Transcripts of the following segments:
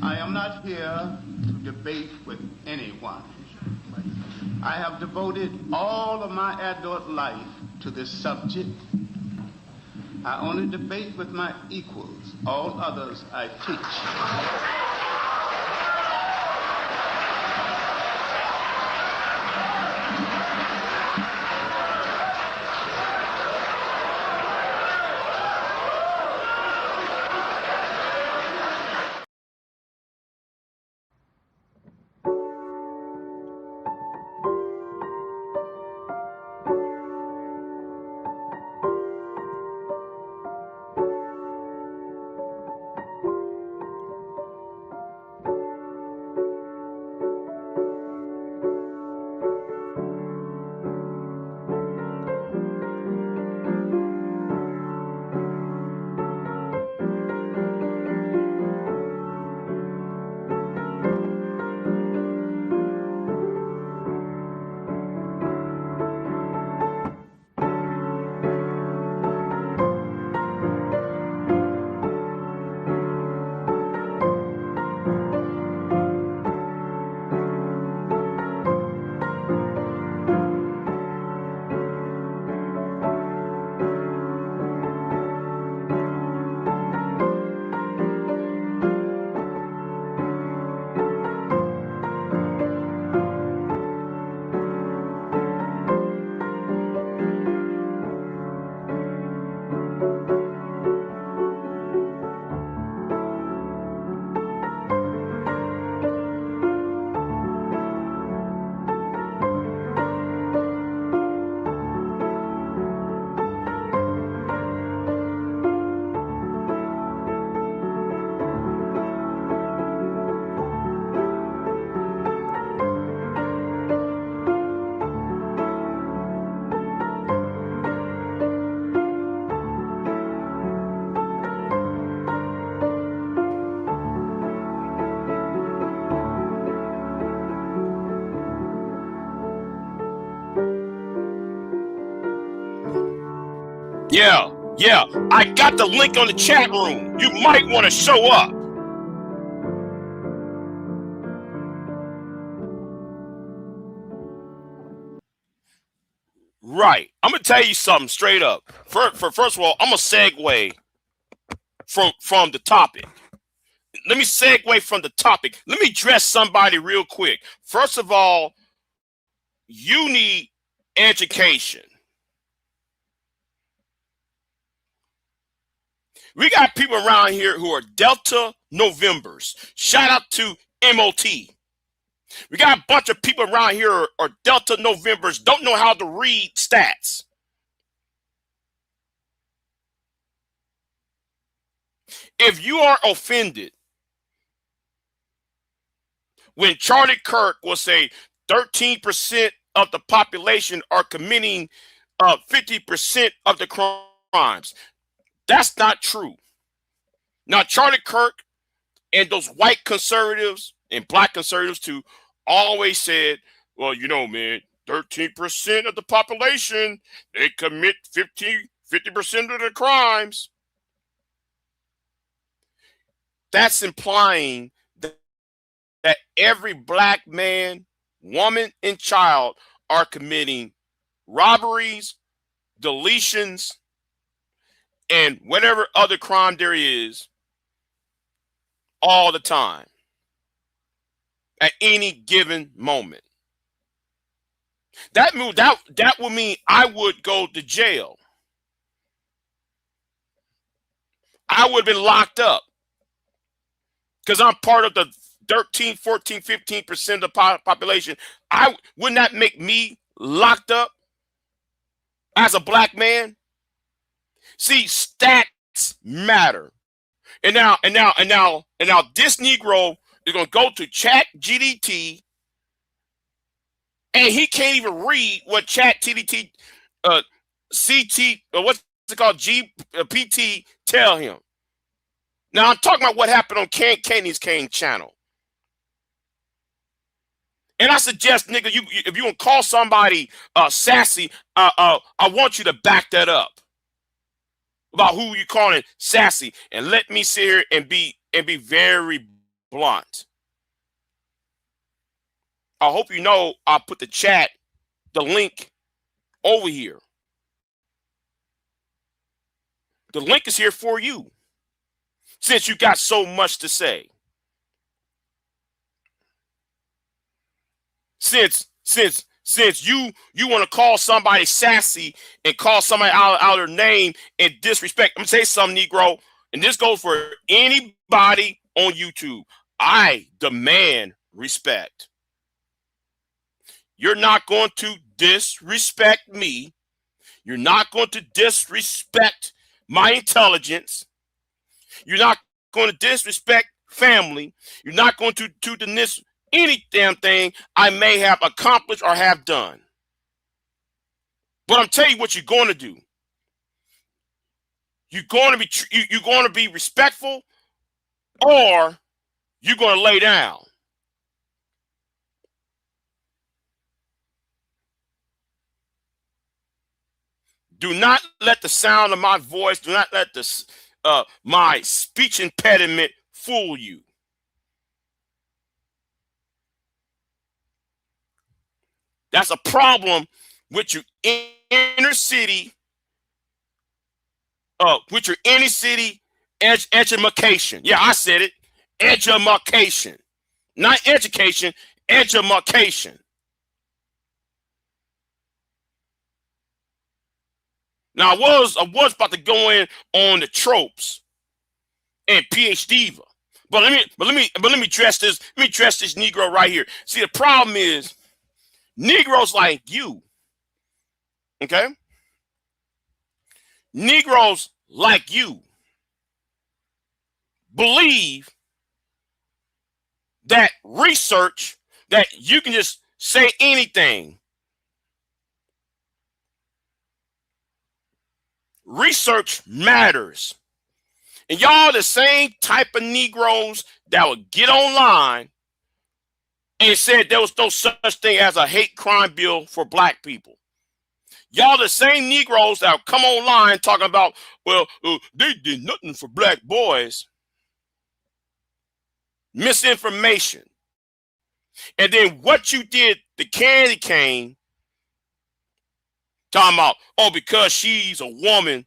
I am not here to debate with anyone. I have devoted all of my adult life to this subject. I only debate with my equals. All others I teach. Yeah, I got the link on the chat room. You might want to show up. Right. I'm going to tell you something straight up. First of all, I'm going to segue from the topic. Let me segue from the topic. Let me address somebody real quick. First of all, you need education. We got people around here who are Delta Novembers. Shout out to MOT. We got a bunch of people around here who are Delta Novembers, don't know how to read stats. If you are offended when Charlie Kirk will say 13% of the population are committing 50% of the crimes, that's not true. Now, Charlie Kirk and those white conservatives and black conservatives too always said, well, you know, man, 13% of the population, they commit 50% of the crimes. That's implying that every black man, woman, and child are committing robberies, deletions, and whatever other crime there is all the time at any given moment. That would mean I would go to jail. I would have been locked up because I'm part of the 13, 14, 15% of the population. Wouldn't that make me locked up as a black man? See, stats matter. And now this Negro is going to go to Chat GDT, and he can't even read what Chat TDT, CT, or what's it called, GPT tell him. Now I'm talking about what happened on Candy's Kane channel. And I suggest, nigga, if you want to call somebody sassy, I want you to back that up about who you calling sassy, and let me sit here and be very blunt. I hope you know I'll put the link over here. The link is here for you, since you got so much to say. Since you want to call somebody sassy and call somebody out their name and disrespect. I'm gonna say something, Negro, and this goes for anybody on YouTube. I demand respect. You're not going to disrespect me. You're not going to disrespect my intelligence. You're not going to disrespect family. You're not going to do this any damn thing I may have accomplished or have done. But I'm telling you what you're going to do. You're going to be respectful, or you're going to lay down. Do not let the sound of my voice, do not let my speech impediment fool you. That's a problem with your inner city, education. Yeah, I said it. Education. Not education, education. Now I was about to go in on the tropes and PhD, but let me address this. Let me address this Negro right here. See, the problem is Negroes like you, okay? Negroes like you believe that research, that you can just say anything. Research matters. And y'all the same type of Negroes that would get online and said there was no such thing as a hate crime bill for black people. Y'all the same Negroes that would come online talking about, well, they did nothing for black boys. Misinformation. And then what you did, the candy cane, talking about, oh, because she's a woman,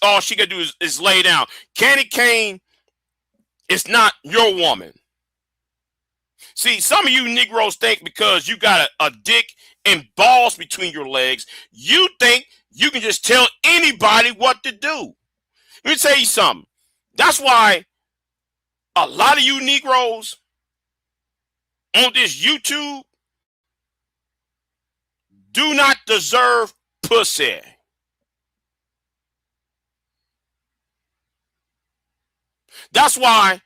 all she gotta do is lay down. Candy cane is not your woman. See, some of you Negroes think because you got a dick and balls between your legs, you think you can just tell anybody what to do. Let me tell you something. That's why a lot of you Negroes on this YouTube do not deserve pussy. That's why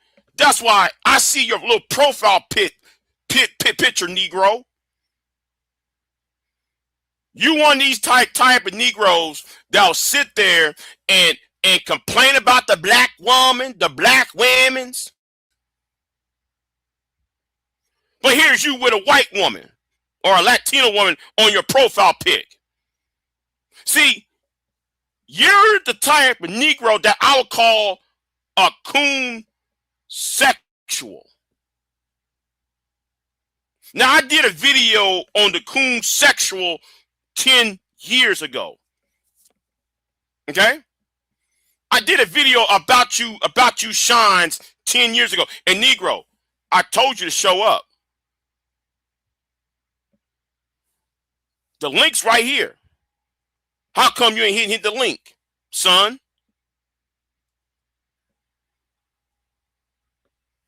I see your little profile picture, Negro. You one of these type of Negroes that'll sit there and complain about the black woman, the black women's. But here's you with a white woman or a Latino woman on your profile pic. See, you're the type of Negro that I would call a coon sexual. Now, I did a video on the coon sexual 10 years ago. Okay? I did a video about you shines 10 years ago. And Negro, I told you to show up. The link's right here. How come you ain't hit the link, son?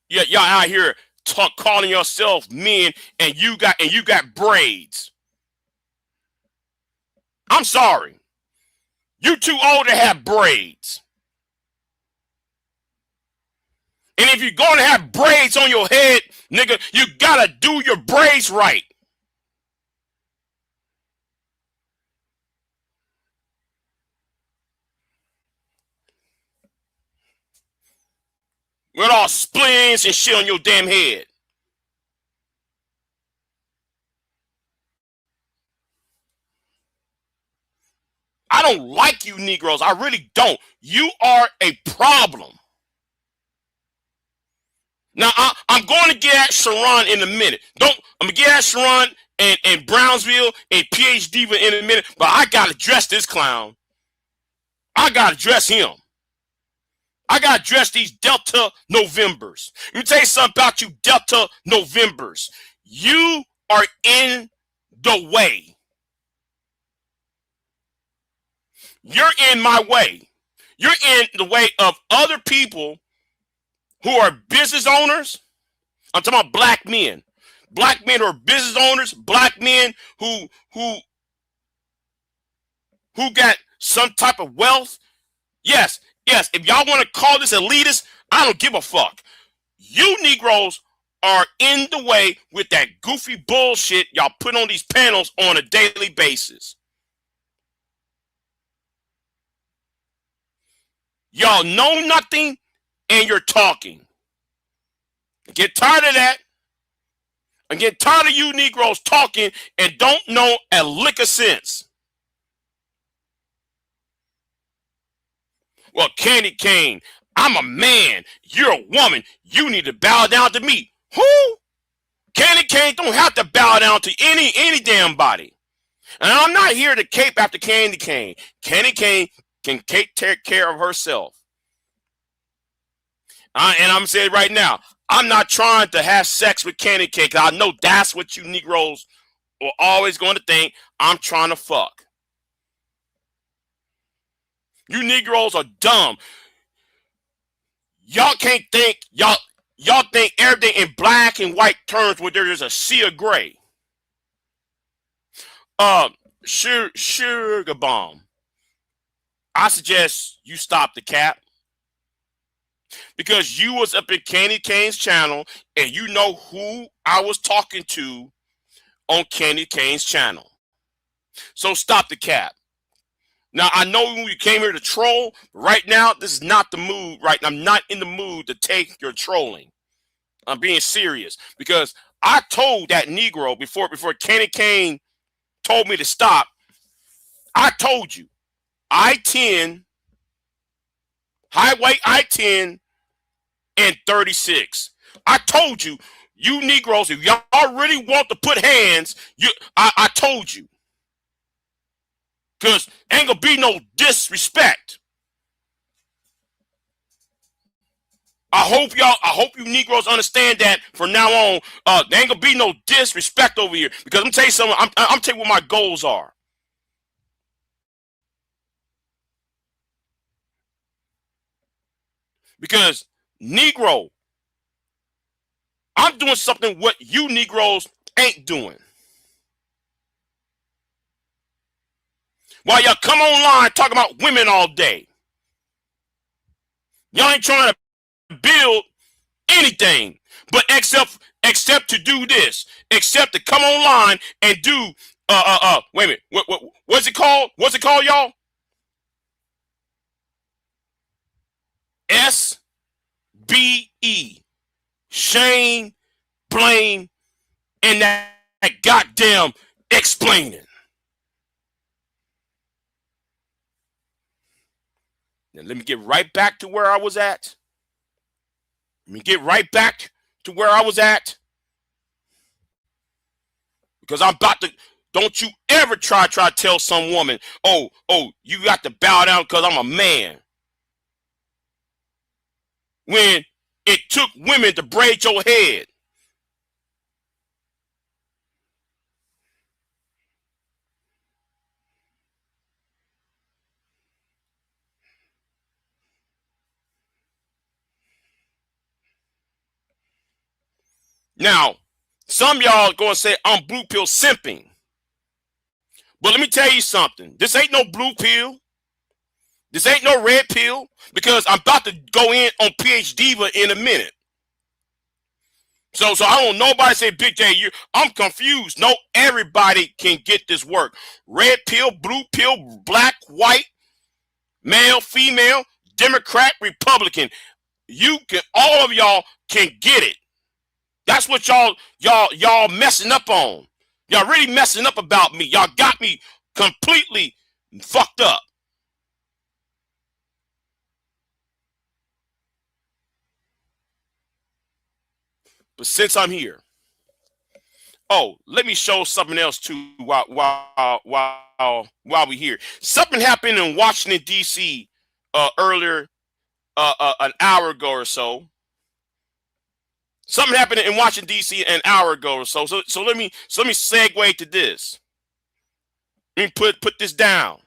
Yeah, y'all out here calling yourself men, and you got braids. I'm sorry. You too old to have braids. And if you're going to have braids on your head, nigga, you gotta do your braids right. With all splints and shit on your damn head. I don't like you Negroes. I really don't. You are a problem. Now, I'm going to get at Sharon in a minute. I'm going to get at Sharon and Brownsville and PhD in a minute, but I got to address this clown. I got to address him. I got to address these Delta Novembers. Let me tell you something about you Delta Novembers. You are in the way. You're in my way. You're in the way of other people who are business owners. I'm talking about black men. Black men who are business owners, black men who got some type of wealth. Yes, if y'all want to call this elitist, I don't give a fuck. You Negroes are in the way with that goofy bullshit y'all put on these panels on a daily basis. Y'all know nothing and you're talking. I get tired of that. I get tired of you Negroes talking and don't know a lick of sense. Well, Candy Cane, I'm a man. You're a woman. You need to bow down to me. Who? Candy Cane don't have to bow down to any damn body. And I'm not here to cape after Candy Cane. Candy Cane can take care of herself. And I'm saying right now, I'm not trying to have sex with Candy Cane because I know that's what you Negroes are always going to think. I'm trying to fuck. You Negroes are dumb. Y'all can't think. Y'all think everything in black and white terms where there is a sea of gray. Sugar bomb. I suggest you stop the cap. Because you was up in Candy Cane's channel and you know who I was talking to on Candy Cane's channel. So stop the cap. Now, I know you came here to troll. Right now, this is not the mood. Right now, I'm not in the mood to take your trolling. I'm being serious. Because I told that Negro before Candy Cane told me to stop. I told you. I-10, Highway I-10 and 36. I told you, you Negroes, if y'all really want to put hands, I told you. Because ain't gonna be no disrespect. I hope you Negroes understand that from now on. There ain't gonna be no disrespect over here. Because I'm telling you something, I'm telling you what my goals are. Because Negro, I'm doing something what you Negroes ain't doing. While y'all come online talking about women all day. Y'all ain't trying to build anything, but except to do this, except to come online and do wait a minute, what's it called? What's it called, y'all? SBE. Shame, blame, and that goddamn explaining. Now let me get right back to where I was at. Because I'm about to, don't you ever try to tell some woman, oh, you got to bow down because I'm a man. When it took women to braid your head. Now, some y'all going to say I'm blue pill simping. But let me tell you something. This ain't no blue pill. This ain't no red pill. Because I'm about to go in on PhD in a minute. So I don't know nobody say, Big J, I'm confused. No, everybody can get this work. Red pill, blue pill, black, white, male, female, Democrat, Republican. All of y'all can get it. That's what y'all messing up on. Y'all really messing up about me. Y'all got me completely fucked up. But since I'm here, oh, let me show something else too while we here. Something happened in Washington D.C. Earlier, an hour ago or so. Something happened in Washington D.C. an hour ago or so. So let me segue to this. Let me put this down.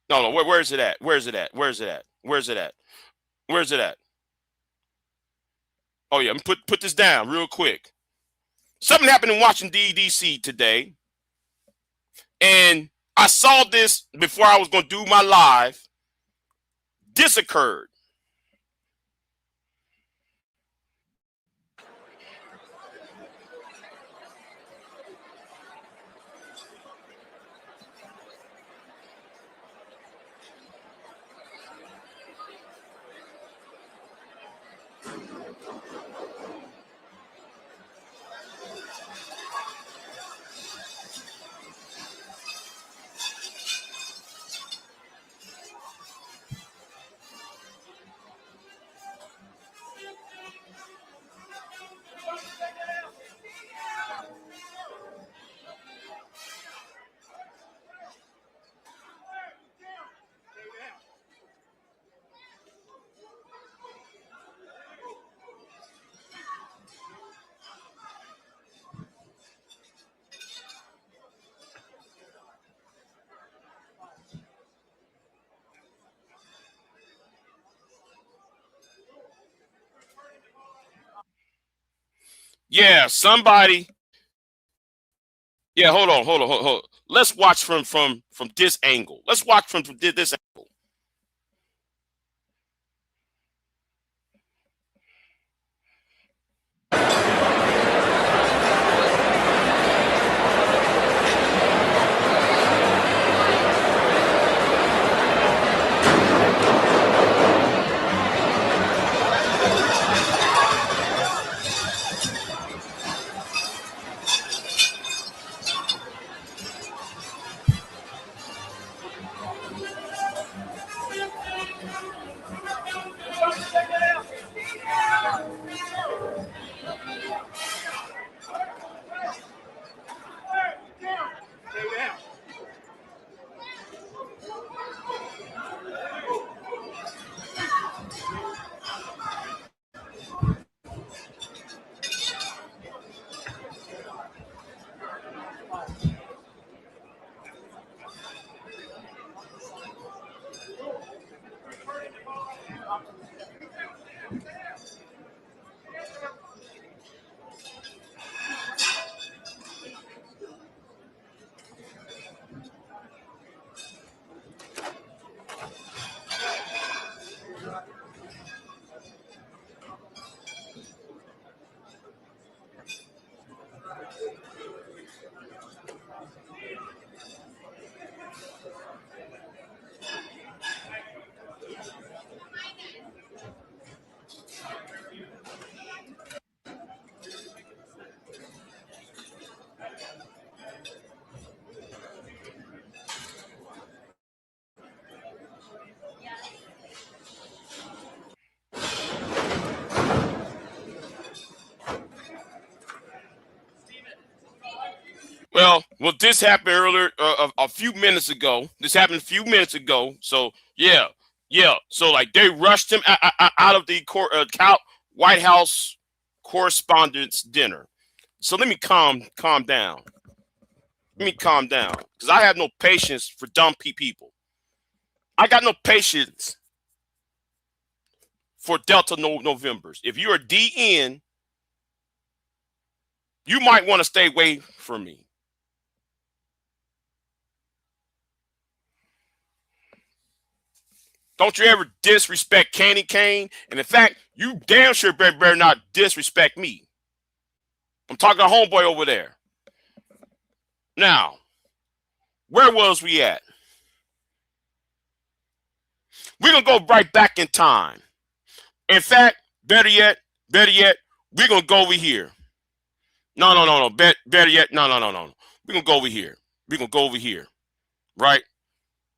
No, where is it at? Where is it at? Where is it at? Where is it at? Where is it at? Oh yeah, let me put this down real quick. Something happened in Washington D.C. today, and I saw this before I was going to do my live. This occurred. Yeah, somebody. Yeah, hold on. Let's watch from this angle. Let's watch from this angle. Well, this happened earlier, a few minutes ago. This happened a few minutes ago. So yeah. So like they rushed him out of the White House Correspondents' Dinner. So let me calm down. Let me calm down because I have no patience for dumb people. I got no patience for Delta Novembers. If you're a DN, you might want to stay away from me. Don't you ever disrespect Candy Cane. And in fact, you damn sure better not disrespect me. I'm talking to homeboy over there. Now, where was we at? We're going to go right back in time. In fact, better yet, we're going to go over here. No. Better yet, no. We're going to go over here. We're going to go over here. Right?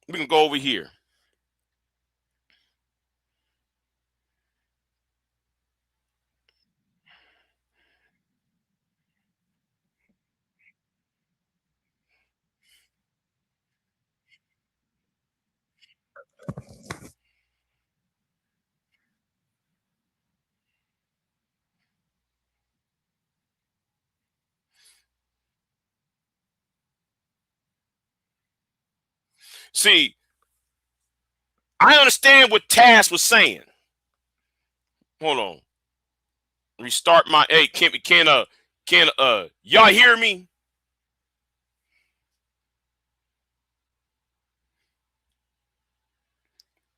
We're going to go over here. See, I understand what Taz was saying. Hold on. Restart my can y'all hear me?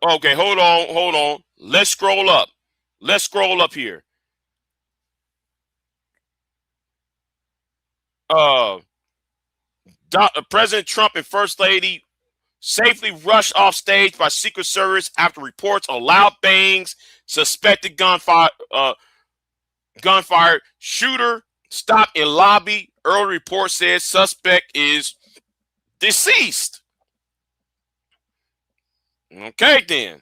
Okay, hold on. Let's scroll up. Let's scroll up here. President Trump and First Lady safely rushed off stage by Secret Service after reports of loud bangs, suspected gunfire, shooter stopped in lobby. Early report says suspect is deceased. Okay, then.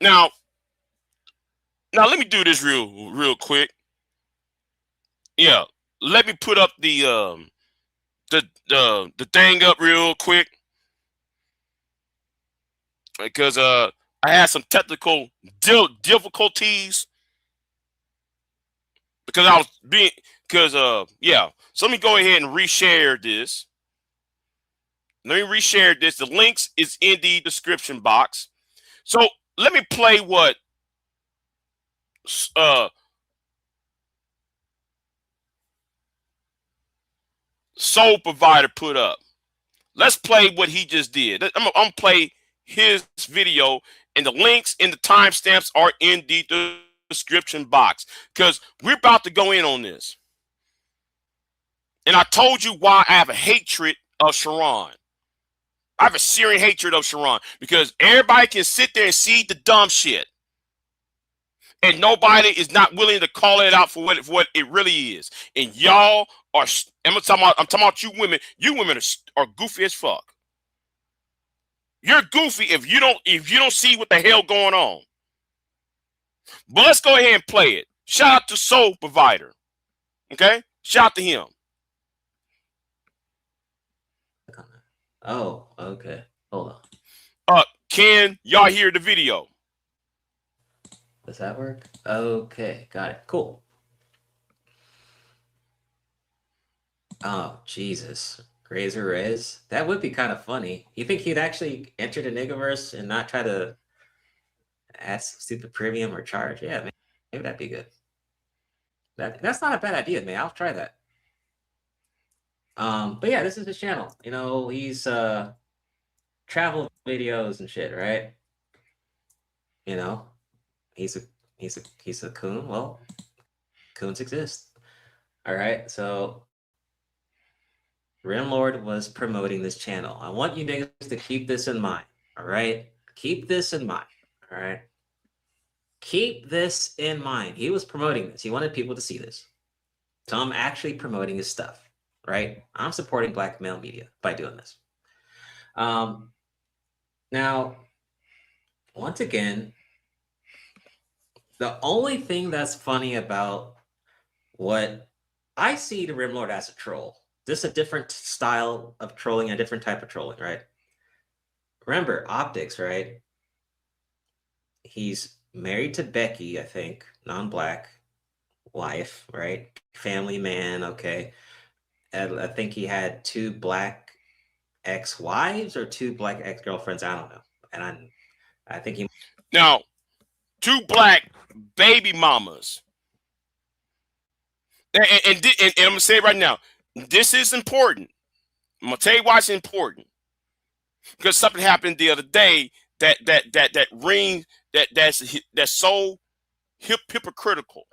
Now let me do this real quick. Yeah, let me put up the thing up real quick because I had some technical difficulties because I was being yeah. So let me go ahead and reshare this. Let me reshare this. The links is in the description box. So let me play what Soul Provider put up. Let's play what he just did. I'm gonna play his video, and the links and the timestamps are in the description box because we're about to go in on this. And I told you why I have a hatred of Sharon. I have a serious hatred of Sharon because everybody can sit there and see the dumb shit, and nobody is not willing to call it out for what it really is. And y'all are. I'm talking about you women. You women are goofy as fuck. You're goofy if you don't see what the hell going on. But let's go ahead and play it. Shout out to Soul Provider. Okay? Shout out to him. Oh, okay. Hold on. Can y'all hear the video? Does that work? Okay, got it. Cool. Oh, Jesus. Razor Rez? That would be kind of funny. You think he'd actually enter the Niggaverse and not try to ask stupid premium or charge? Yeah, maybe that'd be good. That's not a bad idea, man. I'll try that. But yeah, this is his channel. You know, he's travel videos and shit, right? You know, he's a coon. Well, coons exist. All right, so Rimlord was promoting this channel. I want you niggas to keep this in mind. All right, keep this in mind. All right, keep this in mind. He was promoting this. He wanted people to see this. So I'm actually promoting his stuff. Right? I'm supporting Black male media by doing this. Now, once again, the only thing that's funny about what I see the Rimlord as a troll, this is a different style of trolling, a different type of trolling, right? Remember, optics, right? He's married to Becky, I think, non-Black wife, right? Family man, okay. I think he had 2 Black ex-wives or 2 Black ex-girlfriends. I don't know. And I think he... Now, 2 Black baby mamas. And I'm going to say it right now. This is important. I'm going to tell you why it's important. Because something happened the other day that's so hypocritical.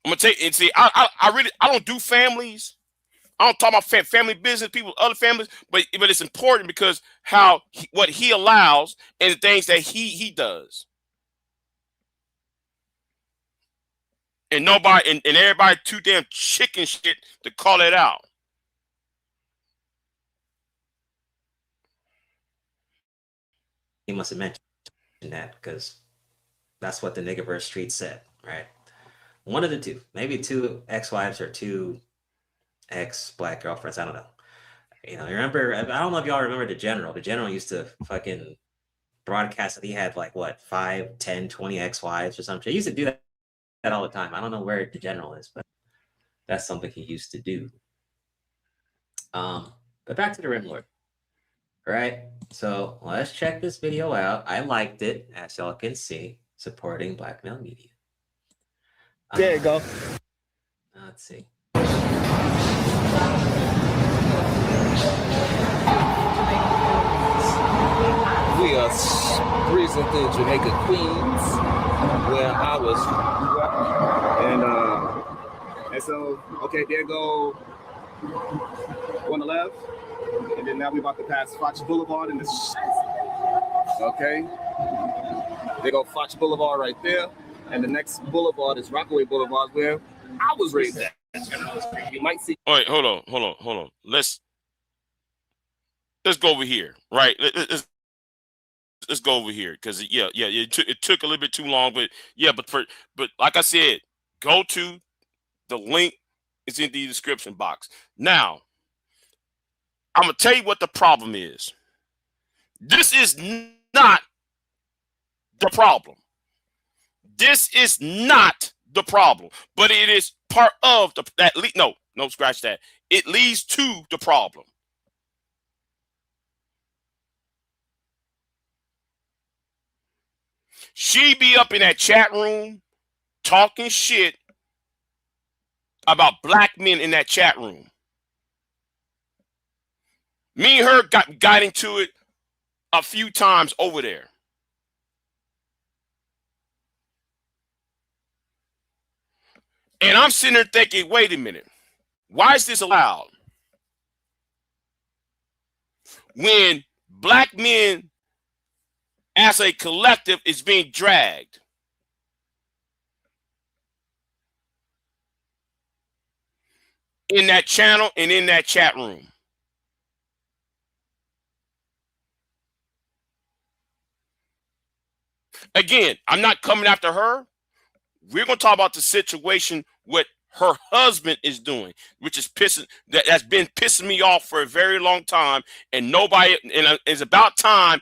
I'm gonna tell you, and see, I don't do families. I don't talk about family business, people, other families, but it's important because what he allows and the things that he does, and nobody and everybody too damn chicken shit to call it out. He must have mentioned that because that's what the Niggaverse street said, right? One of the 2, maybe 2 ex-wives or 2 ex-Black girlfriends. I don't know. You know, remember, I don't know if y'all remember the General. The General used to fucking broadcast that he had like what, 5, 10, 20 ex-wives or something. He used to do that all the time. I don't know where the General is, but that's something he used to do. But back to the Rim Lord. All right. So let's check this video out. I liked it, as y'all can see, supporting Black male media. There you go. Let's see. We are breezing through Jamaica, Queens, where I was, and so okay, there go on the left, and then now we about to pass Foch Boulevard in this. Okay, there go Foch Boulevard right there, and the next boulevard is Rockaway Boulevard, where I was raised at. You might see. All right, hold on. Let's go over here, right? Let's go over here because it took a little bit too long, but but like I said, go to the link. It's in the description box. Now, I'm gonna tell you what the problem is. This is not the problem. This is not the problem, but it is part of no, scratch that. It leads to the problem. She be up in that chat room talking shit about black men in that chat room. Me and her got into it a few times over there. And I'm sitting there thinking, wait a minute, why is this allowed? When black men as a collective is being dragged. In that channel and in that chat room. Again, I'm not coming after her. We're going to talk about the situation, what her husband is doing, which is that's been pissing me off for a very long time. And nobody, and it's about time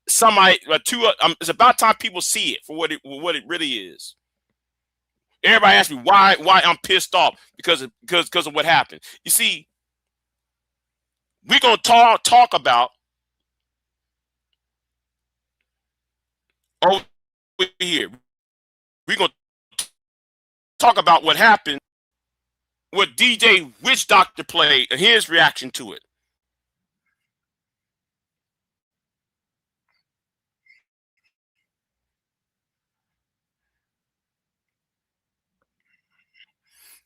it's about time people see it for what it really is. Everybody asks me why I'm pissed off because of what happened. You see, we're gonna talk about over here. We're gonna talk about what happened, what DJ Witch Doctor played, and his reaction to it.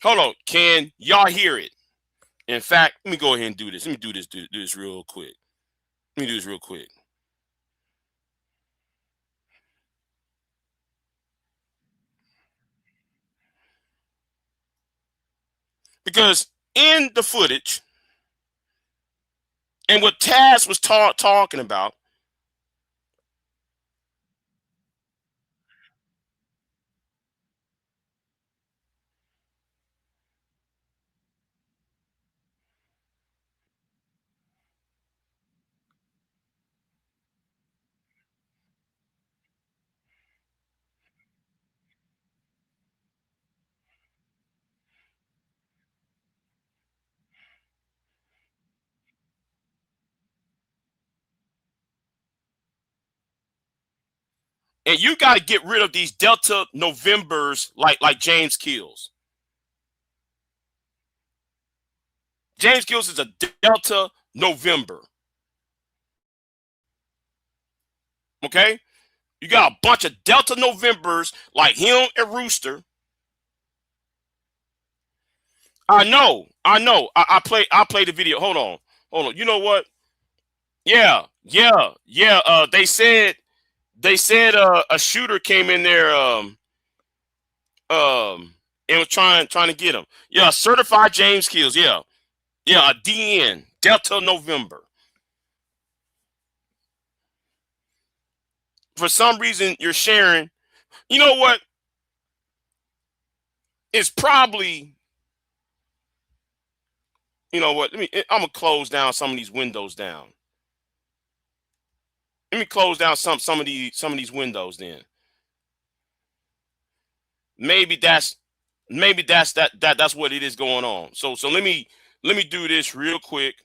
Hold on, can y'all hear it? In fact, let me go ahead and do this. Let me do this real quick. Let me do this real quick. Because in the footage, and what Taz was talking about, and you got to get rid of these Delta Novembers like James Kills. James Kills is a Delta November. Okay? You got a bunch of Delta Novembers like him and Rooster. I know. I play the video. Hold on. You know what? Yeah. They said a shooter came in there and was trying to get him. Yeah, certified James Kills. Yeah, a DN Delta November. For some reason, you're sharing. You know what? It's probably. You know what? I'm gonna close down some of these windows down. Let me close down some of these windows then. Maybe that's what it is going on. So let me Let me do this real quick.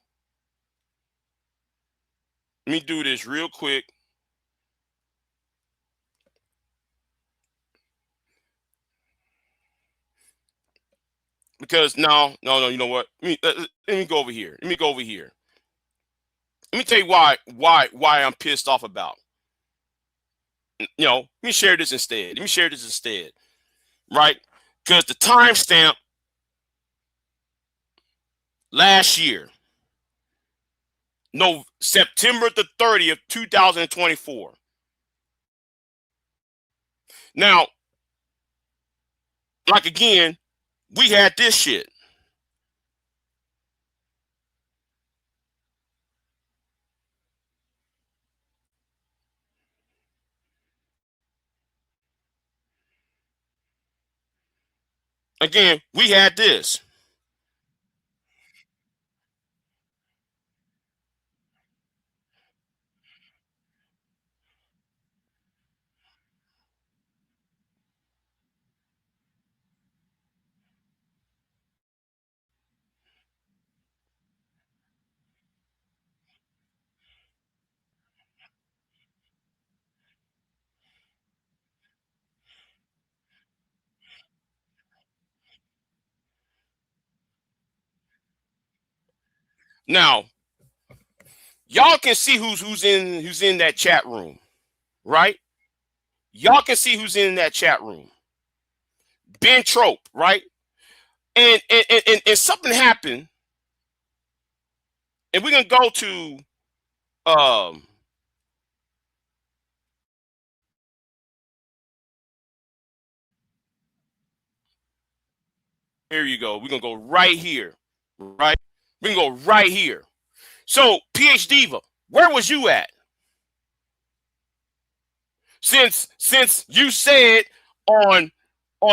Let me do this real quick. Because no, you know what? Let me go over here. Let me go over here. Let me tell you why I'm pissed off about. Let me share this instead. Right? Because the timestamp last year, no, September the 30th, 2024. Now, like again, we had this shit. Again, we had this. Now, y'all can see who's in that chat room, right? Y'all can see who's in that chat room. Ben Trope, right? And something happened, and we're gonna go to here you go. We're gonna go right here, right? We're gonna go right here. So, PH Diva, where was you at? Since you said on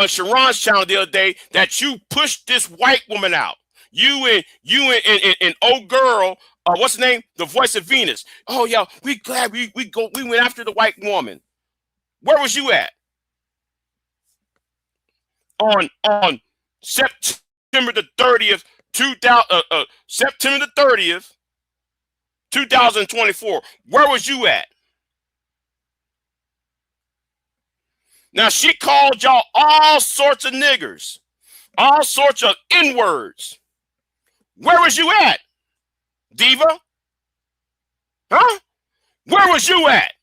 Sharon's channel the other day that you pushed this white woman out. You and old girl, what's the name? The Voice of Venus. Oh yeah, we glad we went after the white woman. Where was you at? On September the 30th, September the 30th, 2024. Where was you at? Now, she called y'all all sorts of niggers, all sorts of N-words. Where was you at, Diva? Huh? Where was you at?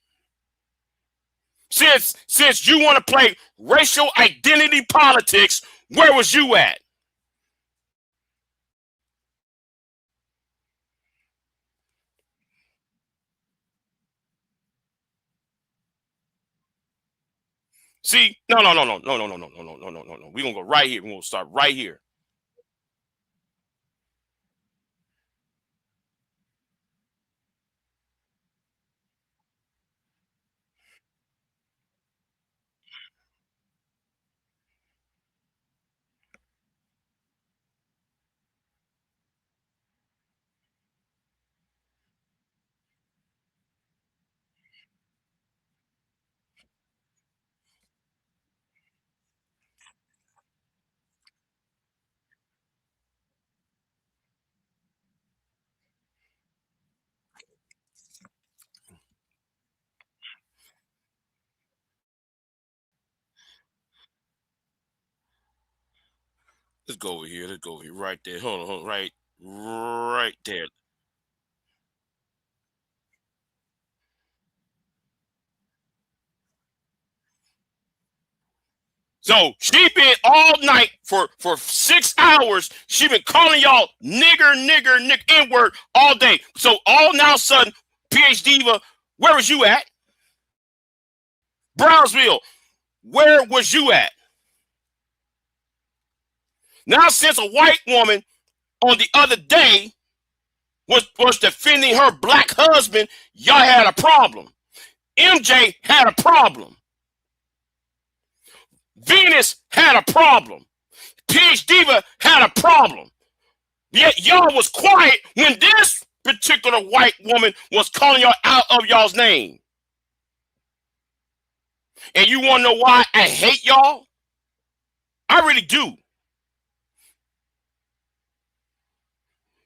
Since you want to play racial identity politics, where was you at? See, no. We're gonna go right here. We're gonna start right here. Let's go over here. Let's go over here. Right there. Hold on. Right there. So she been all night for 6 hours. She been calling y'all nigger, N-word all day. So all now sudden, PH Diva, where was you at? Brownsville, where was you at? Now, since a white woman on the other day was defending her black husband, y'all had a problem. MJ had a problem. Venus had a problem. PH Diva had a problem. Yet y'all was quiet when this particular white woman was calling y'all out of y'all's name. And you want to know why I hate y'all? I really do.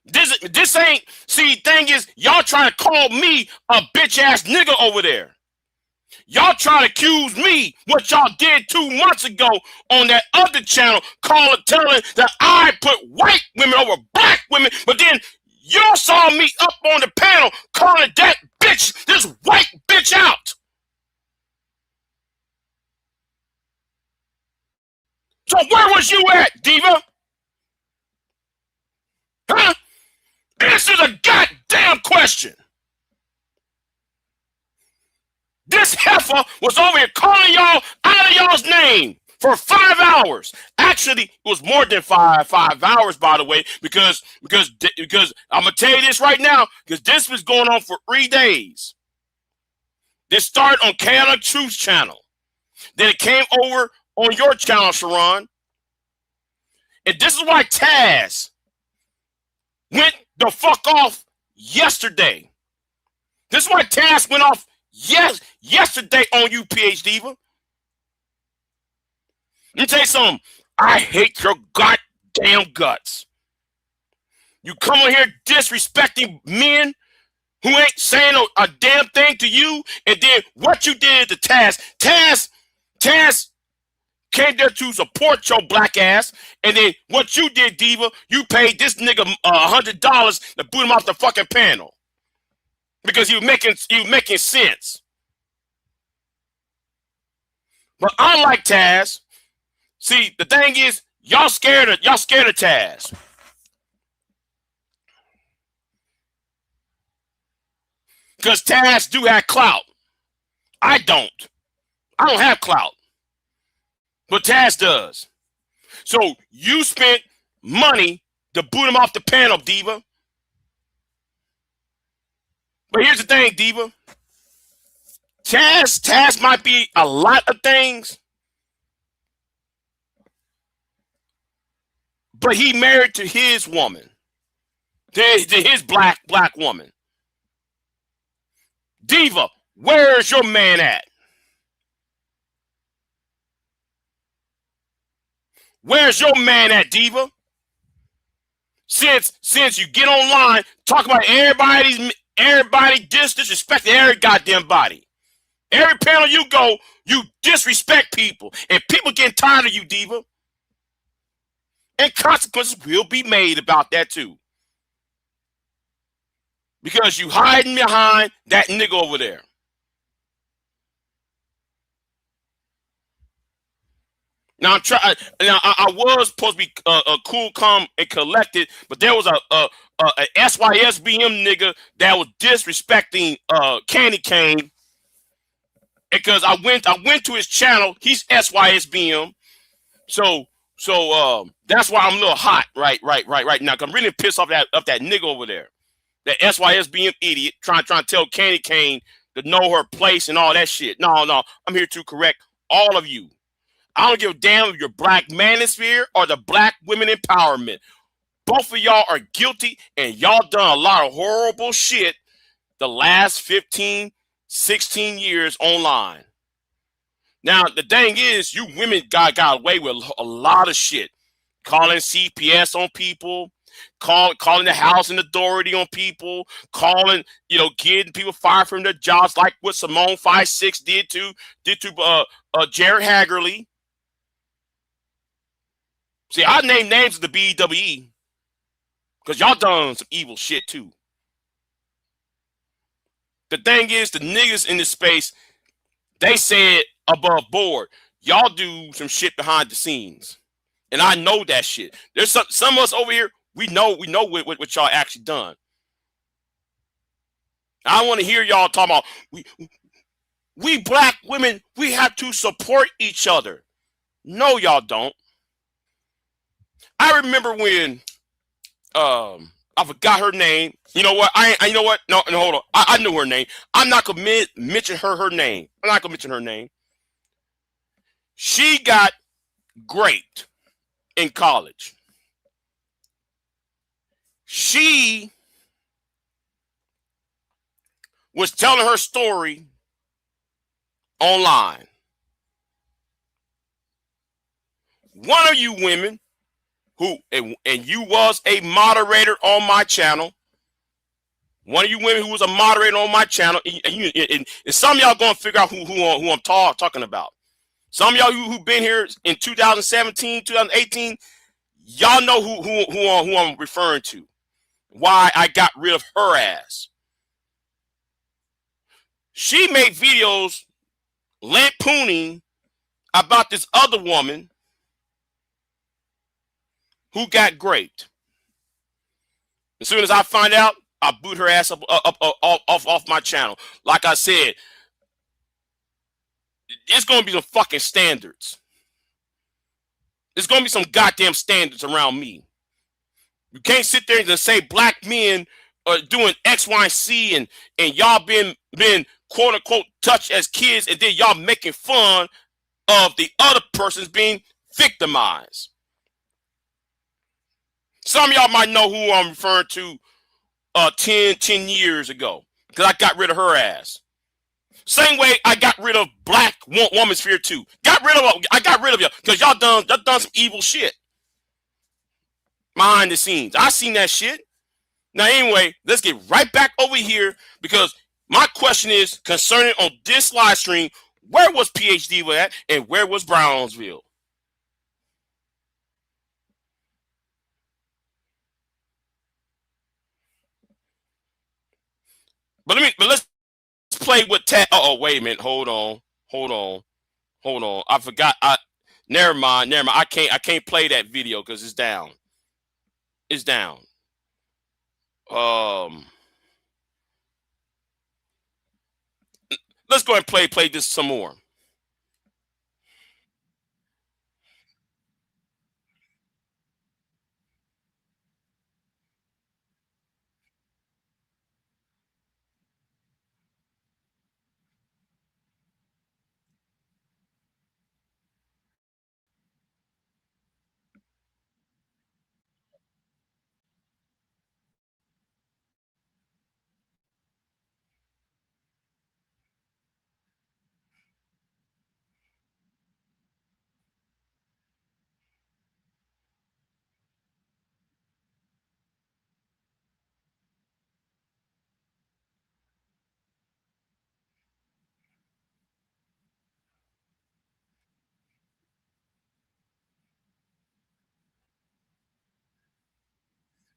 This ain't, see, thing is, y'all trying to call me a bitch ass nigga over there. Y'all trying to accuse me what y'all did 2 months ago on that other channel, telling that I put white women over black women, but then y'all saw me up on the panel calling that bitch, this white bitch out. So where was you at, Diva? Huh? Answer the goddamn question. This heifer was over here calling y'all out of y'all's name for 5 hours. Actually, it was more than 5 hours, by the way, because I'm gonna tell you this right now, because this was going on for 3 days. This started on Chaotic Truth's channel. Then it came over on your channel, Sharon. And this is why Taz went the fuck off yesterday. This is why Taz went off yesterday on you, PhD Diva. Let me tell you something. I hate your goddamn guts. You come on here disrespecting men who ain't saying a damn thing to you, and then what you did to Taz. Taz came there to support your black ass, and then what you did, Diva, you paid this nigga $100 to boot him off the fucking panel because you making sense. But unlike Taz, see, the thing is, y'all scared of Taz. Because Taz do have clout. I don't have clout. But Taz does. So you spent money to boot him off the panel, Diva. But here's the thing, Diva. Taz might be a lot of things, but he married to his woman, to his black woman. Diva, where's your man at? Where's your man at, Diva? Since you get online, talk about everybody disrespecting every goddamn body. Every panel you go, you disrespect people, and people getting tired of you, Diva. And consequences will be made about that too, because you hiding behind that nigga over there. Now I was supposed to be cool, calm, and collected, but there was a SYSBM nigga that was disrespecting Candy Cane, because I went to his channel. He's SYSBM, so that's why I'm a little hot right now. Cause I'm really pissed off that nigga over there, that SYSBM idiot trying to tell Candy Cane to know her place and all that shit. No, I'm here to correct all of you. I don't give a damn if you're black manosphere or the black women empowerment. Both of y'all are guilty, and y'all done a lot of horrible shit the last 15, 16 years online. Now, the thing is, you women got away with a lot of shit. Calling CPS on people, calling the housing authority on people, getting people fired from their jobs, like what Simone 5-6 did to Jared Hagerly. See, I name names of the BWE because y'all done some evil shit too. The thing is, the niggas in this space, they said above board. Y'all do some shit behind the scenes, and I know that shit. There's some of us over here. We know what y'all actually done. I want to hear y'all talking about we black women. We have to support each other. No, y'all don't. I remember when I forgot her name. You know what? You know what? No, hold on. I knew her name. I'm not gonna mention her name. I'm not gonna mention her name. She got great in college. She was telling her story online. One of you women and you was a moderator on my channel. One of you women who was a moderator on my channel, and some of y'all gonna figure out who I'm talking about. Some of y'all who been here in 2017, 2018, y'all know who I'm referring to. Why I got rid of her ass. She made videos lampooning about this other woman who got raped. As soon as I find out, I boot her ass off my channel. Like I said, it's gonna be some fucking standards. There's gonna be some goddamn standards around me. You can't sit there and say black men are doing X, Y, and C, and y'all been quote unquote touched as kids, and then y'all making fun of the other person's being victimized. Some of y'all might know who I'm referring to 10 years ago, because I got rid of her ass. Same way I got rid of Black Woman Sphere too. I got rid of y'all because y'all done some evil shit behind the scenes. I seen that shit. Now anyway, let's get right back over here, because my question is concerning on this live stream, where was PhD at and where was Brownsville? But let's play with Tat. Oh, wait a minute. Hold on. I forgot. Never mind. I can't play that video because it's down. It's down. Let's go and play this some more.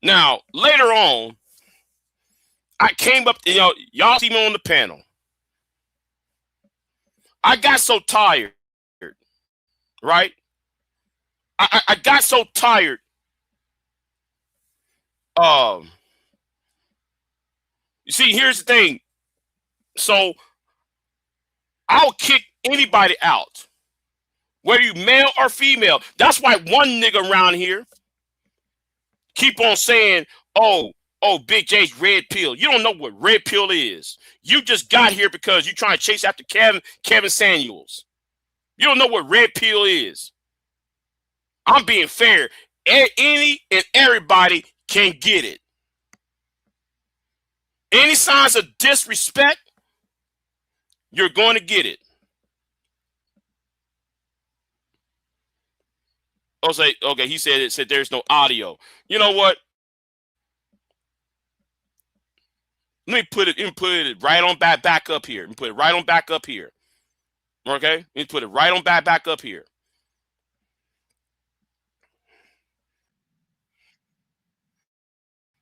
Now, later on, I came up, y'all see me on the panel. I got so tired, right? I got so tired. You see, here's the thing. So I'll kick anybody out, whether you male or female. That's why one nigga around here keep on saying, oh, Big J's red pill. You don't know what red pill is. You just got here because you're trying to chase after Kevin Samuels. You don't know what red pill is. I'm being fair. Any and everybody can get it. Any signs of disrespect, you're going to get it. Okay, he said there's no audio. You know what? Let me put it right on back up here. Let me put it right on back up here. Okay? Let me put it right on back up here.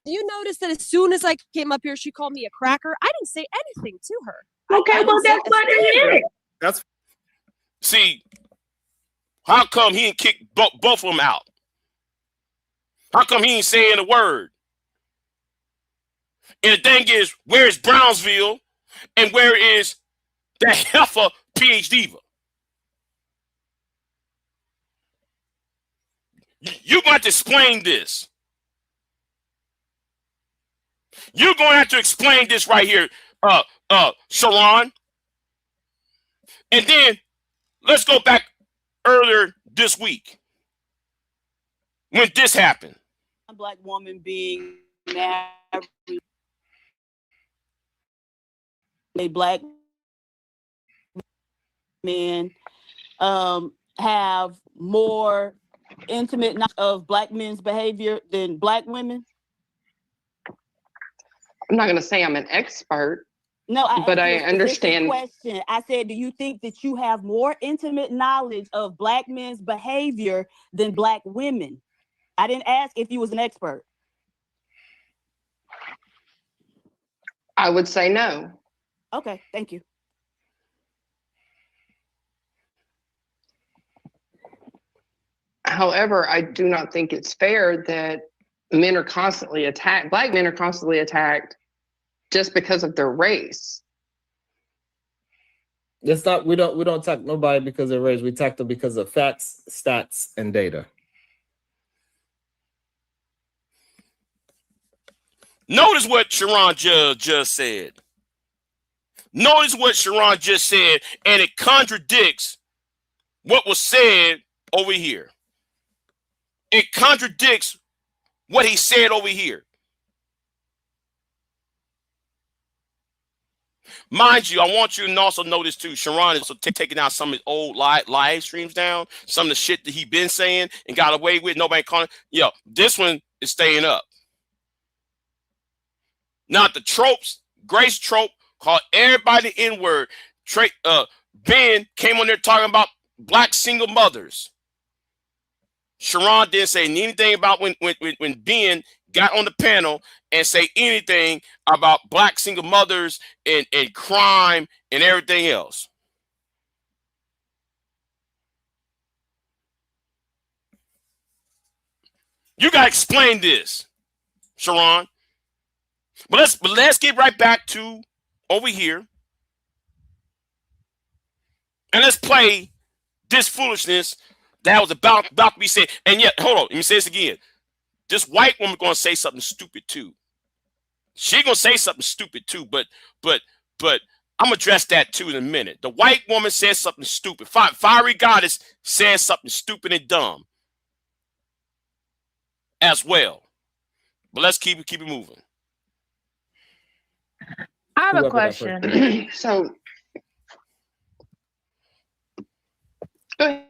You notice that as soon as I came up here, she called me a cracker. I didn't say anything to her. Okay, well, that's what it is. That's See, how come he didn't kick both of them out? How come he ain't saying a word? And the thing is, where is Brownsville and where is that heifer PhD? You're going to have to explain this. You're going to have to explain this right here, Sharon. And then let's go back earlier this week when this happened. A Black woman being married, a Black men have more intimate knowledge of black men's behavior than black women? I'm not going to say I'm an expert. No, but asked I you a specific understand. question. I said, do you think that you have more intimate knowledge of black men's behavior than black women? I didn't ask if you was an expert. I would say no. Okay, thank you. However, I do not think it's fair that men are constantly attacked. Black men are constantly attacked just because of their race. It's not. We don't attack nobody because of race. We attack them because of facts, stats, and data. Notice what Sharon just said. Notice what Sharon just said, and it contradicts what was said over here. It contradicts what he said over here. Mind you, I want you to also notice too, Sharon is taking out some of his old live streams down, some of the shit that he been saying and got away with. Nobody calling. Yo, this one is staying up. Not the tropes. Grace trope called everybody the N-word. Ben came on there talking about black single mothers. Sharon didn't say anything about when Ben got on the panel and say anything about black single mothers and crime and everything else. You gotta explain this, Sharon. But let's get right back to over here. And let's play this foolishness that was about to be said. And yet, hold on, let me say this again. This white woman gonna say something stupid too. She gonna say something stupid too, but I'm gonna address that too in a minute. The white woman says something stupid. Fiery Goddess says something stupid and dumb as well. But let's keep it moving. I have a question. So, go ahead.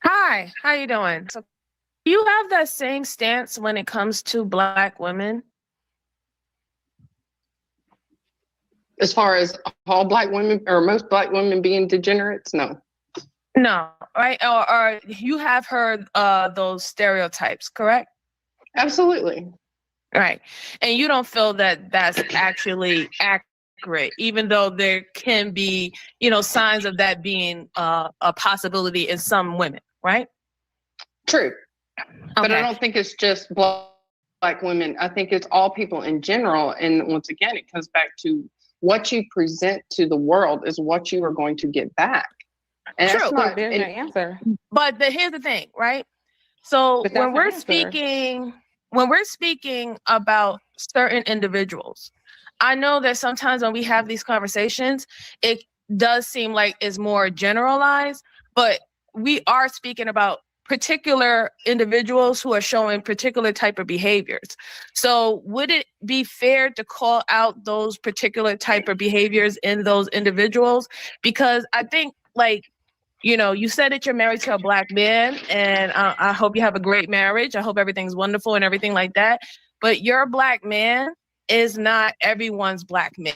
Hi, how you doing? So, do you have that same stance when it comes to black women? As far as all black women or most black women being degenerates, no. No, right? Or you have heard those stereotypes, correct? Absolutely. Right. And you don't feel that that's actually accurate, even though there can be, signs of that being a possibility in some women, right? True. But Okay. I don't think it's just black women. I think it's all people in general. And once again, it comes back to what you present to the world is what you are going to get back. And True. that's not There's no answer. But here's the thing, right? So But when that's an answer. when we're speaking about certain individuals, I know that sometimes when we have these conversations, it does seem like it's more generalized, but we are speaking about particular individuals who are showing particular type of behaviors. So would it be fair to call out those particular type of behaviors in those individuals? Because I think, you said that you're married to a black man, and I hope you have a great marriage. I hope everything's wonderful and everything like that. But your black man is not everyone's black man.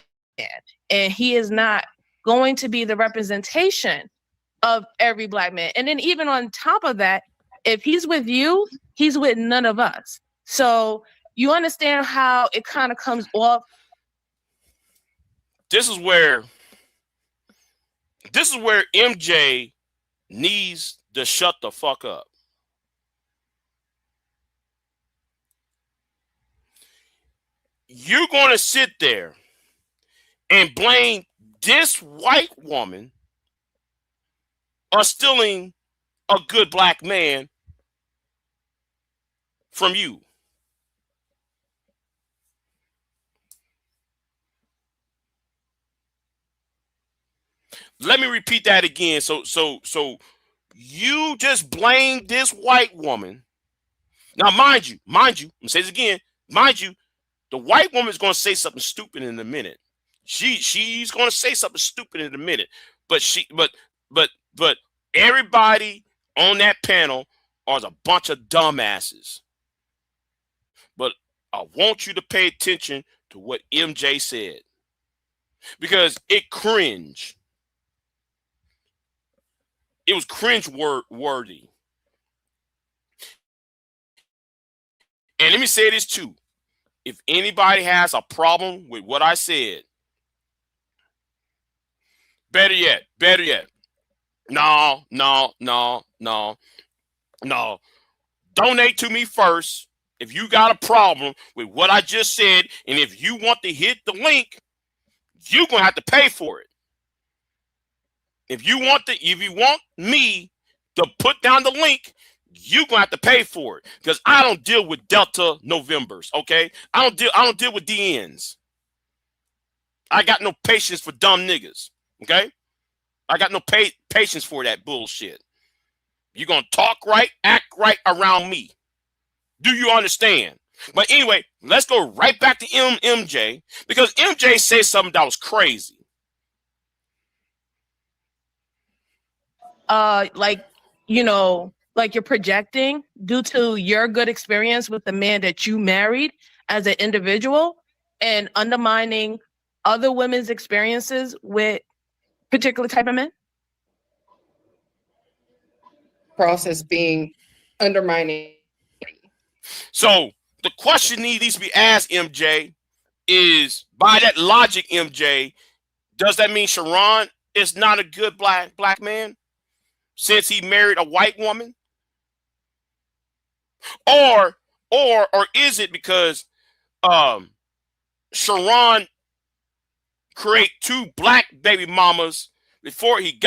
And he is not going to be the representation of every black man. And then even on top of that, if he's with you, he's with none of us. So you understand how it kind of comes off. This is where MJ needs to shut the fuck up. You're going to sit there and blame this white woman for stealing a good black man from you. Let me repeat that again. So you just blame this white woman. Now, mind you, I'm gonna say this again. Mind you, the white woman is gonna say something stupid in a minute. She's gonna say something stupid in a minute, but everybody on that panel are a bunch of dumbasses. But I want you to pay attention to what MJ said, because it cringe. It was cringe-worthy. And let me say this too. If anybody has a problem with what I said, better yet, no. Donate to me first if you got a problem with what I just said, and if you want to hit the link, you're gonna have to pay for it. If you want me to put down the link, you're gonna have to pay for it, because I don't deal with Delta Novembers, okay? I don't deal with DNs. I got no patience for dumb niggas, okay? I got no patience for that bullshit. You're gonna talk right, act right around me. Do you understand? But anyway, let's go right back to MJ, because MJ said something that was crazy. Like, like you're projecting due to your good experience with the man that you married as an individual, and undermining other women's experiences with particular type of men? Process being undermining. So the question needs to be asked, MJ, is by that logic, MJ, does that mean Sharon is not a good black man since he married a white woman? Or is it because Sharon create 2 black baby mamas before he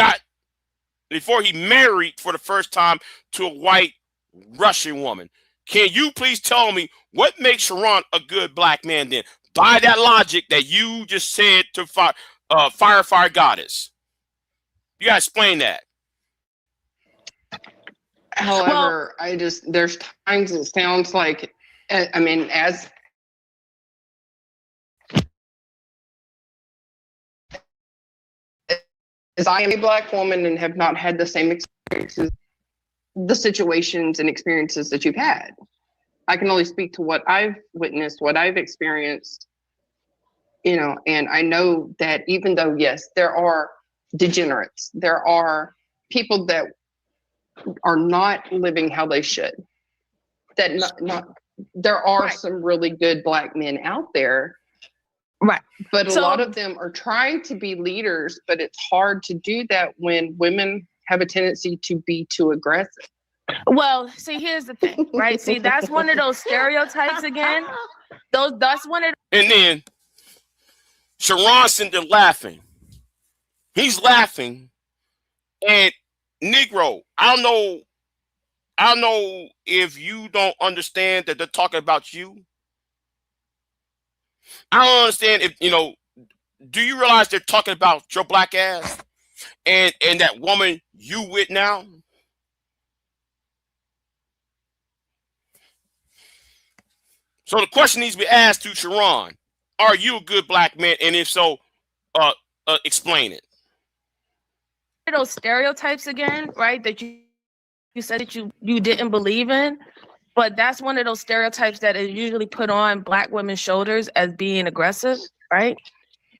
married for the first time to a white Russian woman? Can you please tell me what makes Sharon a good black man then? By that logic that you just said to Fire Goddess. You gotta explain that. However, there's times it sounds like, I mean, as I am a black woman and have not had the same experiences, the situations and experiences that you've had. I can only speak to what I've witnessed, what I've experienced, and I know that even though, yes, there are degenerates, there are people that are not living how they should, that there are some really good black men out there. Right. But a lot of them are trying to be leaders, but it's hard to do that when women have a tendency to be too aggressive. Well, see, here's the thing, right? See, that's one of those stereotypes again. That's one of. And then Sharon's sitting there laughing. He's laughing, and Negro, I don't know if you don't understand that they're talking about you. I don't understand if do you realize they're talking about your black ass and that woman you with now? So the question needs to be asked to Sharon: are you a good black man? And if so, explain it. Those stereotypes again, right? That you said that you didn't believe in, but that's one of those stereotypes that is usually put on black women's shoulders as being aggressive, right?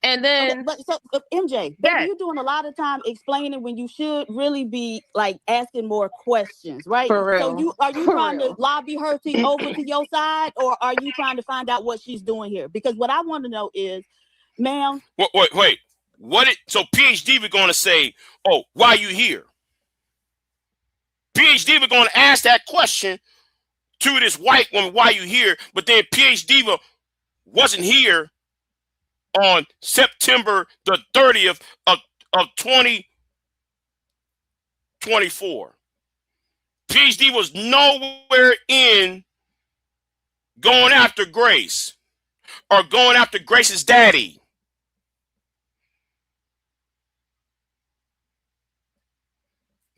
And then, but so MJ, baby, you're doing a lot of time explaining when you should really be like asking more questions, right? For real. So are you trying to lobby her over to your side, or are you trying to find out what she's doing here? Because what I want to know is, ma'am. Wait. So PhD we're going to say, oh, why are you here? PhD we're going to ask that question to this white woman, why are you here? But then PhD wasn't here on September the 30th of 2024. PhD was nowhere in going after Grace or going after Grace's daddy.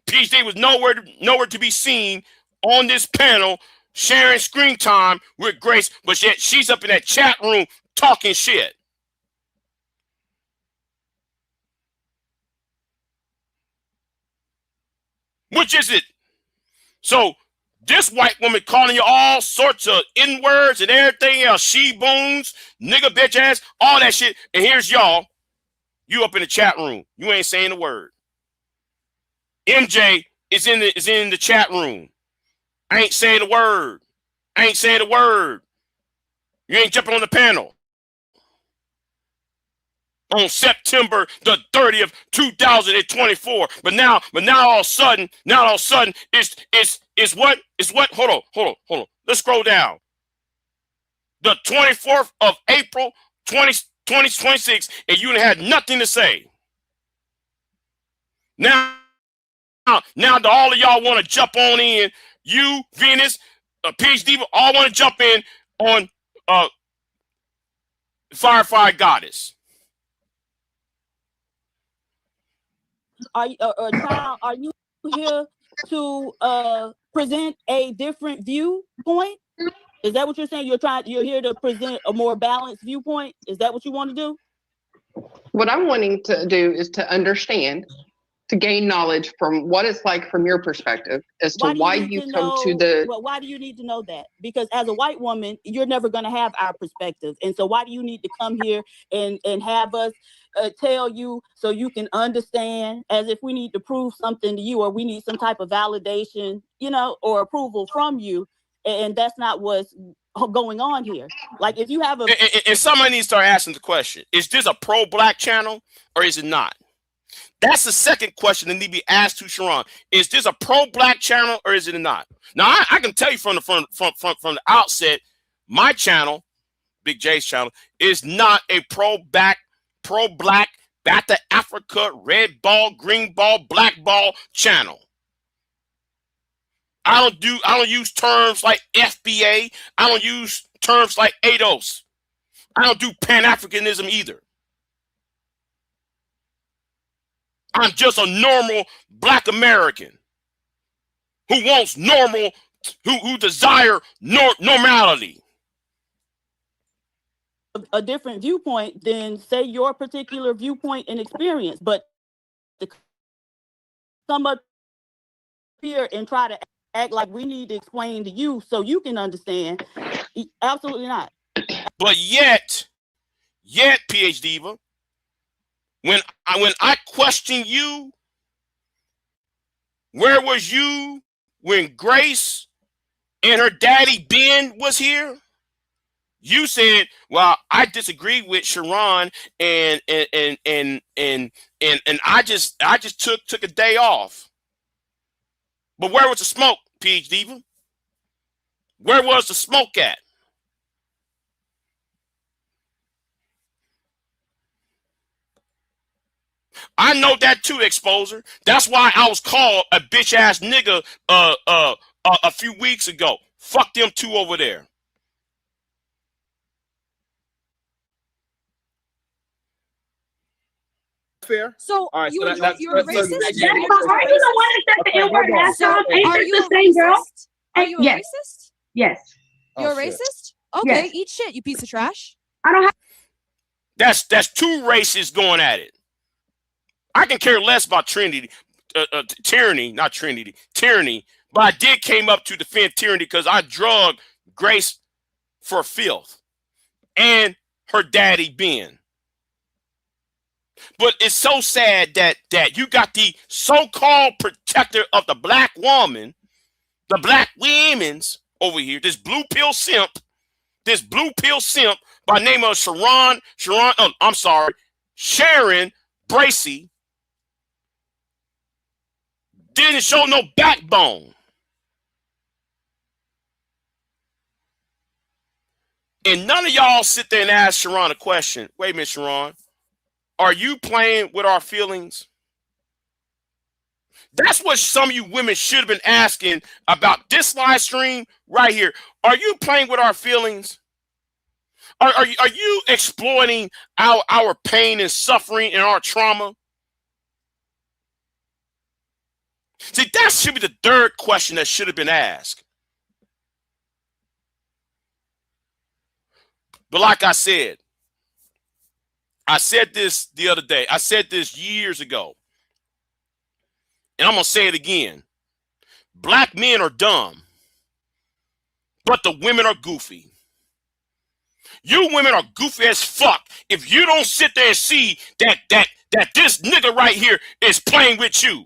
PhD was nowhere to be seen on this panel sharing screen time with Grace, but yet she's up in that chat room talking shit. Which is it? So this white woman calling you all sorts of N-words and everything else, she-boons, nigga, bitch ass, all that shit. And here's y'all, you up in the chat room. You ain't saying a word. MJ is in the chat room. I ain't saying a word. I ain't saying a word. You ain't jumping on the panel. On September the 30th, 2024. But now all of a sudden, it's what? Hold on. Let's scroll down. The 24th of April, 2026, and you had nothing to say. Now all of y'all want to jump on in. You, Venus, PhD, all want to jump in on Firefly Goddess. Are you here to present a different viewpoint? Is that what you're saying? You're here to present a more balanced viewpoint? Is that what you want to do? What I'm wanting to do is to understand, to gain knowledge from what it's like from your perspective as to why you come to the. Well, why do you need to know that? Because as a white woman, you're never going to have our perspective. And so why do you need to come here and have us tell you so you can understand, as if we need to prove something to you or we need some type of validation, or approval from you? And that's not what's going on here. Like, if you have a... And somebody needs to start asking the question, is this a pro-black channel or is it not? That's the second question that need to be asked to Sharon. Is this a pro-black channel or is it not? Now, I can tell you from the outset, my channel, Big J's channel, is not a pro-black, back to Africa, red ball, green ball, black ball channel. I don't use terms like FBA. I don't use terms like ADOS. I don't do Pan-Africanism either. I'm just a normal black American who wants normal, who desire normality. A different viewpoint than, say, your particular viewpoint and experience, but to come up here and try to act like we need to explain to you so you can understand, absolutely not. But yet, PhD Diva, when I question you, where was you when Grace and her daddy Ben was here? You said, "Well, I disagree with Sharon, and I just took a day off." But where was the smoke, PhD Diva? Where was the smoke at? I know that too, Exposer. That's why I was called a bitch ass nigga a few weeks ago. Fuck them two over there. Fair. So All right, you're so a racist? Are you the one that said the N-word last time? Ain't Are this you the same girl? Are you a Yes. racist? Yes. You're a shit. racist? Okay, Yes. eat shit, you piece of trash. I don't have. That's two races going at it. I can care less about tyranny, not Trinity, tyranny. But I did came up to defend tyranny because I drugged Grace for filth and her daddy Ben. But it's so sad that you got the so-called protector of the black woman, the black women's over here, this blue pill simp by name of Sharon, Sharon Bracy, didn't show no backbone. And none of y'all sit there and ask Sharon a question. Wait a minute, Sharon. Are you playing with our feelings? That's what some of you women should have been asking about this live stream right here. Are you playing with our feelings? Are you exploiting our pain and suffering and our trauma? See, that should be the third question that should have been asked. But like I said this the other day. I said this years ago. And I'm going to say it again. black men are dumb, but the women are goofy. You women are goofy as fuck if you don't sit there and see that this nigga right here is playing with you.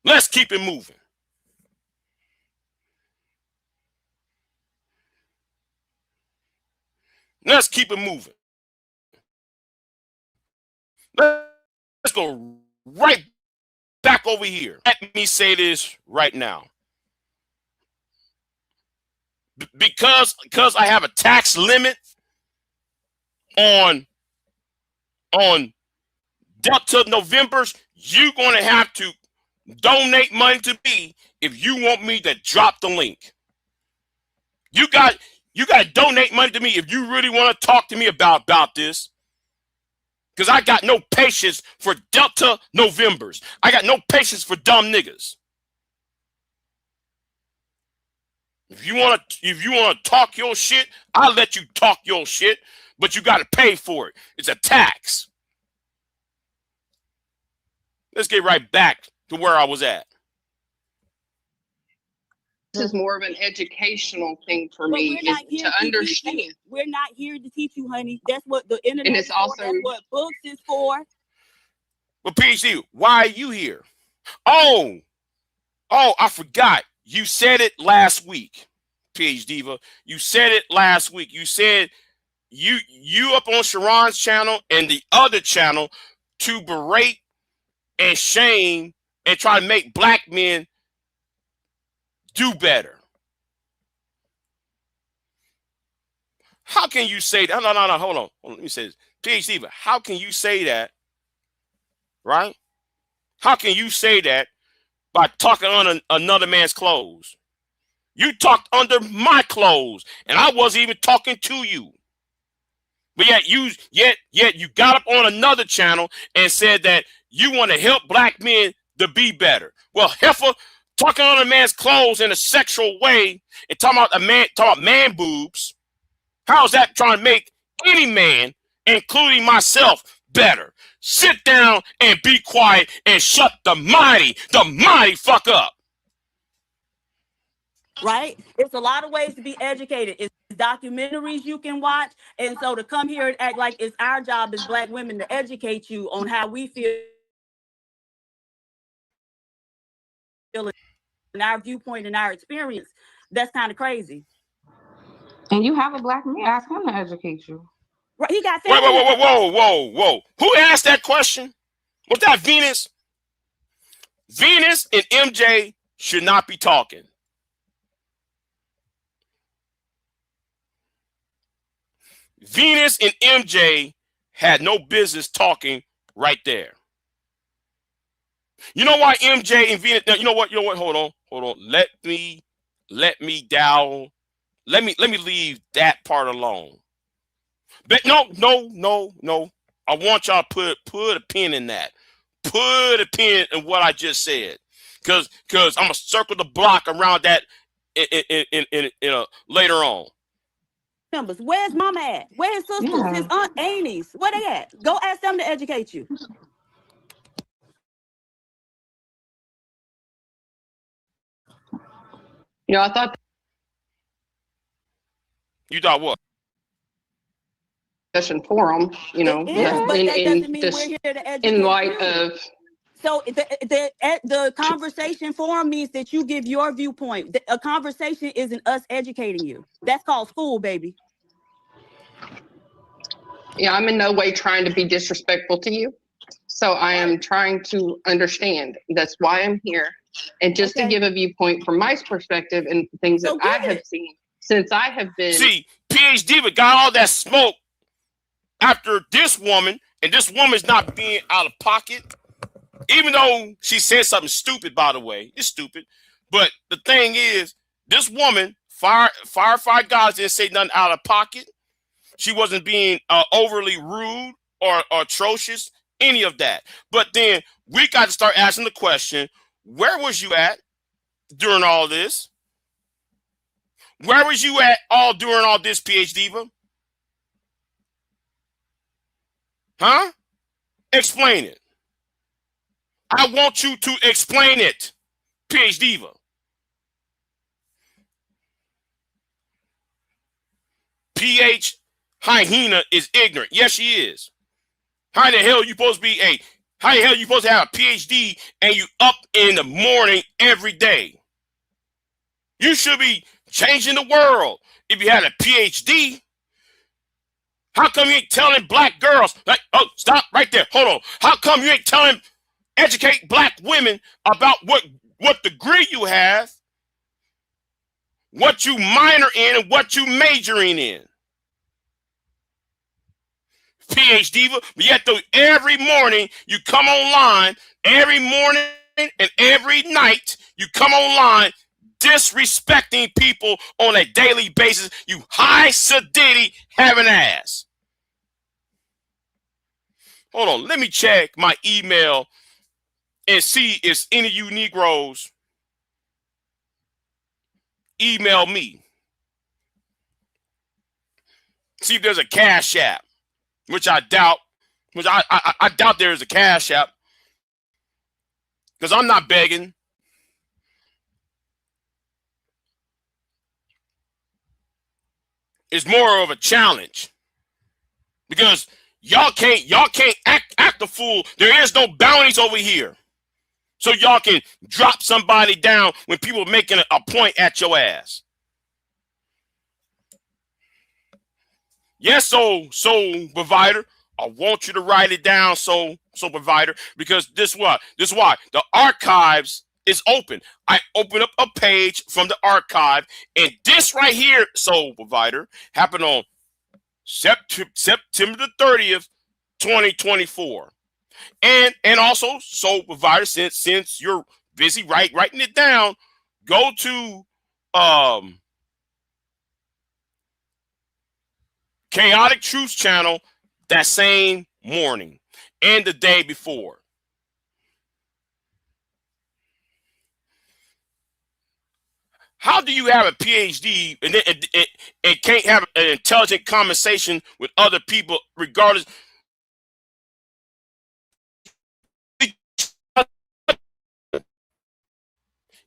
Let's keep it moving. Let's keep it moving. Let's go right back over here. Let me say this right now. Because I have a tax limit on Delta Novembers, you're going to have to donate money to me if you want me to drop the link. You got to donate money to me if you really want to talk to me about this. Because I got no patience for Delta Novembers. I got no patience for dumb niggas. If you want to talk your shit, I'll let you talk your shit, but you got to pay for it. It's a tax. Let's get right back to where I was at. This is more of an educational thing for But me, we're not is here to to teach you. understand. We're not here to teach you, honey. That's what the internet And is it's for. also, That's what books is for. Well, PhD, why are you here? Oh, I forgot. You said it last week, PhD Diva. You said it last week. You said you up on Sharon's channel and the other channel to berate and shame and try to make black men do better. How can you say that? No, hold on. Let me say this. PhD Diva, how can you say that? Right? How can you say that by talking on another man's clothes? You talked under my clothes, and I wasn't even talking to you. But yet you got up on another channel and said that you want to help black men to be better. Well, heifer, talking on a man's clothes in a sexual way and talking about man boobs. How's that trying to make any man, including myself, better? Sit down and be quiet and shut the mighty fuck up. Right? It's a lot of ways to be educated. It's documentaries you can watch. And so to come here and act like it's our job as black women to educate you on how we feel in our viewpoint and our experience, that's kind of crazy. And you have a black man, ask him to educate you. Right? He got Whoa. Who asked that question? Was that Venus? Venus and MJ should not be talking. Venus and MJ had no business talking right there. You know why MJ and Venus? You know what? Hold on. Let me leave that part alone. But no. I want y'all to put a pin in that. Put a pin in what I just said, because I'm gonna circle the block around that in later on. Members, where's mama at? Where's his sisters? Yeah. His aunt aunties? Where they at? Go ask them to educate you. you know, I thought You thought what? session forum, you know, It is, but that doesn't mean just we're here to educate in light you. of, So the conversation forum means that you give your viewpoint. A conversation isn't us educating you. That's called school, baby. yeah, I'm in no way trying to be disrespectful to you. So I am trying to understand. That's why I'm here. And just to give a viewpoint from my perspective and things that I have seen since I have been. See, PhD but got all that smoke after this woman, and this woman's not being out of pocket, even though she said something stupid, by the way. It's stupid. But the thing is, this woman, Firefight Guys, didn't say nothing out of pocket. She wasn't being overly rude or atrocious, any of that. But then we got to start asking the question, where was you at during all this? Where was you at during all this, PhD Diva? Huh? Explain it. I want you to explain it, PhD Diva. PH Hyena is ignorant. Yes, she is. How the hell are you supposed to be how the hell are you supposed to have a PhD and you up in the morning every day? You should be changing the world if you had a PhD. How come you ain't telling black girls, like, oh, stop right there, hold on. How come you ain't telling, educate black women about what degree you have, what you minor in, and what you majoring in? PhD, but yet though every morning you come online, every morning and every night you come online disrespecting people on a daily basis, you high sedity having ass. Hold on, let me check my email and see if any of you Negroes email me. See if there's a Cash App, which I doubt. Which I doubt there is a Cash App, because I'm not begging. It's more of a challenge, because y'all can't act the fool. There is no bounties over here, so y'all can drop somebody down when people are making a point at your ass. Yes, so provider, I want you to write it down, so provider, because this why the archives is open. I open up a page from the archive, and this right here, so provider, happened on September the 30th, 2024. And also, so provider, since you're busy writing it down, go to Chaotic Truth channel that same morning and the day before. How do you have a PhD and can't have an intelligent conversation with other people, regardless?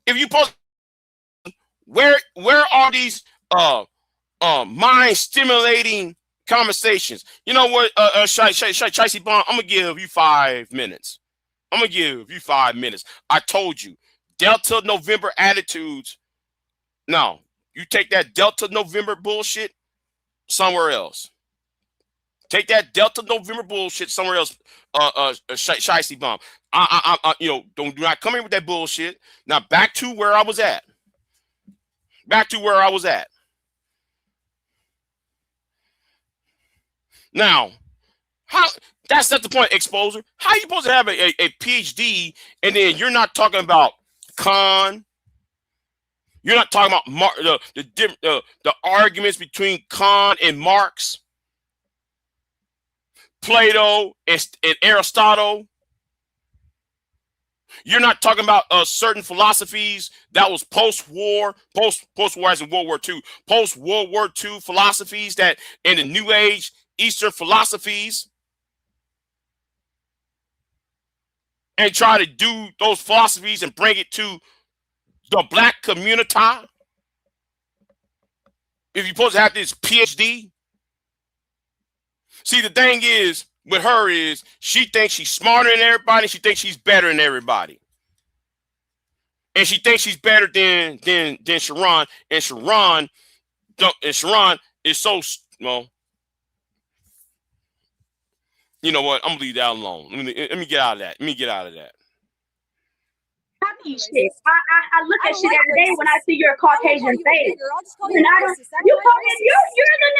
If you post, where are these mind stimulating conversations? You know what, Shicey Bond, I'm gonna give you 5 minutes. I'm gonna give you 5 minutes. I told you, Delta November attitudes. No, you take that Delta November bullshit somewhere else. Take that Delta November bullshit somewhere else. Shicey Bomb. Do not come in with that bullshit. Now back to where I was at. Now, that's not the point, Exposer. How are you supposed to have a PhD and then you're not talking about Kant? You're not talking about the arguments between Kant and Marx, Plato and Aristotle. You're not talking about certain philosophies that was post-war as in World War II, post-World War II philosophies that in the New Age Eastern philosophies, and try to do those philosophies and bring it to the black community. If you're supposed to have this PhD. See, the thing is with her is she thinks she's smarter than everybody. She thinks she's better than everybody. And she thinks she's better than Sharon. And Sharon is so, well, you know what? I'm gonna leave that alone. Let me get out of that. I mean, shit. I look at shit every day when I see your Caucasian face. You're the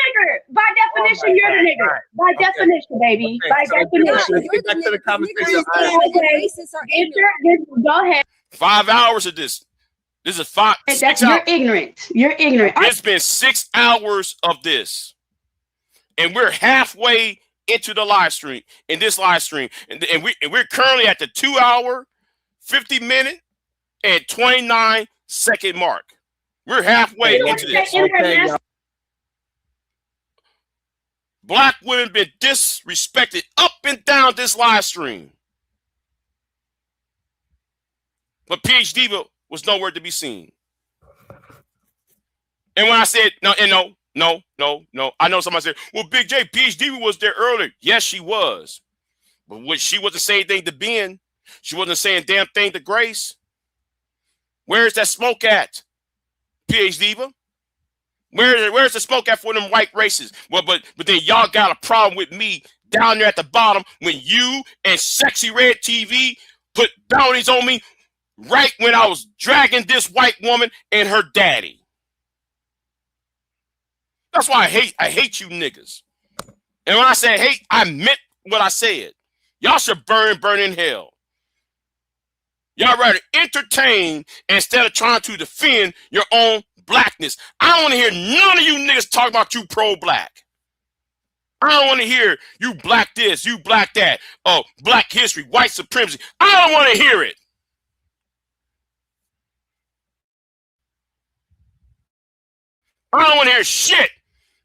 nigger. By definition, you're the nigger. By definition, baby. By definition. Let's get back to the conversation. Go ahead. 5 hours of this. This is 5. You're ignorant. You're ignorant. It's been 6 hours of this, and we're halfway into the live stream. In this live stream, and we're currently at the 2 hour, 50 minute, and 29-second mark. We're halfway into this. Okay, Black women been disrespected up and down this live stream. But PhD was nowhere to be seen. And when I said, no, I know somebody said, well, Big J, PhD was there earlier. Yes, she was. But she wasn't saying anything to Ben. She wasn't saying damn thing to Grace. Where's that smoke at, PhD? Where's the smoke at for them white races? Well, but then y'all got a problem with me down there at the bottom when you and Sexy Red TV put bounties on me right when I was dragging this white woman and her daddy. That's why I hate you niggas. And when I say hate, I meant what I said. Y'all should burn in hell. Y'all rather entertain instead of trying to defend your own blackness. I don't want to hear none of you niggas talk about you pro-black. I don't want to hear you black this, you black that. Oh, black history, white supremacy. I don't want to hear it. I don't want to hear shit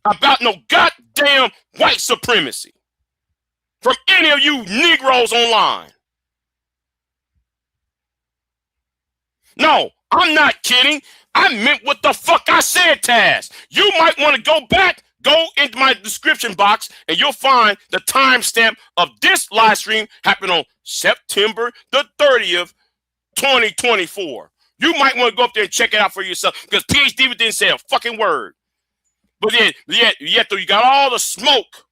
about no goddamn white supremacy from any of you Negroes online. No, I'm not kidding. I meant what the fuck I said, Taz. You might want to go back, go into my description box, and you'll find the timestamp of this live stream happened on September the 30th, 2024. You might want to go up there and check it out for yourself because PhD didn't say a fucking word. But then, yet though you got all the smoke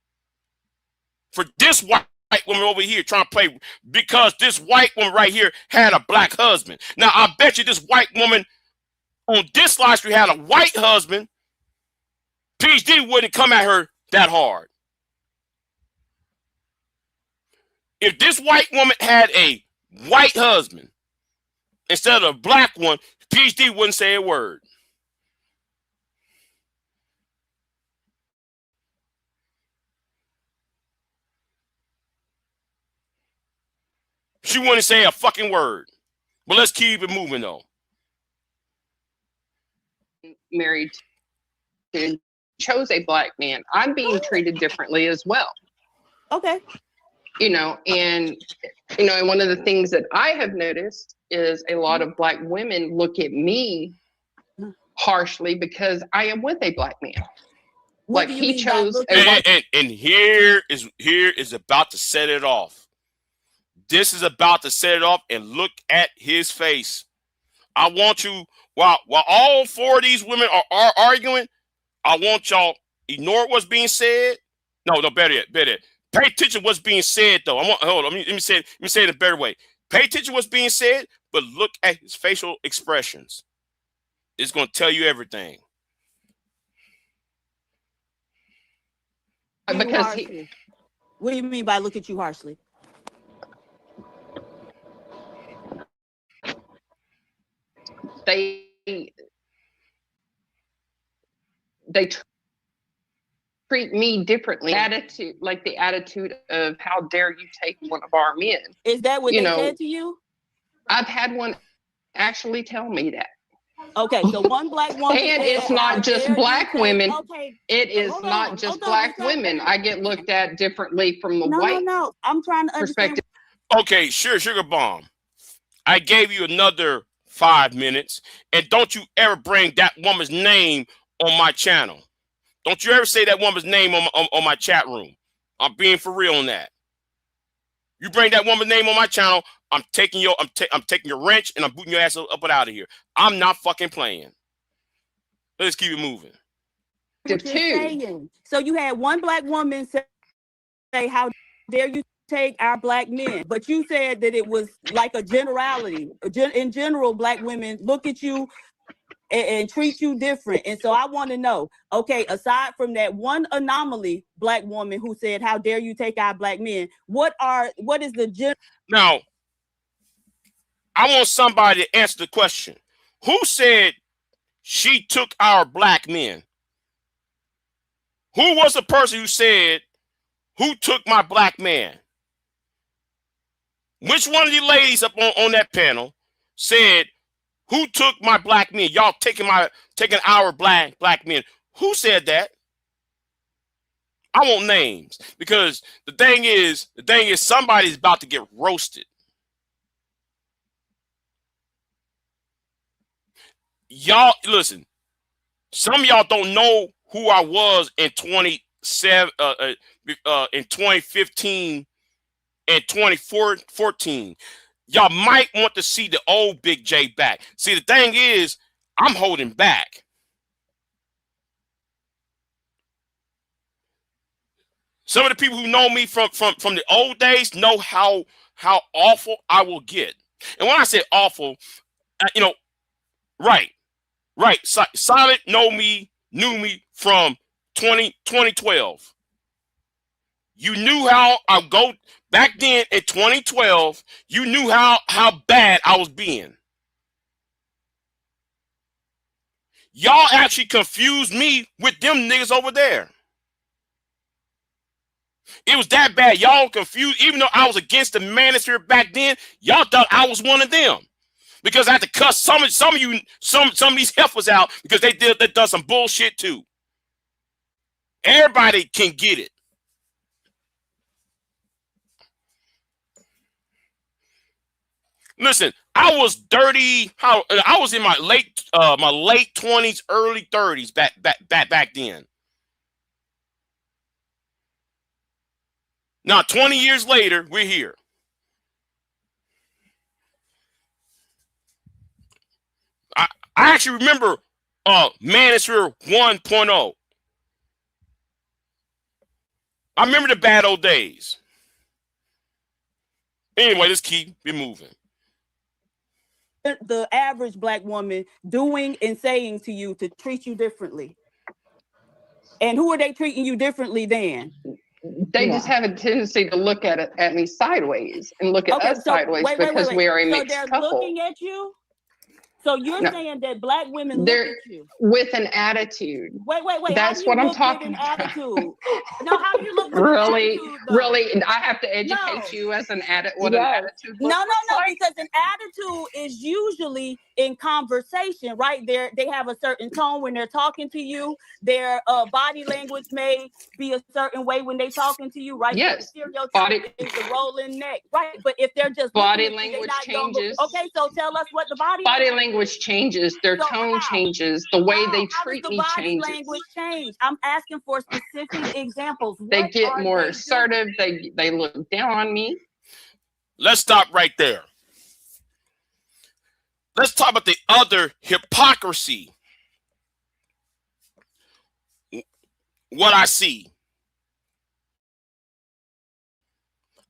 for this white woman over here trying to play because this white woman right here had a black husband. Now, I bet you this white woman on this live stream had a white husband, PhD wouldn't come at her that hard. If this white woman had a white husband instead of a black one, PhD wouldn't say a word. She wouldn't say a fucking word. But let's keep it moving, though. Married and chose a black man. I'm being treated differently as well. Okay. And one of the things that I have noticed is a lot of black women look at me harshly because I am with a black man. What like he chose and here is about to set it off. This is about to set it off, and look at his face. I want you, while all four of these women are arguing, I want y'all ignore what's being said. No, better yet. Pay attention to what's being said, though. Hold on. Let me say it a better way. Pay attention to what's being said, but look at his facial expressions. It's going to tell you everything. Because what do you mean by look at you harshly? They treat me differently. Attitude, like the attitude of how dare you take one of our men. Is that what they said to you? I've had one actually tell me that. Okay, so one black woman. And it's not just black women. Okay, it is not just black women. I get looked at differently from the white. No. I'm trying to understand. Okay, sure, Sugar Bomb. I gave you another 5 minutes, and don't you ever bring that woman's name on my channel. Don't you ever say that woman's name on my chat room. I'm being for real on that. You bring that woman's name on my channel, I'm taking your wrench and I'm booting your ass up and out of here. I'm not fucking playing. Let's keep it moving. So you had one black woman say, "How dare you take our black men?" But you said that it was like a generality. In general, black women look at you and treat you different. And so I want to know, okay, aside from that one anomaly black woman who said, "How dare you take our black men?" What is the general? Now, I want somebody to answer the question. Who said she took our black men? Who was the person who said, "Who took my black man"? Which one of the ladies up on that panel said, "Who took my black men? Y'all taking our black men." Who said that? I want names, because the thing is somebody's about to get roasted. y'all listen. Some of y'all don't know who I was in 2015 and 2014. Y'all might want to see the old Big J back. See, the thing is, I'm holding back. Some of the people who know me from the old days know how awful I will get. And when I say awful, right. Solid knew me from 2012. You knew how I go back then in 2012. You knew how bad I was being. Y'all actually confused me with them niggas over there. It was that bad. Y'all confused. Even though I was against the manosphere back then, y'all thought I was one of them. Because I had to cuss some of these heifers out because they done some bullshit too. Everybody can get it. Listen, I was dirty. I was in my late 20s, early 30s back then. Now, 20 years later, we're here. I actually remember Manosphere 1.0. I remember the bad old days. Anyway, let's keep it moving. The average Black woman doing and saying to you to treat you differently? And who are they treating you differently than? They just have a tendency to look at me sideways and look at us sideways because we're a mixed couple. So they're looking at you? So you're saying that Black women look at you with an attitude. Wait. That's what I'm talking about. Attitude? No, how do you look with really, an attitude, really? I have to educate you as an attitude. What an attitude looks like? Because an attitude is usually in conversation, right? They have a certain tone when they're talking to you. Their body language may be a certain way when they're talking to you, right? Yes. The stereotype is the rolling neck, right? But if they're just body language changes. Okay, so tell us what the body language changes. Their tone changes. The way they treat me changes. Body language change. I'm asking for specific examples. They get more assertive. They look down on me. Let's stop right there. Let's talk about the other hypocrisy. What I see.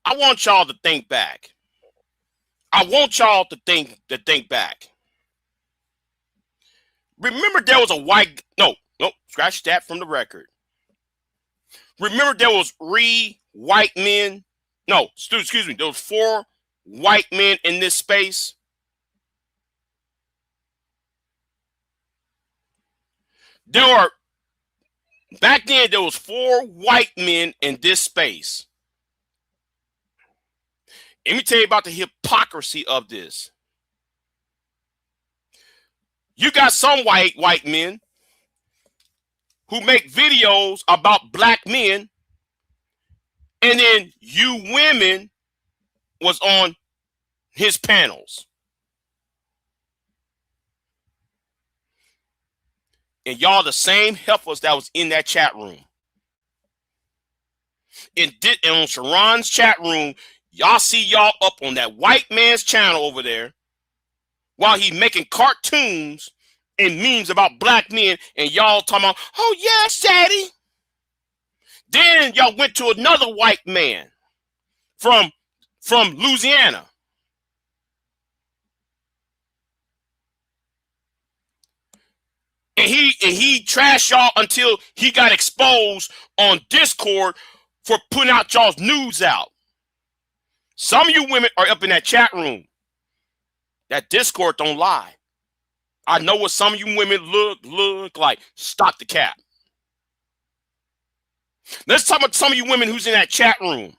I want y'all to think back. I want y'all to think back. Remember there was a white, no, scratch that from the record. Remember there was 3 white men. No, excuse me. There was 4 white men in this space. Back then there was 4 white men in this space. Let me tell you about the hypocrisy of this. You got some white men who make videos about Black men, and then you women was on his panels. And y'all the same heifers that was in that chat room. And on Sharon's chat room, y'all see y'all up on that white man's channel over there while he making cartoons and memes about Black men, and y'all talking about, oh yes, daddy. Then y'all went to another white man from Louisiana. And he trashed y'all until he got exposed on Discord for putting out y'all's news out. Some of you women are up in that chat room. That Discord don't lie. I know what some of you women look like. Stop the cap. Let's talk about some of you women who's in that chat room.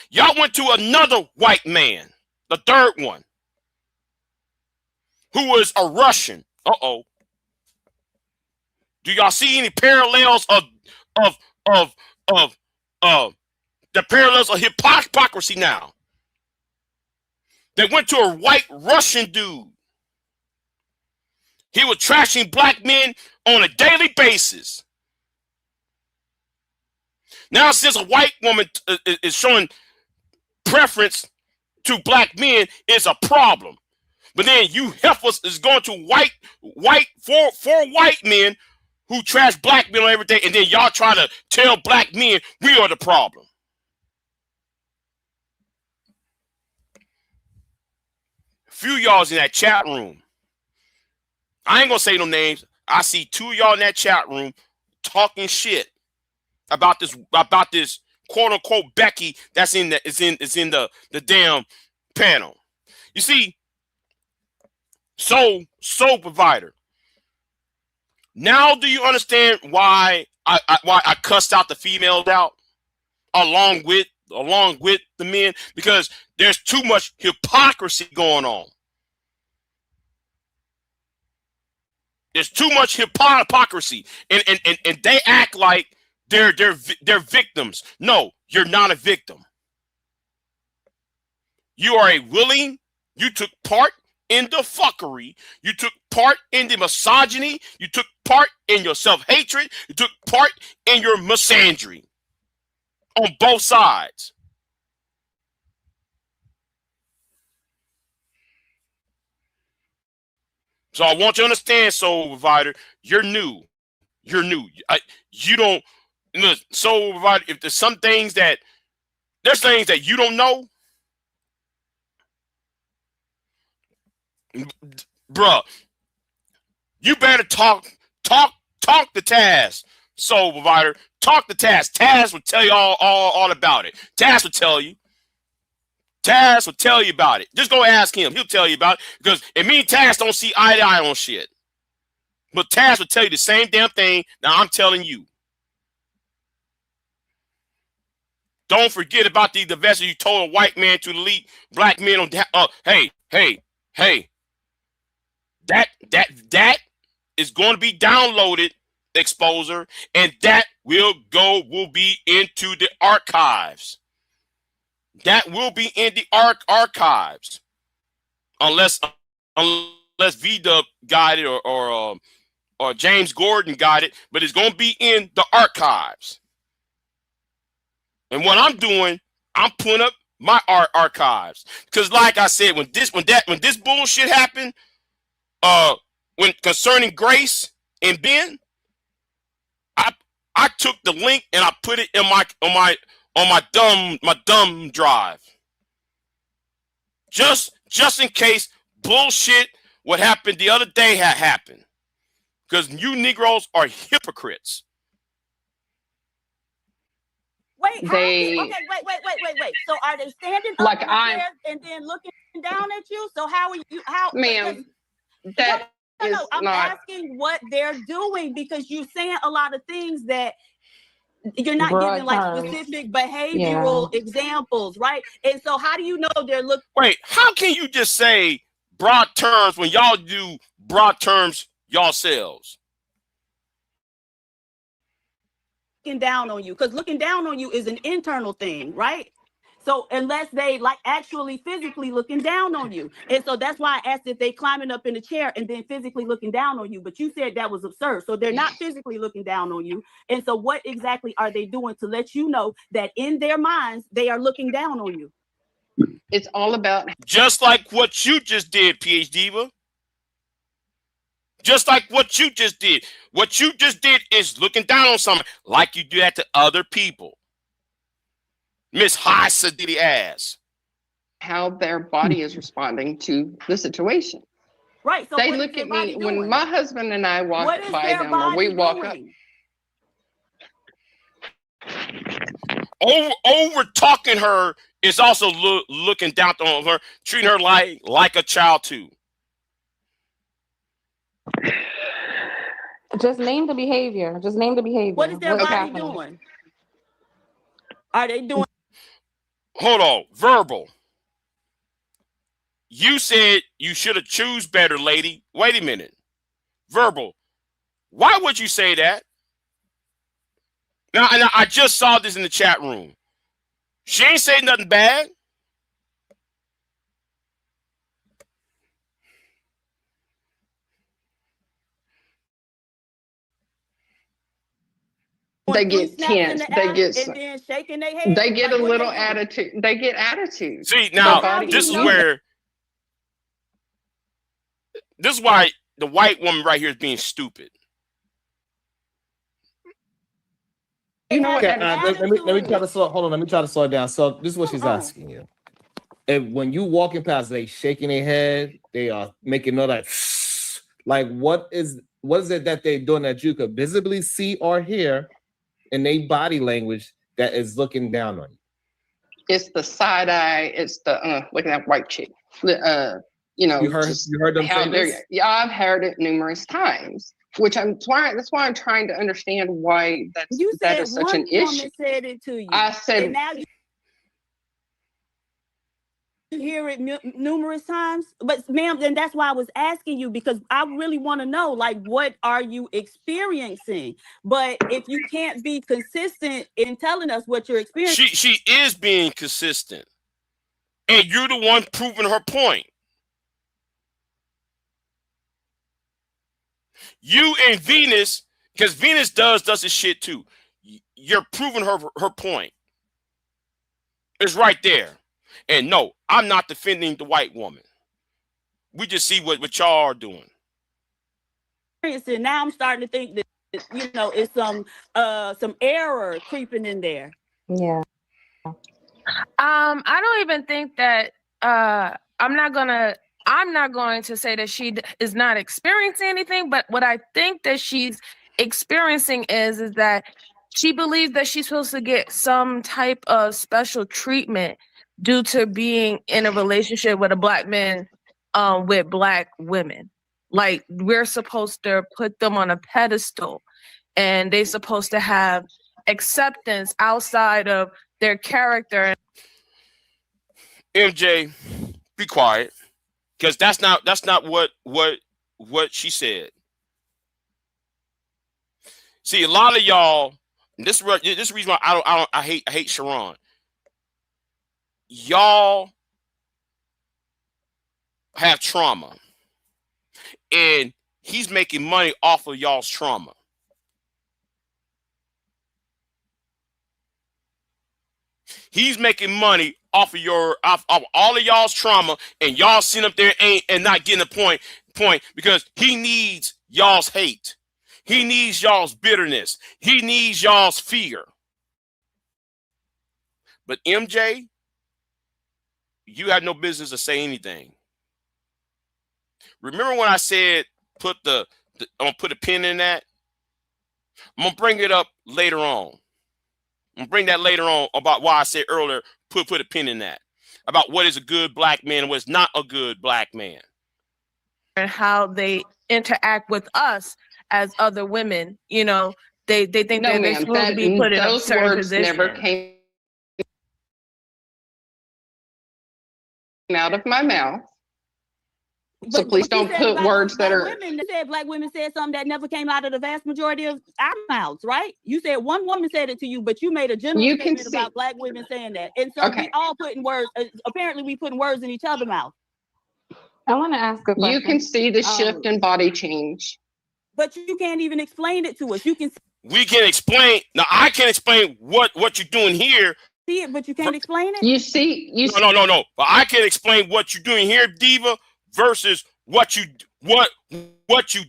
Y'all went to another white man, the third one, who was a Russian. Uh-oh. Do y'all see any parallels of the parallels of hypocrisy now? They went to a white Russian dude. He was trashing black men on a daily basis. Now, since a white woman is showing preference to black men, it's a problem. But then you heifers is going to four white men who trash black men on every day, and then y'all try to tell black men we are the problem. A few y'all's in that chat room. I ain't gonna say no names. I see two of y'all in that chat room talking shit about this quote unquote Becky that's in the damn panel. You see, soul provider. Now do you understand why I cussed out the females out along with the men? Because there's too much hypocrisy going on. There's too much hypocrisy, and they act like they're victims. No, you're not a victim. You are you took part in the fuckery. You took part in the misogyny. You took part in your self-hatred. You took part in your misandry on both sides. So I want you to understand, soul provider, you're new. You're new. You don't, soul provider, if there's things that you don't know, bruh, you better talk to Taz, soul provider. Talk to Taz. Taz will tell you all about it. Taz will tell you. Taz will tell you about it. Just go ask him. He'll tell you about it. Because me and Taz don't see eye to eye on shit. But Taz will tell you the same damn thing that I'm telling you. Don't forget about the vessel you told a white man to delete black men on. Hey. That is going to be downloaded, exposer, and that will be into the archives. That will be in the archives, unless V-Dub got it or James Gordon got it, but it's going to be in the archives. And what I'm doing, I'm putting up my archives, because, like I said, when this bullshit happened, when concerning Grace and Ben, I took the link and I put it in my dumb drive. Just in case bullshit what happened the other day had happened. Because you Negroes are hypocrites. Wait. So are they standing up Like in the chairs and then looking down at you? So how are you? Ma'am, no, I'm not asking what they're doing, because you're saying a lot of things that you're not Broad giving like terms. specific behavioral examples, right? And so how do you know they're looking? Wait, how can you just say broad terms when y'all do broad terms yourselves? Looking down on you, because looking down on you is an internal thing, right? So unless they like actually physically looking down on you. And so that's why I asked if they climbing up in the chair and then physically looking down on you, but you said that was absurd. So they're not physically looking down on you. And so what exactly are they doing to let you know that in their minds, they are looking down on you? it's all about Just like what you just did, PhD Diva. Just like what you just did. What you just did is looking down on someone like you do that to other people. Miss High Sadiddy ass. how their body is responding to the situation. Right. So They what look is their at me body when doing? my husband and I walk What is by their them, or we body walk up. doing? Over talking her is also looking down on her, treating her like a child too. Just name the behavior. Just name the behavior. What is their What's body happening? doing? Are they doing? Hold on, verbal. You said you should have choose better, lady. Wait a minute. Verbal. Why would you say that? Now, and I just saw this in the chat room. She ain't say nothing bad. They get tense. They get and then shaking their head. They get like, a what little they do? attitude. They get attitude. See, now how do this you is know where this is why the white woman right here is being stupid. You know what? Okay, let me try to slow. Hold on, let me try to slow it down. So this is what she's asking you. If when you walking past, they shaking their head, they are making no like what is it that they're doing that you could visibly see or hear in their body language that is looking down on you? It's the side eye. It's the look at that white chick. You know, you heard them say this? Yeah, I've heard it numerous times. Which that's why I'm trying to understand why that is such an issue. One woman said it to you. I said, and now you hear it numerous times. But ma'am, then that's why I was asking you, because I really want to know, like, what are you experiencing? But if you can't be consistent in telling us what you're experiencing, she is being consistent, and you're the one proving her point. You and Venus, because Venus does this shit too. You're proving her point. It's right there. And no, I'm not defending the white woman. We just see what y'all are doing. and now I'm starting to think that, you know, it's some error creeping in there. Yeah. I don't even think that I'm not going to say that she is not experiencing anything, but what I think that she's experiencing is that she believes that she's supposed to get some type of special treatment due to being in a relationship with a black man with black women. Like, we're supposed to put them on a pedestal, and they're supposed to have acceptance outside of their character. MJ, be quiet. Because that's not what she said. See, a lot of y'all, this is the reason why I hate Sharon. Y'all have trauma, and he's making money off of y'all's trauma. He's making money off of all of y'all's trauma, and y'all sitting up there and not getting a point because he needs y'all's hate. He needs y'all's bitterness. He needs y'all's fear. But MJ, you have no business to say anything. Remember when I said I'm gonna put a pin in that? I'm gonna bring it up later on. I'm gonna bring that later on about why I said earlier, put a pin in that. About what is a good black man and what is not a good black man. And how they interact with us as other women. You know, they think that they're supposed to be put in a certain words position. Never came out of my mouth. So please don't put words that are. Black women said something that never came out of the vast majority of our mouths, right? You said one woman said it to you, but you made a general statement about black women saying that, and so we all putting words. Apparently, we putting words in each other's mouth. I want to ask a question. You can see the shift in body change, but you can't even explain it to us. You can. We can explain. Now I can explain what you're doing here. See it, but you can't explain it. You see, no. But I can explain what you're doing here, Diva, versus what you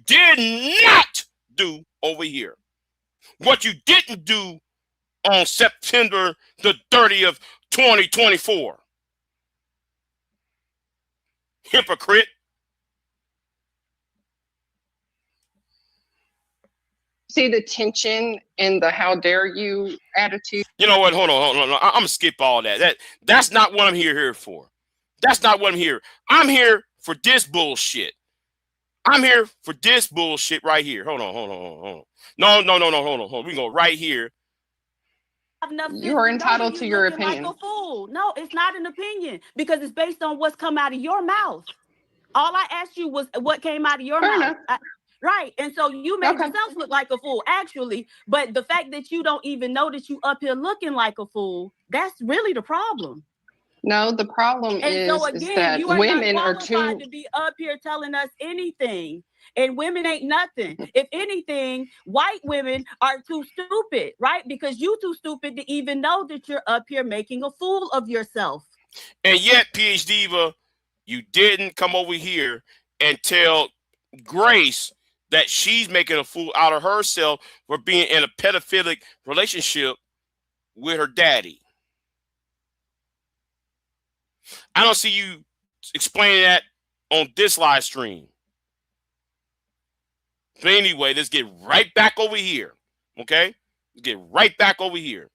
did not do over here. What you didn't do on September the 30th, 2024. Hypocrite. See the tension and the how dare you attitude. You know what? Hold on. I'm gonna skip all that. That's not what I'm here for. That's not what I'm here. I'm here for this bullshit. I'm here for this bullshit right here. Hold on. No, hold on. We can go right here. You are entitled to your opinion. Like a fool. No, it's not an opinion because it's based on what's come out of your mouth. All I asked you was what came out of your mouth. Right. And so you made yourself look like a fool, actually. But the fact that you don't even know that you up here looking like a fool, that's really the problem. No, the problem is that women are too. To be up here telling us anything. And women ain't nothing. If anything, white women are too stupid, right? Because you too stupid to even know that you're up here making a fool of yourself. And yet, PhD Diva, you didn't come over here and tell Grace that she's making a fool out of herself for being in a pedophilic relationship with her daddy. I don't see you explaining that on this live stream. But anyway, let's get right back over here. Okay? Let's get right back over here.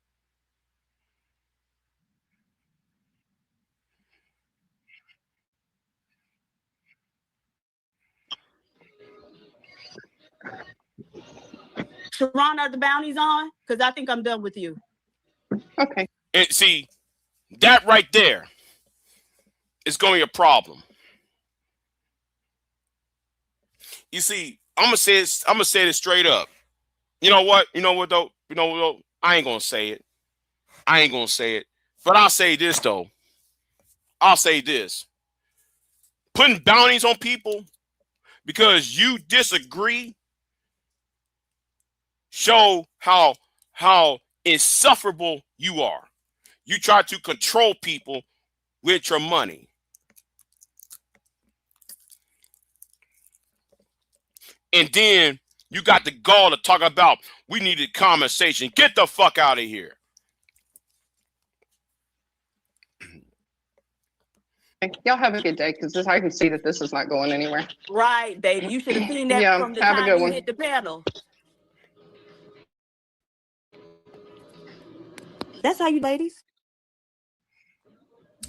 Sharon, are the bounties on? Because I think I'm done with you. Okay. And see, that right there is going to be a problem. You see, I'm gonna say it straight up. You know what? You know what though? You know what though? I ain't gonna say it. I ain't gonna say it. But I'll say this though. I'll say this. Putting bounties on people because you disagree show how insufferable you are. You try to control people with your money. And then you got the gall to talk about we needed conversation. Get the fuck out of here. Y'all have a good day, because I can see that this is not going anywhere. Right, baby. You should have seen that Yeah, from the have a time good you one. hit the pedal. That's how you ladies.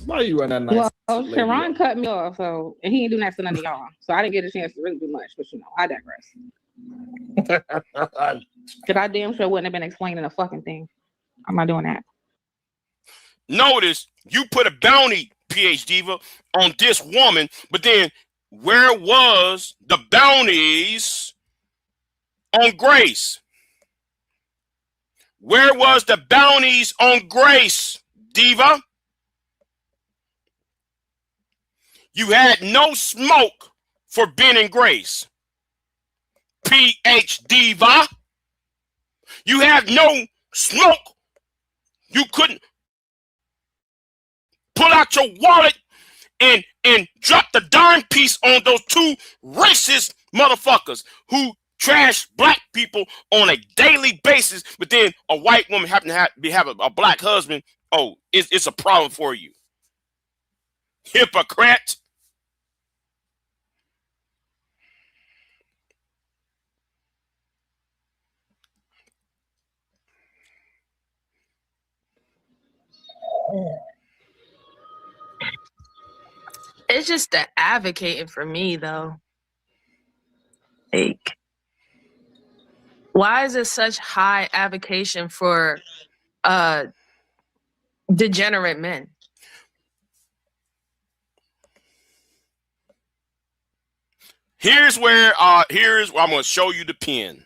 Why you run that nice? Well, Sharon cut me off, so and he ain't do nothing to none of y'all. So I didn't get a chance to really do much, but I digress. Because I damn sure wouldn't have been explaining a fucking thing. I'm not doing that. Notice you put a bounty, PhD Diva, on this woman, but then where was the bounties on Grace? Where was the bounties on Grace, Diva? You had no smoke for Ben and Grace. PhD Diva. You have no smoke. You couldn't pull out your wallet and drop the dime piece on those two racist motherfuckers who trash black people on a daily basis, but then a white woman happen to have a black husband. Oh, it's a problem for you. Hypocrite. It's just the advocating for me, though. Like, why is it such high advocation for degenerate men? Here's where I'm going to show you the pen.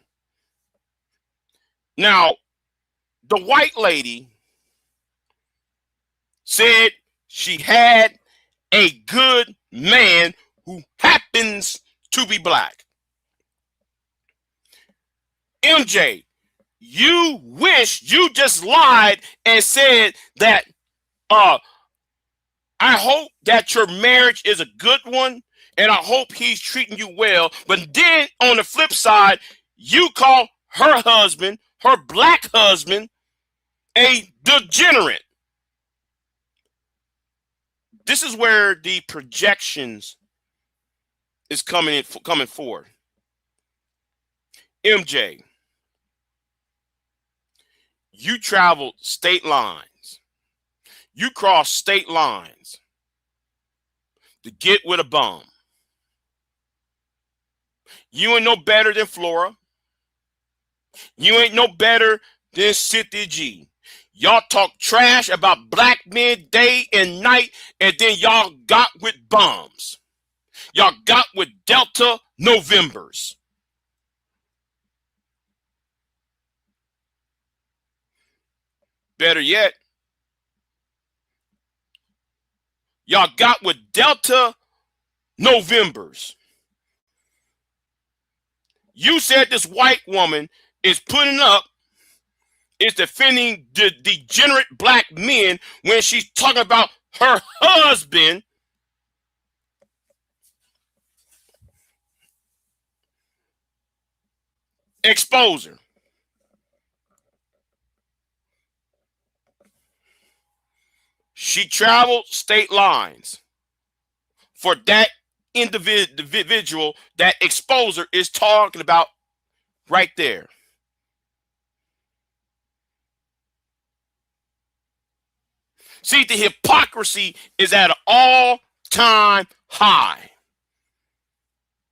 Now, the white lady said she had a good man who happens to be black. MJ, you wish you just lied and said that I hope that your marriage is a good one and I hope he's treating you well. But then on the flip side, you call her husband, her black husband, a degenerate. This is where the projections is coming forward. MJ, you traveled state lines. You crossed state lines to get with a bum. You ain't no better than Flora. You ain't no better than Cynthia G. Y'all talk trash about black men day and night, and then y'all got with bums. Y'all got with Delta Novembers. Better yet, y'all got with Delta Novembers. You said this white woman is putting up, is defending the degenerate black men when she's talking about her husband exposure. She traveled state lines for that individual that exposer is talking about right there. See, the hypocrisy is at an all-time high.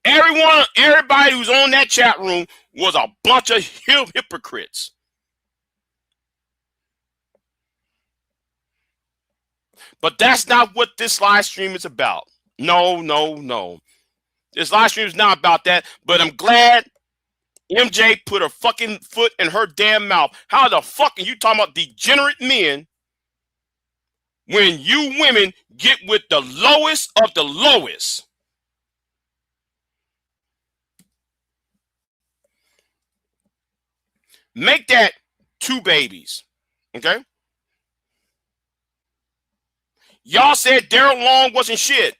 Everybody who's on that chat room was a bunch of hypocrites. But that's not what this live stream is about. No, no, no. This live stream is not about that, but I'm glad MJ put her fucking foot in her damn mouth. How the fuck are you talking about degenerate men when you women get with the lowest of the lowest? Make that 2 babies, okay? Y'all said Daryl Long wasn't shit.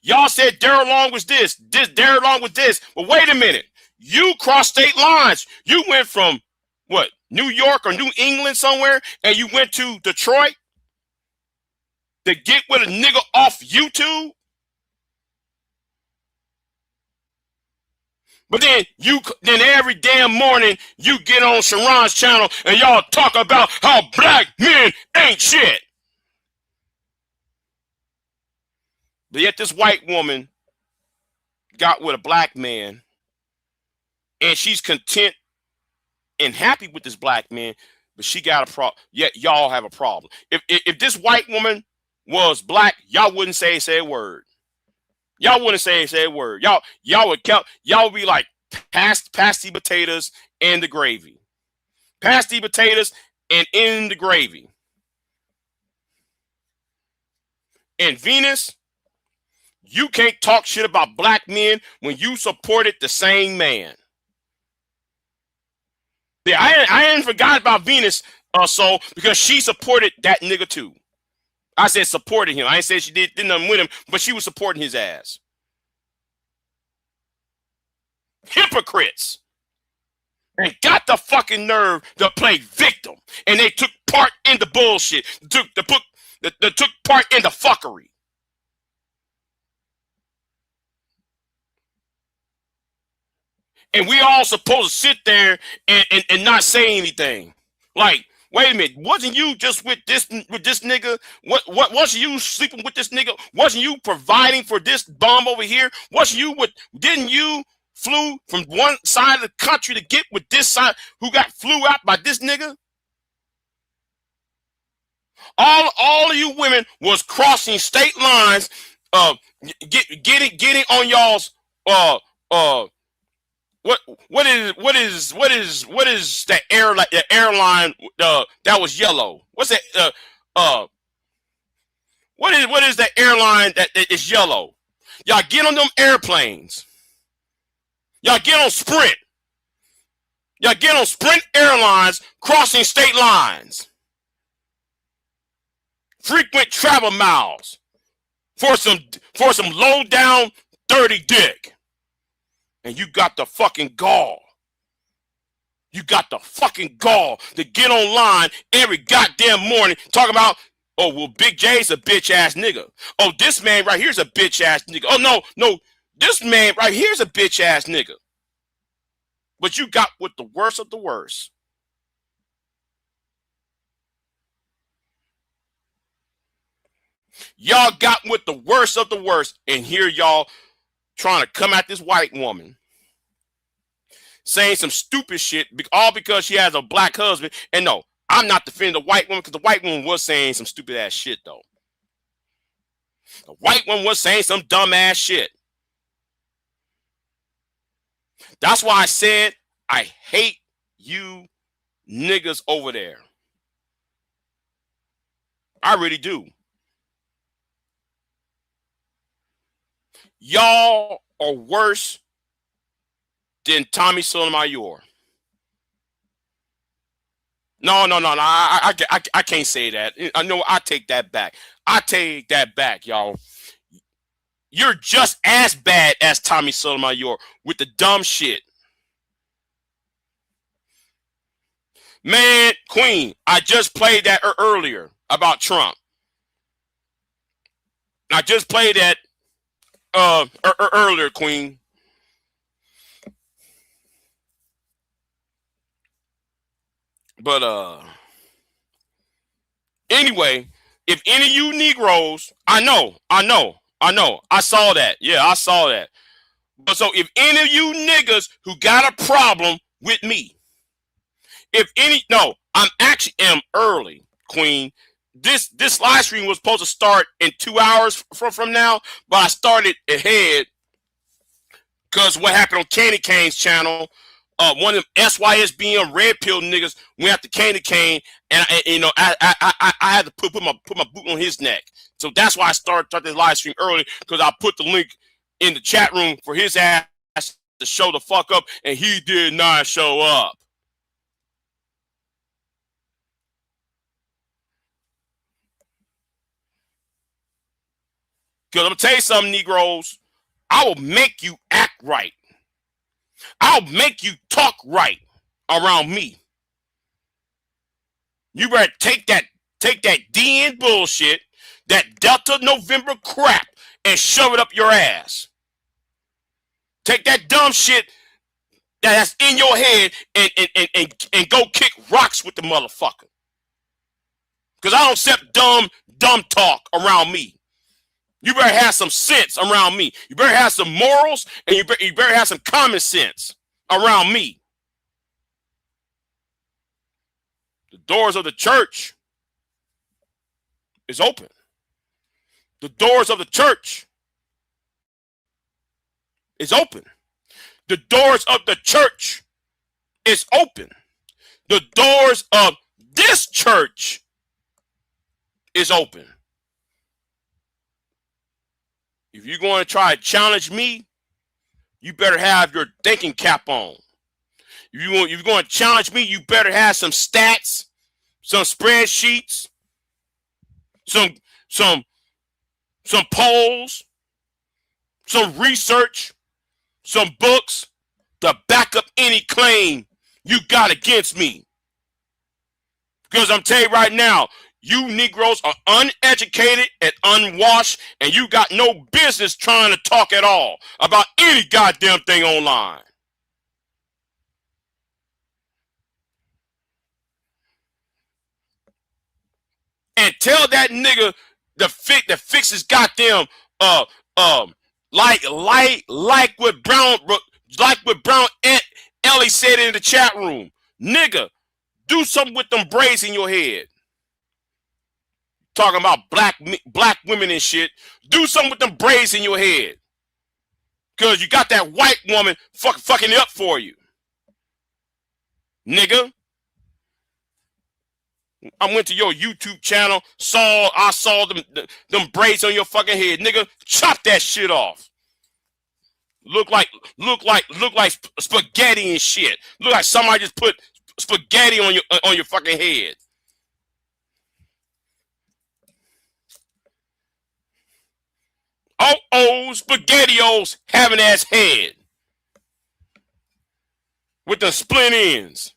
Y'all said Daryl Long was this. Daryl Long was this. But wait a minute. You crossed state lines. You went from, what, New York or New England somewhere, and you went to Detroit to get with a nigga off YouTube? But then every damn morning you get on Sharon's channel and y'all talk about how black men ain't shit. But yet this white woman got with a black man and she's content and happy with this black man, but she got a problem. Yet y'all have a problem. If this white woman was black, y'all wouldn't say a word. Y'all wouldn't say a word. Y'all would count. Y'all would be like pasty potatoes and the gravy. Pasty potatoes and in the gravy. And Venus, you can't talk shit about black men when you supported the same man. Yeah, I ain't forgot about Venus so because she supported that nigga too. I said supported him. I ain't said she did nothing with him, but she was supporting his ass. Hypocrites. And got the fucking nerve to play victim. And they took part in the bullshit. Took part in the fuckery. And we all supposed to sit there and not say anything. Like, wait a minute, wasn't you just with this nigga? What wasn't you sleeping with this nigga? Wasn't you providing for this bomb over here? Didn't you flew from one side of the country to get with this side who got flew out by this nigga? All of you women was crossing state lines, getting on y'all's what is that airline that was yellow? What's that what is that airline that is yellow? Y'all get on them airplanes. Y'all get on Sprint. Y'all get on Sprint Airlines crossing state lines. Frequent travel miles for some low down dirty dick. And you got the fucking gall. You got the fucking gall to get online every goddamn morning talking about, oh, well, Big J's a bitch ass nigga. Oh, this man right here's a bitch ass nigga. Oh, no, this man right here's a bitch ass nigga. But you got with the worst of the worst. Y'all got with the worst of the worst. And here y'all trying to come at this white woman saying some stupid shit, all because she has a black husband. And no, I'm not defending the white woman because the white woman was saying some stupid ass shit though. The white woman was saying some dumb ass shit. That's why I said I hate you niggas over there. I really do. Y'all are worse than Tommy Sotomayor. No. I can't say that. I know. I take that back. I take that back, y'all. You're just as bad as Tommy Sotomayor with the dumb shit. Man, Queen, I just played that earlier about Trump. I just played that earlier, Queen. But anyway, if any of you Negroes, I know, I saw that. Yeah, I saw that. But so if any of you niggas who got a problem with me, I'm actually am early, Queen. This live stream was supposed to start in 2 hours from now, but I started ahead because what happened on Candy Cane's channel. One of them SYSBM red pill niggas went after Candy Cane, and I had to put my boot on his neck. So that's why I started this live stream early, because I put the link in the chat room for his ass to show the fuck up, and he did not show up. Because I'm gonna tell you something, Negroes, I will make you act right. I'll make you talk right around me. You better take that DN bullshit, that Delta November crap, and shove it up your ass. Take that dumb shit that's in your head and go kick rocks with the motherfucker. Because I don't accept dumb talk around me. You better have some sense around me. You better have some morals, and you better have some common sense around me. The doors of the church is open. The doors of the church is open. The doors of the church is open. The doors of this church is open. If you're going to try to challenge me, you better have your thinking cap on. If you're going to challenge me, you better have some stats, some spreadsheets, some polls, some research, some books to back up any claim you got against me. Because I'm telling you right now, you Negroes are uneducated and unwashed, and you got no business trying to talk at all about any goddamn thing online. And tell that nigga to fix his goddamn like what Brown Aunt Ellie said in the chat room. Nigga, do something with them braids in your head. Talking about black women and shit. Do something with them braids in your head. Because you got that white woman fucking it up for you. Nigga. I went to your YouTube channel, I saw them braids on your fucking head. Nigga, chop that shit off. Look like spaghetti and shit. Look like somebody just put spaghetti on your fucking head. SpaghettiOs having ass head with the split ends.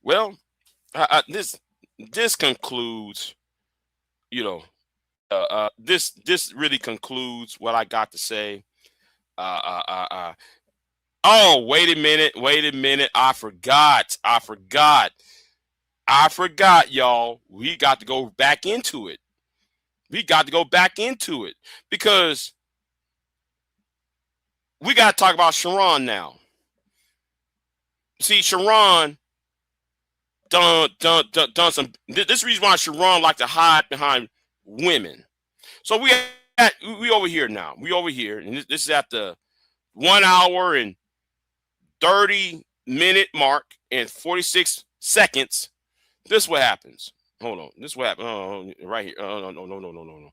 Well, this concludes, this really concludes what I got to say. Oh, wait a minute. I forgot, y'all. We got to go back into it. Because we got to talk about Sharon now. See, Sharon done some. This is the reason why Sharon like to hide behind women. So we over here now. We over here, and this is at the 1 hour and 30-minute mark and 46 seconds. This is what happens. Hold on. This is what happened. Right here. No.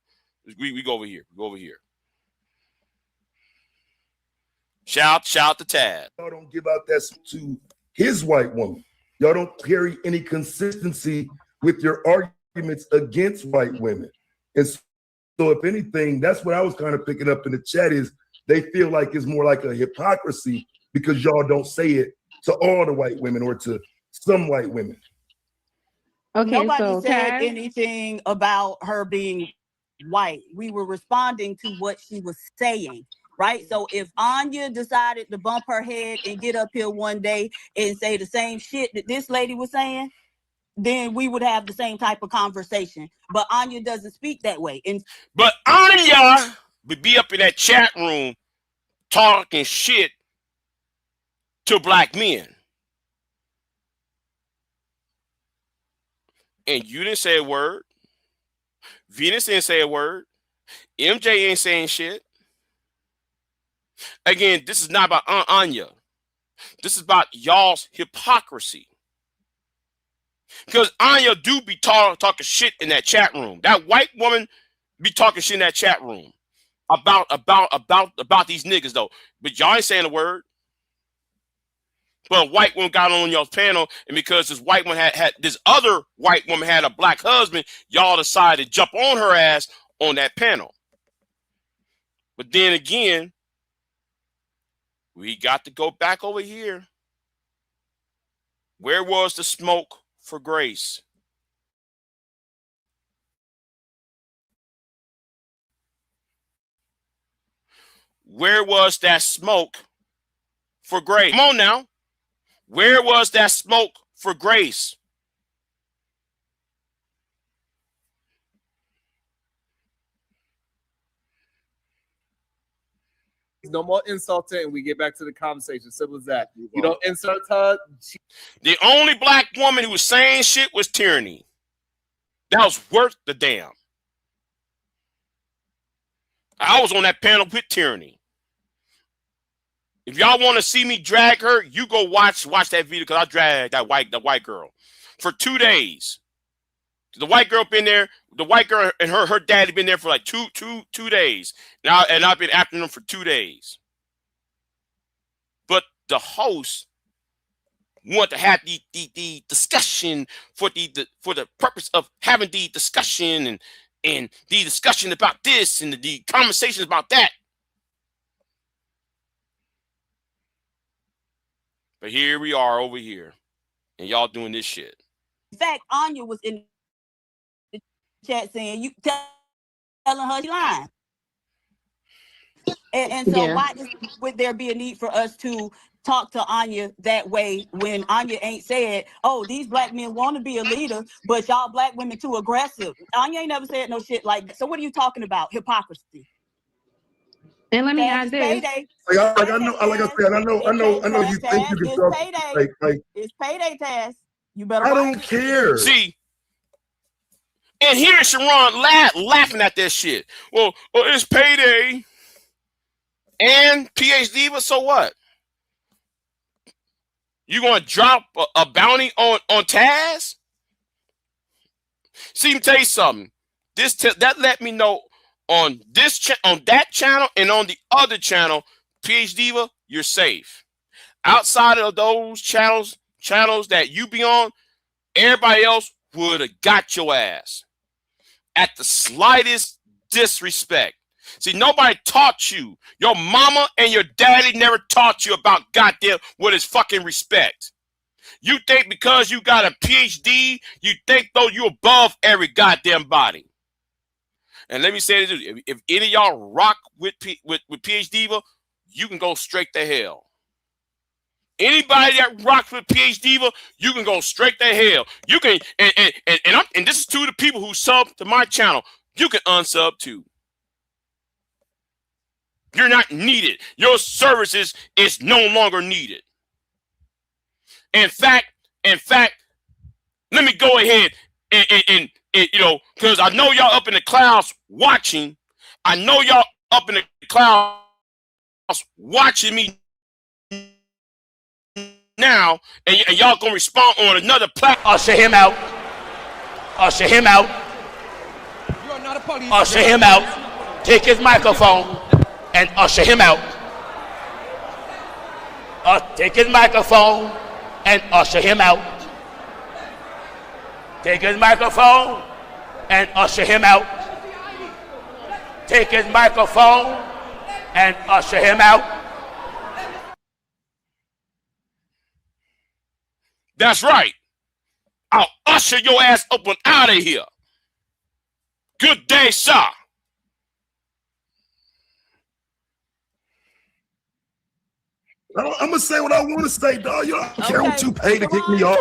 We go over here. We go over here. Shout to Tad. Y'all don't give out that to his white woman. Y'all don't carry any consistency with your arguments against white women. And so if anything, that's what I was kind of picking up in the chat is they feel like it's more like a hypocrisy because y'all don't say it to all the white women or to some white women. Okay, Nobody so said Taz, anything about her being white. We were responding to what she was saying, right? So if Anya decided to bump her head and get up here one day and say the same shit that this lady was saying, then we would have the same type of conversation. But Anya doesn't speak that way. But Anya would be up in that chat room talking shit to black men. And you didn't say a word. Venus didn't say a word. MJ ain't saying shit. Again, this is not about Anya. This is about y'all's hypocrisy. Because Anya do be talking shit in that chat room. That white woman be talking shit in that chat room about these niggas though. But y'all ain't saying a word. But a white woman got on y'all's panel, and because this white woman had this other white woman had a black husband, y'all decided to jump on her ass on that panel. But then again, we got to go back over here. Where was the smoke for grace? Where was that smoke for grace? Come on now. Where was that smoke for grace? No more insulting, and we get back to the conversation. Simple as that. You don't insult her. The only black woman who was saying shit was Tyranny. That was worth the damn. I was on that panel with Tyranny. If y'all want to see me drag her, you go watch that video because I dragged the white girl for 2 days. The white girl been there. The white girl and her daddy been there for like two days. And I've been after them for 2 days. But the host want to have the discussion for the purpose of having the discussion and the discussion about this and the conversations about that. But here we are over here, and y'all doing this shit. In fact, Anya was in the chat saying, you telling her she lying. And so why would there be a need for us to talk to Anya that way when Anya ain't said, oh, these black men want to be a leader, but y'all black women too aggressive. Anya ain't never said no shit like that. So what are you talking about? Hypocrisy. And let me add this. Payday. Like I know you think you can talk. Like, it's payday, Taz. You better. I don't care. See, and here is Sharon laughing at that shit. Well, it's payday and PhD, but so what? You gonna drop a bounty on Taz? See, let me tell you something. That let me know. On that channel and on the other channel, PhD, you're safe. Outside of those channels that you be on, everybody else would have got your ass at the slightest disrespect. See, nobody taught you. Your mama and your daddy never taught you about goddamn what is fucking respect. You think because you got a PhD, you think though you above every goddamn body. And let me say this: if any of y'all rock with PhD, you can go straight to hell. Anybody that rocks with PhD, you can go straight to hell. You can, and this is to the people who sub to my channel. You can unsub too. You're not needed. Your services is no longer needed. In fact, let me go ahead and you know, because I know y'all up in the clouds watching. I know y'all up in the clouds watching me now, and y'all gonna respond on another platform. I'll shut him out. Usher him out. Usher him out. Take his microphone and usher him out. Take his microphone and usher him out. Take his microphone and usher him out. Take his microphone and usher him out. That's right. I'll usher your ass up and out of here. Good day, sir. I'm gonna say what I want to say, dog. You don't care what you pay to kick me off.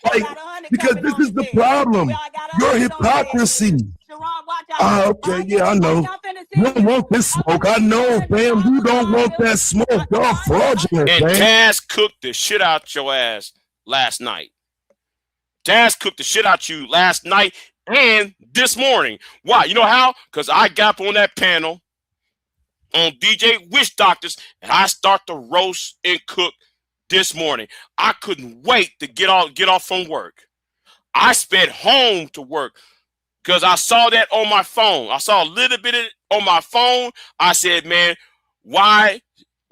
Like, because this is the problem. Your hypocrisy. Okay, yeah, I know. You don't want this smoke. I know, fam. You don't want that smoke. Y'all fraudulent, And man. Taz cooked the shit out your ass last night. Taz cooked the shit out you last night and this morning. Why? You know how? Because I got up on that panel on DJ Witch Doctors and I start to roast and cook this morning. I couldn't wait to get off from work. I sped home to work because I saw that on my phone. I saw a little bit of it on my phone. I said, man, why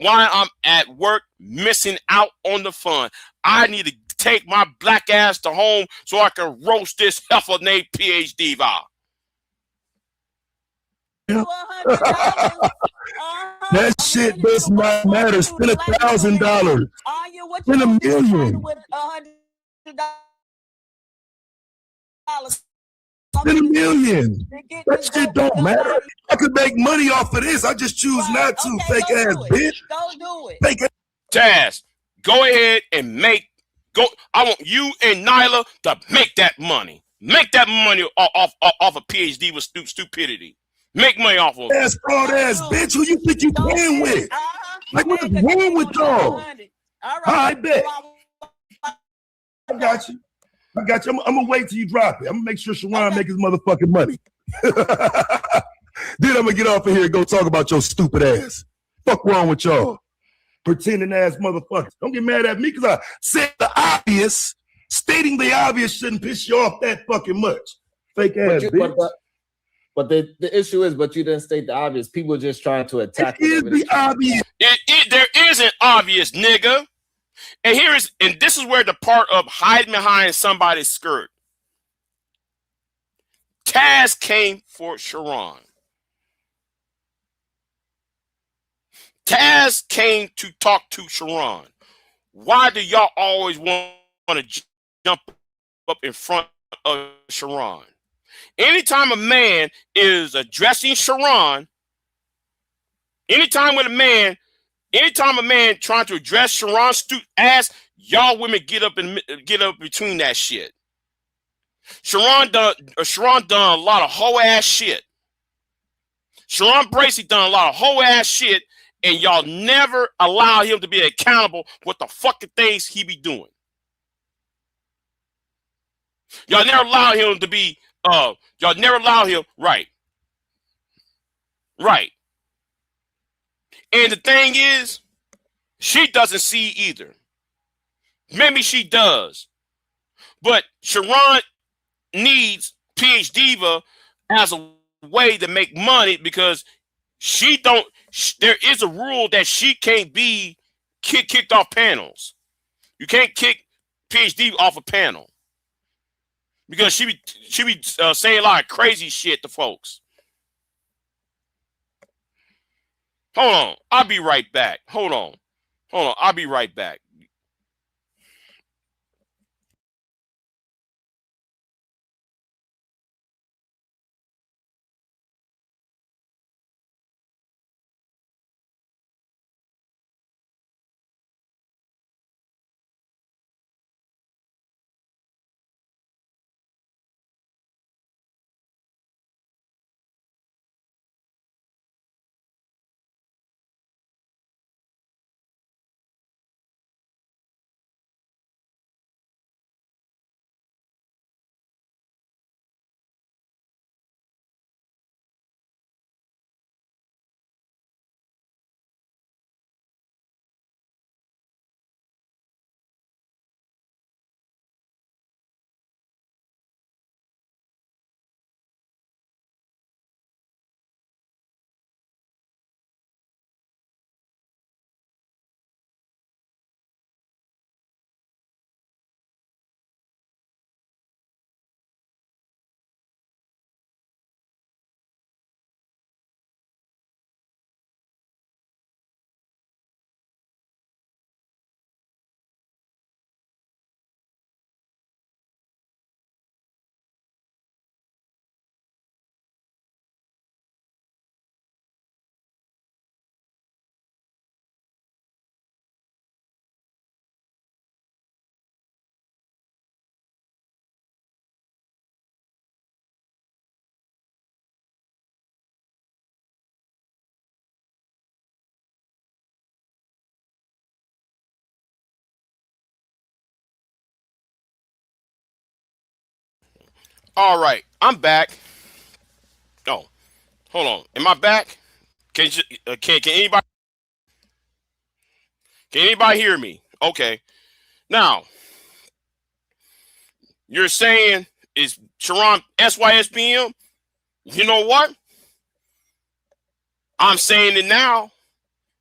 I'm at work missing out on the fun? I need to take my black ass to home so I can roast this heifer named PhD Val. That shit does not matter. Spend $1,000. Spend $1 million. Spend $1 million. That shit don't matter. I could make money off of this. I just choose not to. Fake ass bitch. Fake ass. Taz, go ahead and go. I want you and Nyla to make that money. Make that money off a PhD with stupidity. Make money off of ass fraud ass bitch. Who you think you playing with? Like, what's wrong with y'all? I bet. I got you. I'm gonna wait till you drop it. I'm gonna make sure Sharon make his motherfucking money. Then I'm gonna get off of here and go talk about your stupid ass. Fuck wrong with y'all? Pretending ass motherfuckers. Don't get mad at me because I said the obvious. Stating the obvious shouldn't piss you off that fucking much. Fake ass bitch. But the issue is, but you didn't state the obvious. People are just trying to attack. It is the obvious. There is an obvious, nigga. And this is where the part of hiding behind somebody's skirt. Taz came for Sharon. Taz came to talk to Sharon. Why do y'all always want to jump up in front of Sharon? Anytime a man is addressing Sharon, anytime a man trying to address Sharon's ass, y'all women get up between that shit. Sharon done a lot of hoe ass shit. Sharon Bracey done a lot of hoe ass shit, and y'all never allow him to be accountable for the fucking things he be doing. Y'all never allow him to be. Y'all never allow him. Right. And the thing is, she doesn't see either. Maybe she does. But Sharon needs PhD Diva as a way to make money because there is a rule that she can't be kicked off panels. You can't kick PhD off a panel. Because she be saying a lot of crazy shit to folks. Hold on. I'll be right back. Hold on. I'll be right back. All right, I'm back. Oh, hold on. Am I back? Can anybody hear me? Okay. Now, you're saying is Sharon SYSBM? You know what? I'm saying it now.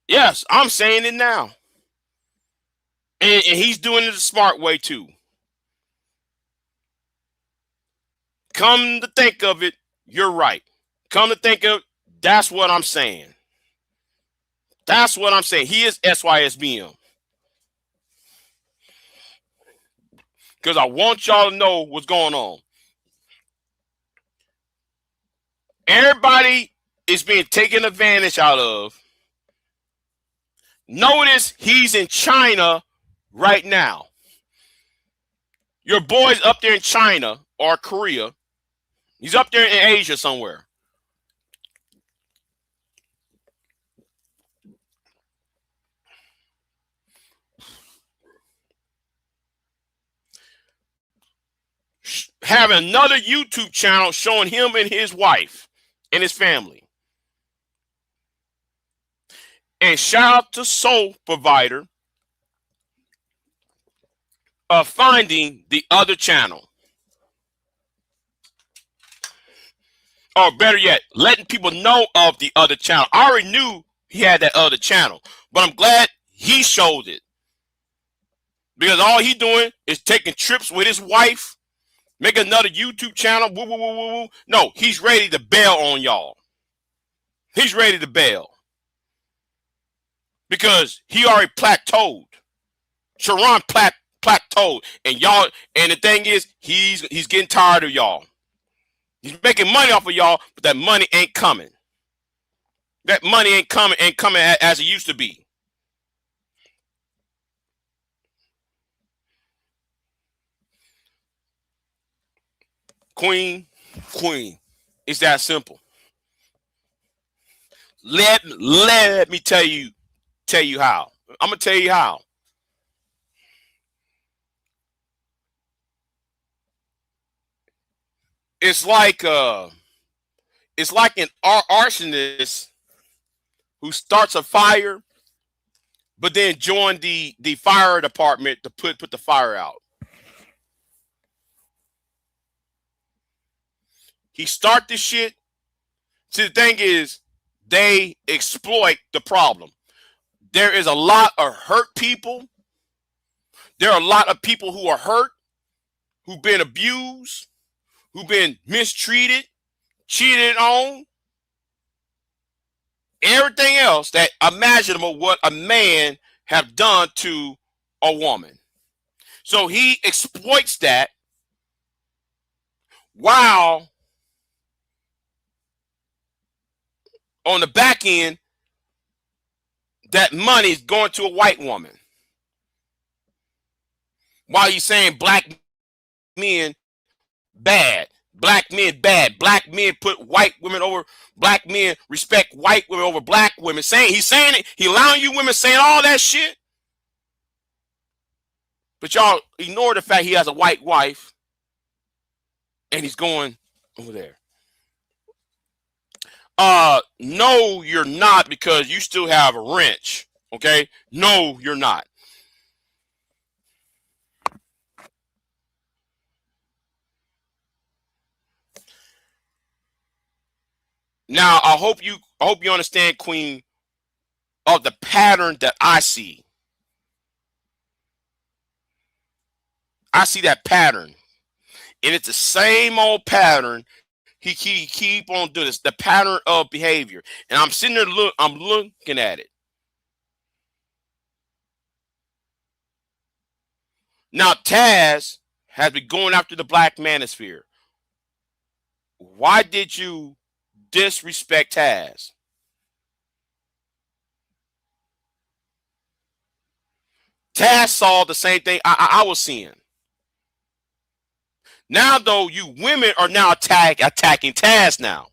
Yes, I'm saying it now. And he's doing it the smart way too. Come to think of it, you're right. Come to think of it, that's what I'm saying. That's what I'm saying. He is SYSBM. Because I want y'all to know what's going on. Everybody is being taken advantage out of. Notice he's in China right now. Your boy's up there in China or Korea. He's up there in Asia somewhere. Having another YouTube channel showing him and his wife and his family. And shout out to Soul Provider of finding the other channel. Or better yet, letting people know of the other channel. I already knew he had that other channel, but I'm glad he showed it. Because all he's doing is taking trips with his wife, make another YouTube channel. Woo, woo, woo, woo, woo. No, he's ready to bail on y'all. He's ready to bail. Because he already plateaued. Sharon plateaued. And y'all, and the thing is, he's getting tired of y'all. He's making money off of y'all, but that money ain't coming. That money ain't coming as it used to be. Queen. It's that simple. Let me tell you how. I'm gonna tell you how. It's like an arsonist who starts a fire, but then join the fire department to put the fire out. He start this shit. See, the thing is, they exploit the problem. There is a lot of hurt people. There are a lot of people who are hurt, who've been abused, who've been mistreated, cheated on, everything else that imaginable what a man have done to a woman. So he exploits that while on the back end, that money is going to a white woman. While he's saying black men bad. Black men bad. Black men put white women over. Black men respect white women over black women. He's saying it. He allowing you women saying all that shit. But y'all ignore the fact he has a white wife. And he's going over there. No, you're not, because you still have a wrench. Okay? No, you're not. Now, I hope you understand, Queen, of the pattern that I see. I see that pattern. And it's the same old pattern. He keep on doing this, the pattern of behavior. And I'm sitting there, I'm looking at it. Now, Taz has been going after the black manosphere. Why did you disrespect Taz? Taz saw the same thing I was seeing. Now, though, you women are now attacking Taz now.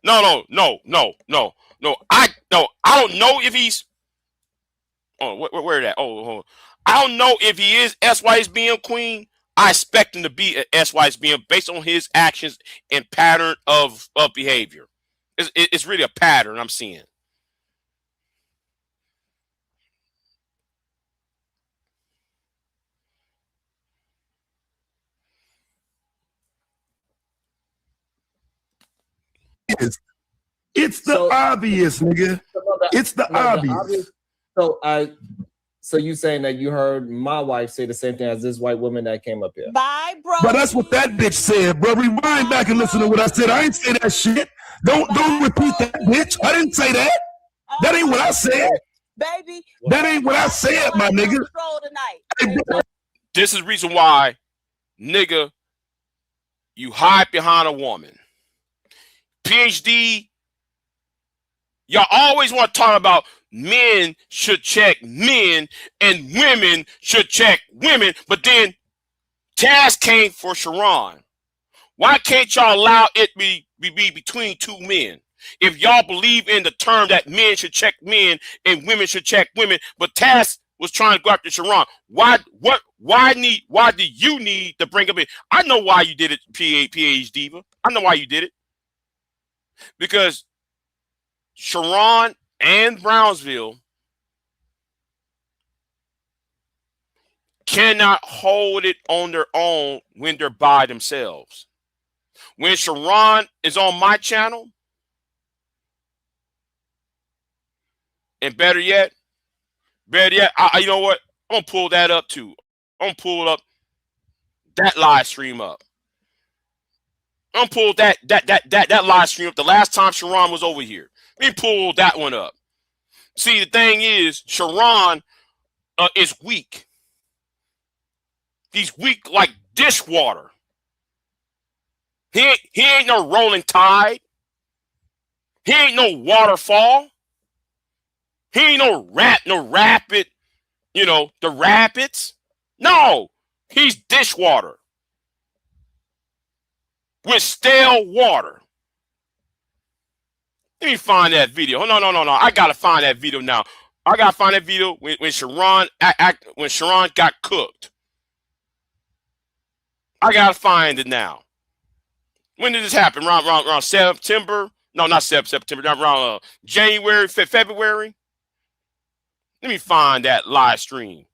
No. I don't know if he's. Oh, where that? Oh, I don't know if he is SYSBM Queen, I expect him to be an SYSBM based on his actions and pattern of behavior. It's really a pattern I'm seeing. It's the obvious, nigga. It's the obvious. So you saying that you heard my wife say the same thing as this white woman that came up here? Bye, bro. But that's what that bitch said, bro. Rewind back and listen to what I said. I ain't say that shit. Don't repeat that, bitch. I didn't say that. That ain't what I said. Baby. That ain't what I said, my nigga. This is the reason why, nigga, you hide behind a woman. PhD, y'all always want to talk about men should check men and women should check women, but then Taz came for Sharon. Why can't y'all allow it be between two men? If y'all believe in the term that men should check men and women should check women, but Taz was trying to go after Sharon. Why do you need to bring up it? I know why you did it, PH Diva. I know why you did it. Because Sharon and Brownsville cannot hold it on their own when they're by themselves. When Sharon is on my channel, and better yet, you know what? I'm gonna pull that up too. I'm gonna pull up that live stream up. I'm gonna pull that live stream up the last time Sharon was over here. Let me pull that one up. See, the thing is, Sharon is weak. He's weak like dishwater. He ain't no rolling tide. He ain't no waterfall. He ain't no rapid, you know, the rapids. No, he's dishwater with stale water. Let me find that video. No. I gotta find that video now. I gotta find that video when Sharon got cooked. I gotta find it now. When did this happen? Around September? No, not September. Around January, February. Let me find that live stream.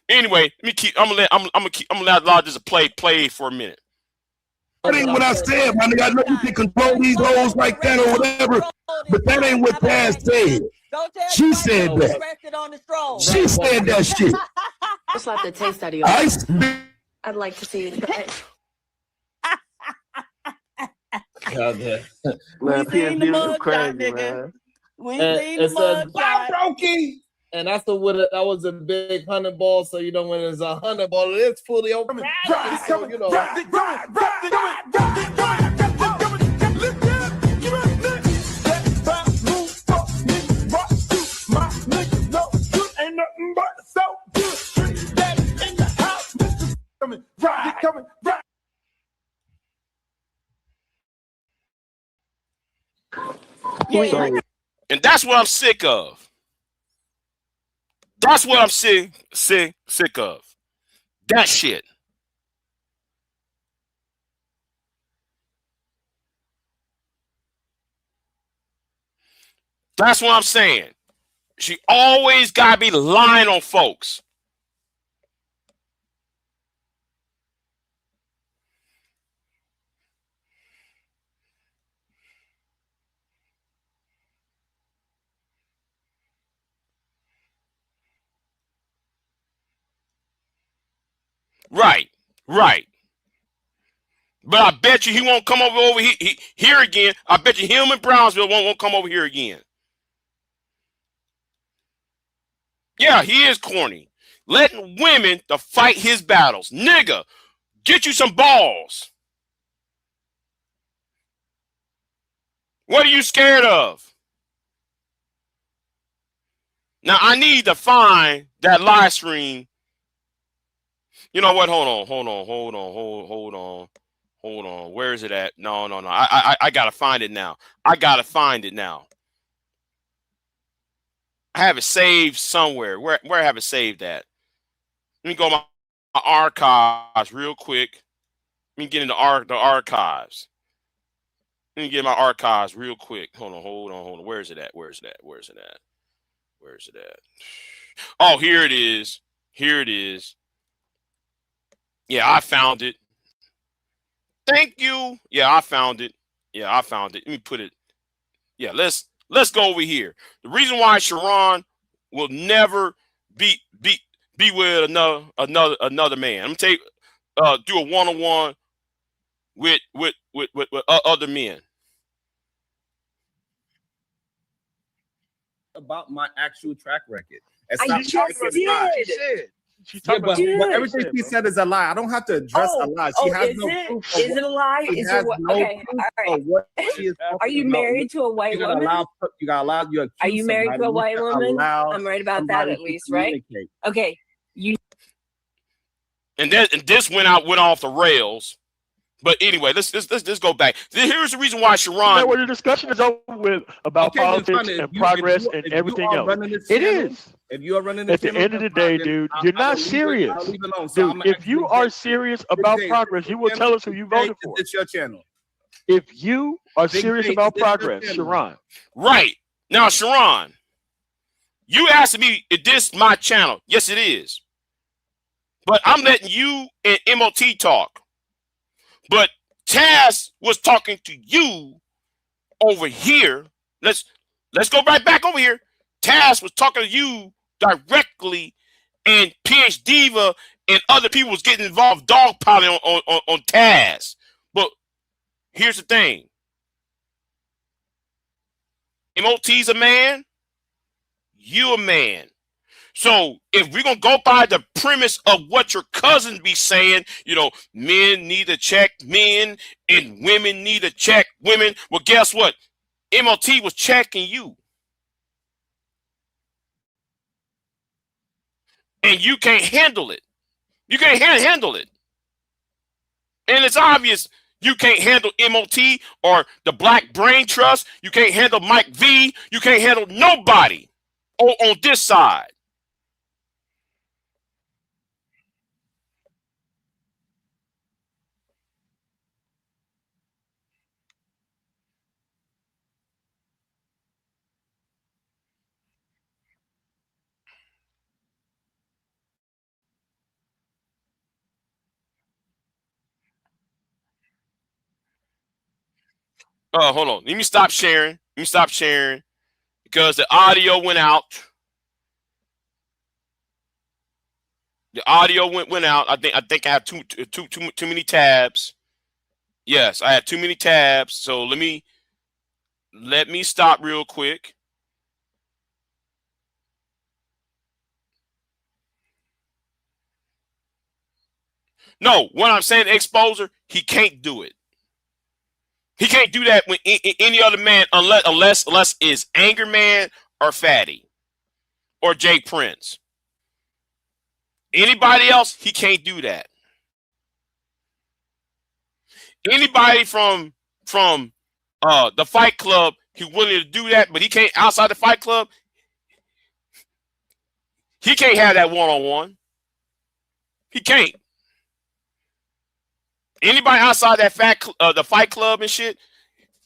Anyway, I'm gonna let this play for a minute. That ain't what I said, my nigga. I know you can control these hoes like that or whatever, but that ain't what Taz said. She said that. She said that shit. Just like the taste out of your I'd like to see it. Man, PhD is crazy, man. We seen the mug. And that's that was a big 100 ball. So you know when it's a 100 ball, it's fully open. So, you know. And that's what I'm sick of. That's what I'm sick of. That shit. That's what I'm saying. She always gotta be lying on folks. Right. But I bet you he won't come over here again. I bet you him and Brownsville won't come over here again. Yeah, he is corny. Letting women to fight his battles. Nigga, get you some balls. What are you scared of? Now, I need to find that live stream. You know what? Hold on. Where is it at? No. I gotta find it now. I have it saved somewhere. Where I have it saved at? Let me go archives real quick. Let me get into the archives. Let me get my archives real quick. Hold on. Where is it at? Oh, here it is. Yeah, I found it. Thank you. Yeah, I found it. Let me put it. Yeah, let's go over here. The reason why Sharon will never be with another man. I'm gonna do a one-on-one with other men. About my actual track record. I just did. Yeah, but everything she said is a lie. I don't have to address a lie. She has is no it? proof. Is it a lie? Is it what? Okay, all right. What she is Are you married to a white woman? You got allowed. Are you married to a white woman? I'm right about that at least, right? Okay. And this went off the rails. But anyway, let's go back. Here's the reason why Sharon. Where the discussion is over with about politics and progress and everything else. It is. If you are running at the end of the day, dude, you're not serious. Dude, if you are serious about progress, you will tell us who you voted for. It's your channel. If you are serious about progress, Sharon. Right. Now, Sharon, you asked me, is this my channel? Yes, it is. But I'm letting you and MOT talk. But Taz was talking to you over here. Let's go right back over here. Taz was talking to you directly, and PH Diva and other people was getting involved dogpiling on Taz. But here's the thing. MOT's a man. You a man. So if we're going to go by the premise of what your cousins be saying, men need to check men and women need to check women. Well, guess what? MOT was checking you. And you can't handle it. You can't handle it. And it's obvious you can't handle MOT or the Black Brain Trust. You can't handle Mike V. You can't handle nobody on this side. Hold on. Let me stop sharing. Because the audio went out. The audio went out. I think I have too many tabs. Yes, I had too many tabs. So let me stop real quick. No, what I'm saying, Exposer, he can't do it. He can't do that with any other man unless it's Anger Man or Fatty or Jay Prince. Anybody else, he can't do that. Anybody from the Fight Club, he willing to do that, but he can't outside the Fight Club. He can't have that one-on-one. He can't. Anybody outside that the Fight Club and shit,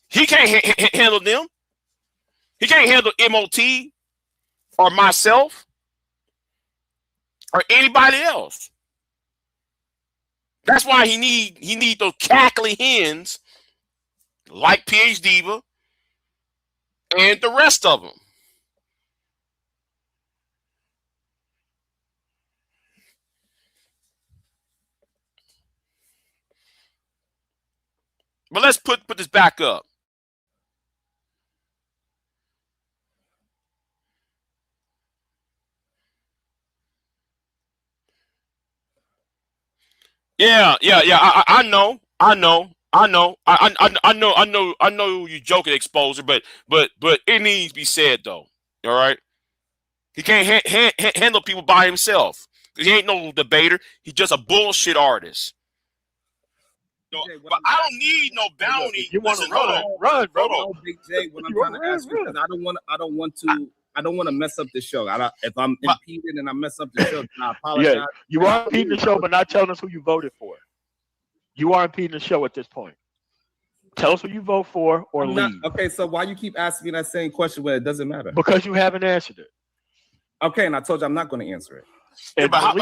he can't handle them. He can't handle MOT or myself or anybody else. That's why he need those cackling hens like PH Diva and the rest of them. But let's put this back up. Yeah. I know. I know you joking, Exposer, but it needs to be said though. All right. He can't handle people by himself. He ain't no debater. He's just a bullshit artist. So, but I don't need no bounty. You want to run, bro? Big J, what I'm trying to ask you, because I don't want I don't want to mess up the show. If I'm impeded and I mess up the show, then I apologize. Yeah, you are impeding the show, but not telling us who you voted for. You are impeding the show at this point. Tell us who you vote for or leave. Okay, so why you keep asking me that same question when it doesn't matter? Because you haven't answered it. Okay, and I told you I'm not going to answer it. Yeah, but how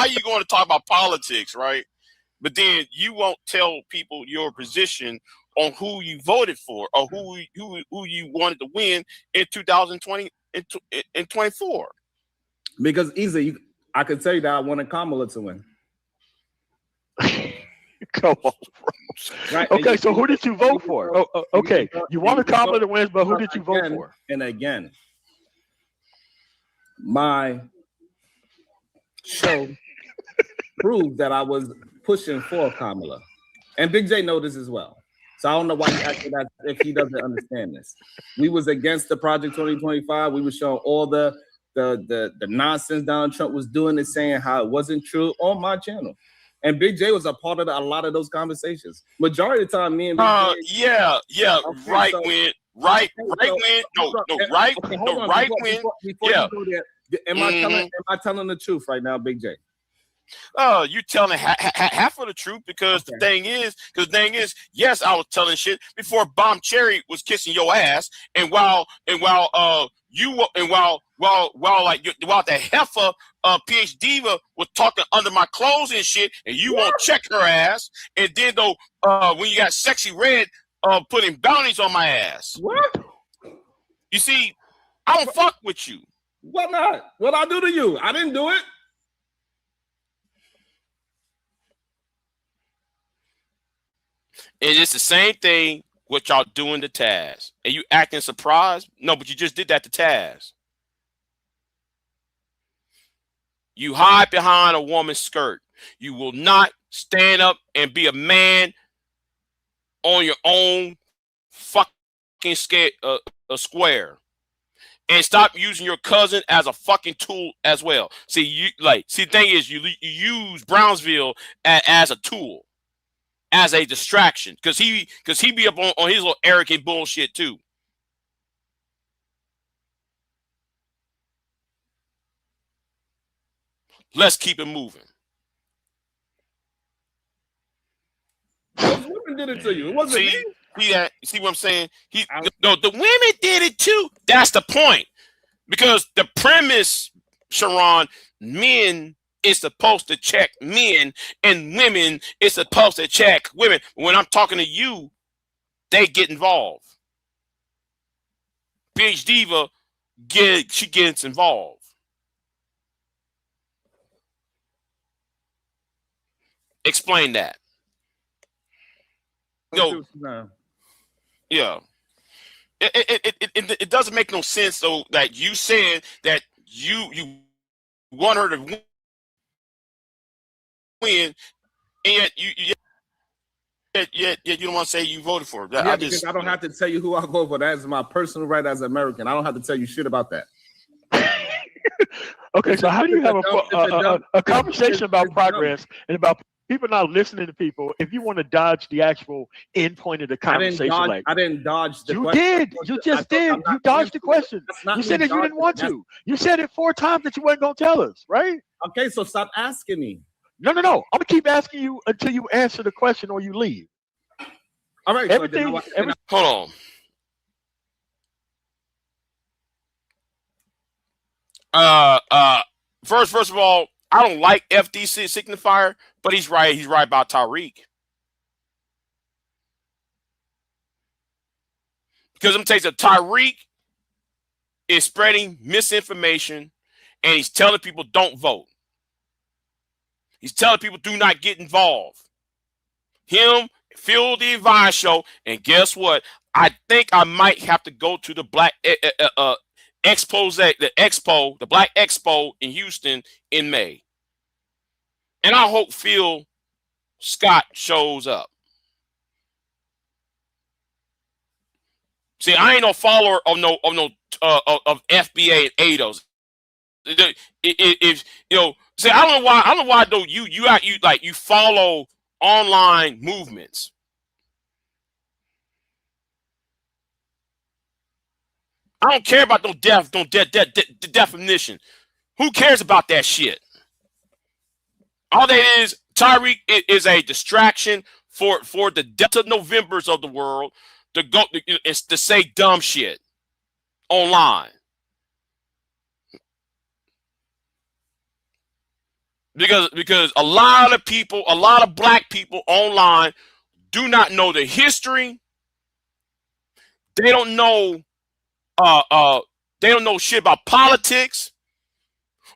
you going to talk about politics, right? But then you won't tell people your position on who you voted for or who you wanted to win in 2020 and 24. Because easy, I can tell you that I wanted Kamala to win. Come on, bro. Right? Okay, so who did you vote for? Okay, you wanted Kamala to win, but who did you vote for? And again, my show proved that I was pushing for Kamala, and Big J knows this as well. So I don't know why he acted that if he doesn't understand this. We was against the Project 2025. We were showing all the nonsense Donald Trump was doing and saying how it wasn't true on my channel. And Big J was a part of a lot of those conversations. Majority of the time, me and Big J. Right wing. Am I telling the truth right now, Big J? You telling half of the truth because the thing is, yes, I was telling shit before Bomb Cherry was kissing your ass, and while the heifer PhD diva was talking under my clothes and shit, and you won't check her ass, and then though when you got Sexy Red putting bounties on my ass. What? You see, I don't fuck with you. What not? What I do to you? I didn't do it. And it's the same thing what y'all doing to Taz. And you acting surprised? No, but you just did that to Taz. You hide behind a woman's skirt. You will not stand up and be a man on your own fucking square. And stop using your cousin as a fucking tool as well. The thing is, you use Brownsville as a tool. As a distraction, because he be up on his little arrogant bullshit too. Let's keep it moving. Those women did it to you. It wasn't me. See what I'm saying? The women did it too. That's the point. Because the premise, Sharon, men is supposed to check men, and women is supposed to check women. When I'm talking to you, they get involved. PhD diva she gets involved. Explain that. Yeah. It doesn't make no sense though that you said that you want her to win, and yet you don't want to say you voted for her. Because I don't have to tell you who I vote for. That is my personal right as an American. I don't have to tell you shit about that. Okay, so how do you have a conversation about progress and about people not listening to people if you want to dodge the actual end point of the conversation? I didn't dodge the question. You did. You just did. You dodged the question. You said that you didn't want to. You said it 4 times that you weren't going to tell us, right? Okay, so stop asking me. No. I'm going to keep asking you until you answer the question or you leave. All right. Hold on. First of all, I don't like FDC signifier, but he's right. He's right about Tariq. Because I'm telling you, Tariq is spreading misinformation, and he's telling people don't vote. He's telling people do not get involved. Him, Phil the Advice Show, and guess what? I think I might have to go to the Black Expose, the Black Expo in Houston in May. And I hope Phil Scott shows up. See, I ain't no follower of of FBA and ADOS. If you know, see, I don't know why though you follow online movements. I don't care about no definition. Who cares about that shit? All that is, Tyreek is a distraction for the Delta Novembers of the world to go to say dumb shit online. Because a lot of people, a lot of black people online do not know the history. They don't know shit about politics.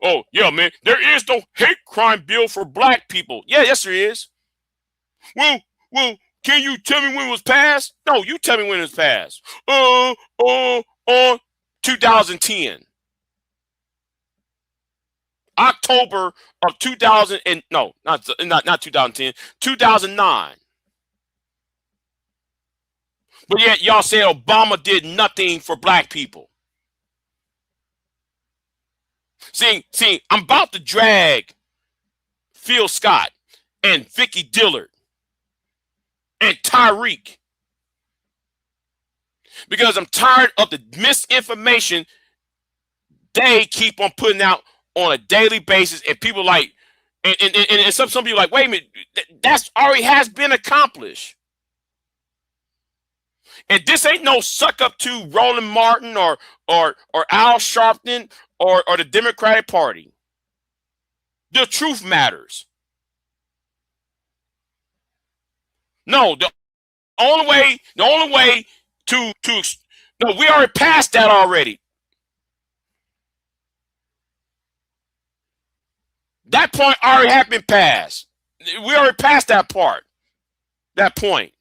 Oh, yeah, man, there is no hate crime bill for black people. Yeah, yes, there is. Well, can you tell me when it was passed? No, you tell me when it was passed. 2010. October of 2000 and no, not 2010, 2009. But yet y'all say Obama did nothing for black people. See, I'm about to drag Phil Scott and Vicky Dillard and Tyreek because I'm tired of the misinformation they keep on putting out on a daily basis, and people like, and some people like, wait a minute, that's already has been accomplished. And this ain't no suck up to Roland Martin or Al Sharpton or the Democratic Party. The truth matters. No, the only way to no, we already passed that already. That point already had been passed. We already passed that part. That point.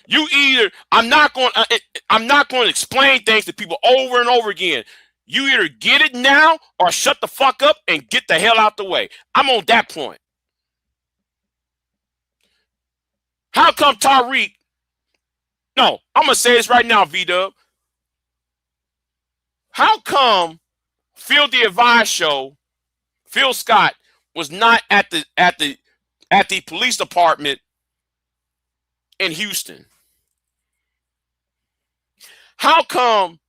You either I'm not going to explain things to people over and over again. You either get it now or shut the fuck up and get the hell out the way. I'm on that point. How come Tyreek? No, I'm gonna say this right now, V-Dub. How come Phil the Advice show? Phil Scott was not at the police department in Houston. How come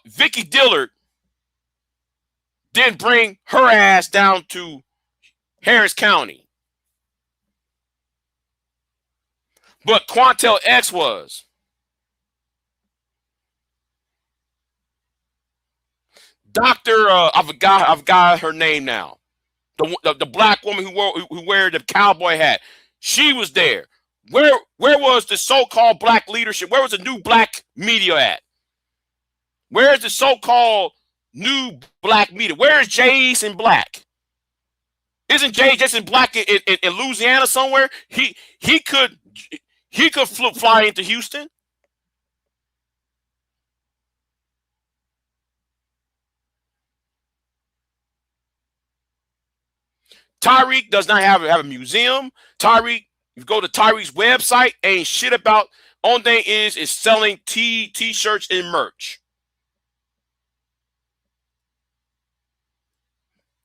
Vicky Dillard didn't bring her ass down to Harris County? But Quantel X was. Dr. I forgot her name now. The black woman who wear the cowboy hat. She was there. Where was the so-called black leadership? Where was the new black media at? Where is the so-called new black media? Where is Jason Black? Isn't Jason Black in Louisiana somewhere? He could fly into Houston. Tyreek does not have a museum. Tyreek, you go to Tyreek's website, ain't shit about. Only thing is selling t-shirts and merch.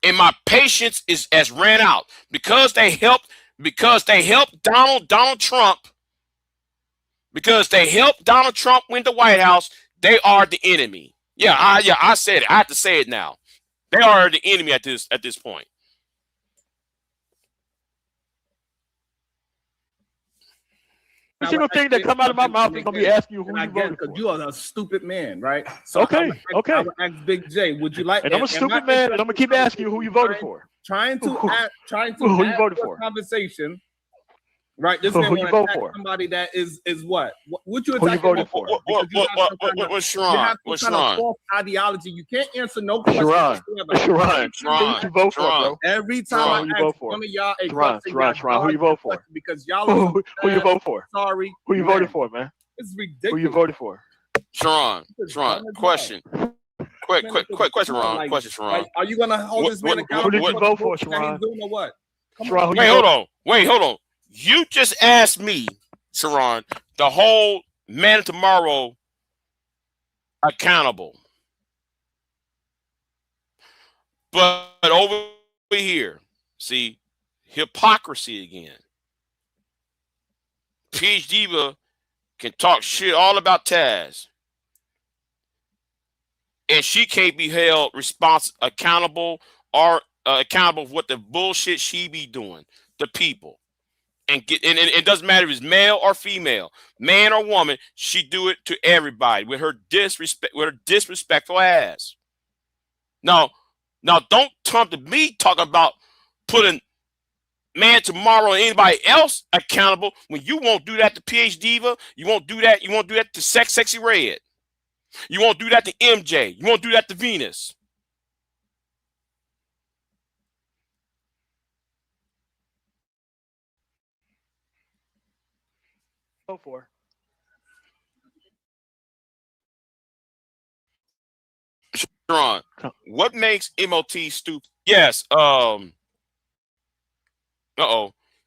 And my patience has ran out because they helped Donald Trump. Because they helped Donald Trump win the White House, they are the enemy. I said it. I have to say it now. They are the enemy at this point. Every single thing that come out of my mouth is gonna be asking you who you voted for. You are a stupid man, right? So okay. I would ask Big J, would you like? And I'm a stupid man, and I'm gonna keep asking you who you voted for. Trying to who you voted for? Conversation, right? This who man you want vote to attack for? somebody that is what? What you Who you voted for? What's Sharon? You have some kind of false ideology. You can't answer no questions. Sharon. Who you vote for, bro? Every time I ask one of y'all a question, Sharon, who you vote for? Because y'all who you vote for? Sorry. Who you voted for, man? It's ridiculous. Who you voted for? Sharon, question. Quick question, Ron. Question, Sharon. Are you gonna hold this man accountable? Who did you vote for, Sharon? Or what? Sharon, Wait, hold on. You just asked me, Sharon, to hold Man Tomorrow accountable. But over here, see, hypocrisy again. Peach Diva can talk shit all about Taz. and she can't be held accountable or accountable for what the bullshit she be doing to people. And it doesn't matter if it's male or female, man or woman. She do it to everybody with her disrespectful ass. Now, don't come to me talking about putting Man Tomorrow and anybody else accountable when you won't do that to PH Diva. You won't do that. You won't do that to Sexy Red. You won't do that to MJ. You won't do that to Venus. Go for. Sharon, what makes MOT stupid? Yes.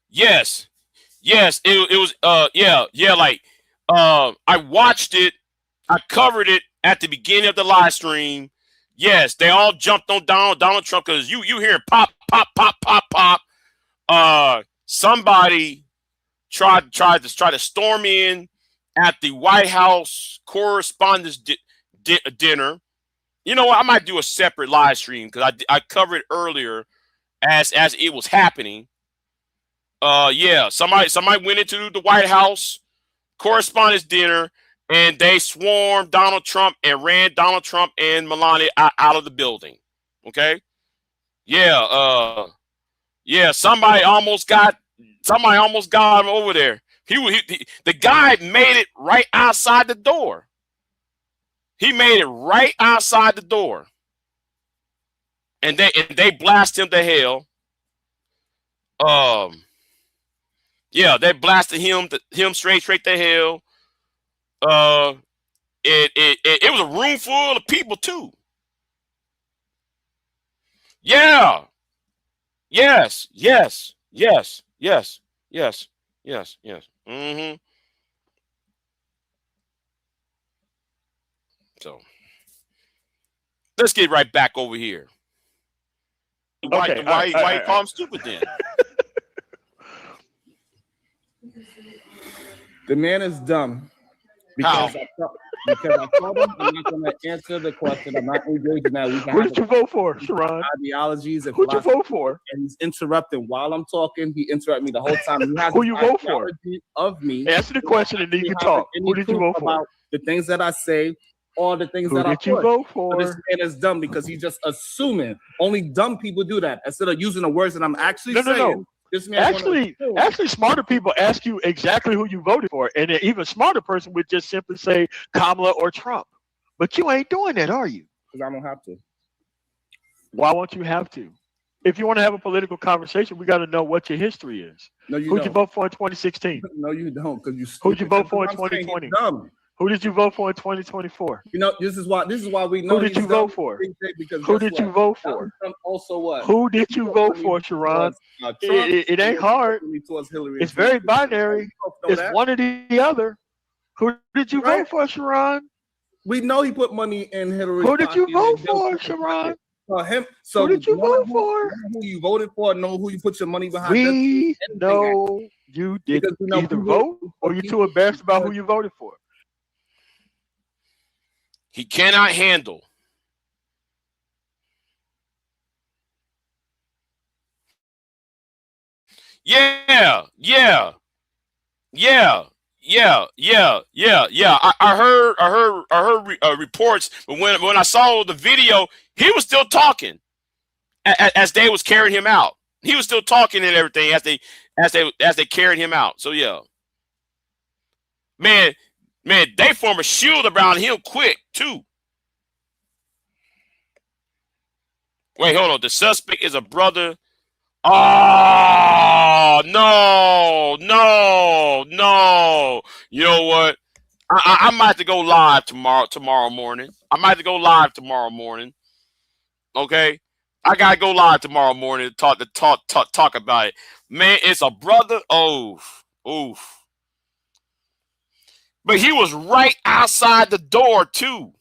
Yes. It was. Yeah. Like, I watched it. I covered it at the beginning of the live stream. Yes, they all jumped on Donald Trump because you hearing pop. Somebody tried to storm in at the White House Correspondents' Dinner. You know what? I might do a separate live stream because I covered it earlier as it was happening. Yeah, somebody went into the White House Correspondents' Dinner and they swarmed Donald Trump and ran Donald Trump and Melania out of the building. Okay. Yeah. Yeah. Somebody almost got him over there. The guy made it right outside the door. He made it right outside the door. And they blast him to hell. Yeah, they blasted him straight to hell. It was a room full of people too. Yeah. Yes. Mm-hmm. So let's get right back over here. Why you call him stupid then? The man is dumb. Because I told him I'm not going to answer the question. I'm not engaging that. Who did you vote for, Sharon? Ideologies. Who did you vote for? And he's interrupting while I'm talking. He interrupted me the whole time. Who you vote for? Of me. Answer the question and then you can talk. Who did you vote for? About the things that I say or the things that I put. Who did you vote for? But this man is dumb because he's just assuming. Only dumb people do that. Instead of using the words that I'm actually saying. No. This man actually, smarter people ask you exactly who you voted for, and an even smarter person would just simply say Kamala or Trump. But you ain't doing that, are you? Because I don't have to. Why won't you have to? If you want to have a political conversation, we got to know what your history is. No, you Who'd don't. you vote for in 2016? No, you don't. Because you. Who'd you vote for in 2020? Who did you vote for in 2024? You know, this is why we know. Who did you vote for? Who did you vote for? Also, what? Who did you vote for, Sharon? It ain't hard. It's very binary. It's one or the other. Who did you vote for, Sharon? We know he put money in Hillary. Who did you vote for, Sharon? Him. So who did you vote for? Who you voted for? Know who you put your money behind. We know you didn't either vote or you're too embarrassed about who you voted for. He cannot handle. Yeah. I heard reports, but when I saw the video, he was still talking as they was carrying him out. He was still talking and everything as they carried him out. So yeah, man, they form a shield around him quick too. Wait, hold on. The suspect is a brother. Oh no. You know what? I might have to go live tomorrow morning. Okay, I gotta go live tomorrow morning to talk about it. Man, it's a brother. Oof. But he was right outside the door too.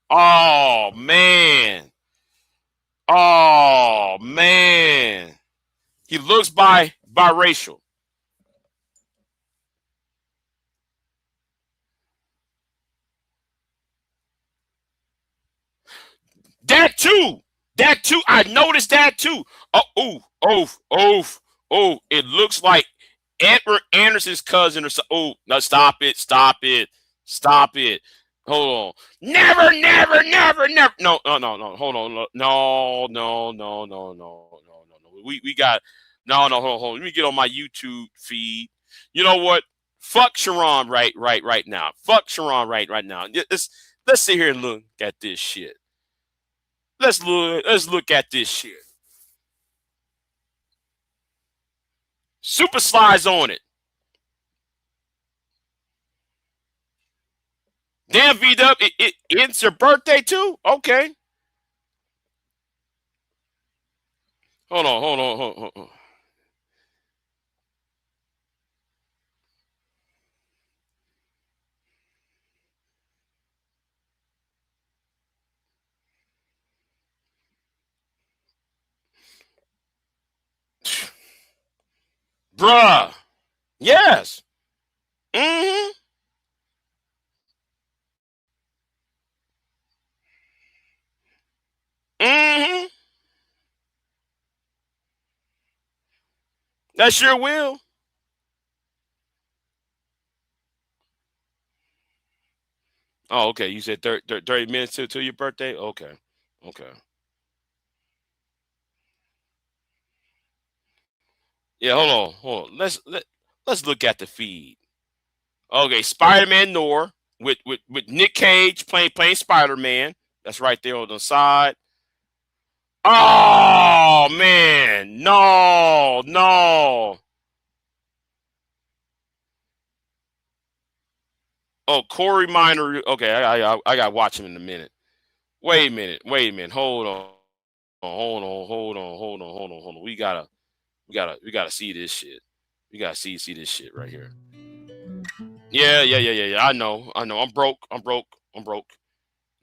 Oh man. He looks biracial. That too. That too. I noticed that too. It looks like Edward Anderson's cousin or so. Oh, no, stop it. Stop it. Stop it. Hold on. Never. No. Hold on. No. We got no. Hold on. Let me get on my YouTube feed. You know what? Fuck Sharon right now. Fuck Sharon right now. Let's sit here and look at this shit. Let's look at this shit. Super slides on it. Damn, V-Dub, it's your birthday too? Okay. Hold on. Bruh. Yes. Mm-hmm. Mm-hmm. That sure will. Oh, okay. You said 30 minutes to your birthday? Okay. Yeah, hold on. Let's look at the feed. Okay, Spider-Man Noir with Nick Cage playing Spider-Man. That's right there on the side. Oh man, no. Oh, Corey Minor. Okay, I gotta watch him in a minute. Wait a minute. Hold on. We gotta see this shit. We gotta see this shit right here. Yeah. I know. I'm broke.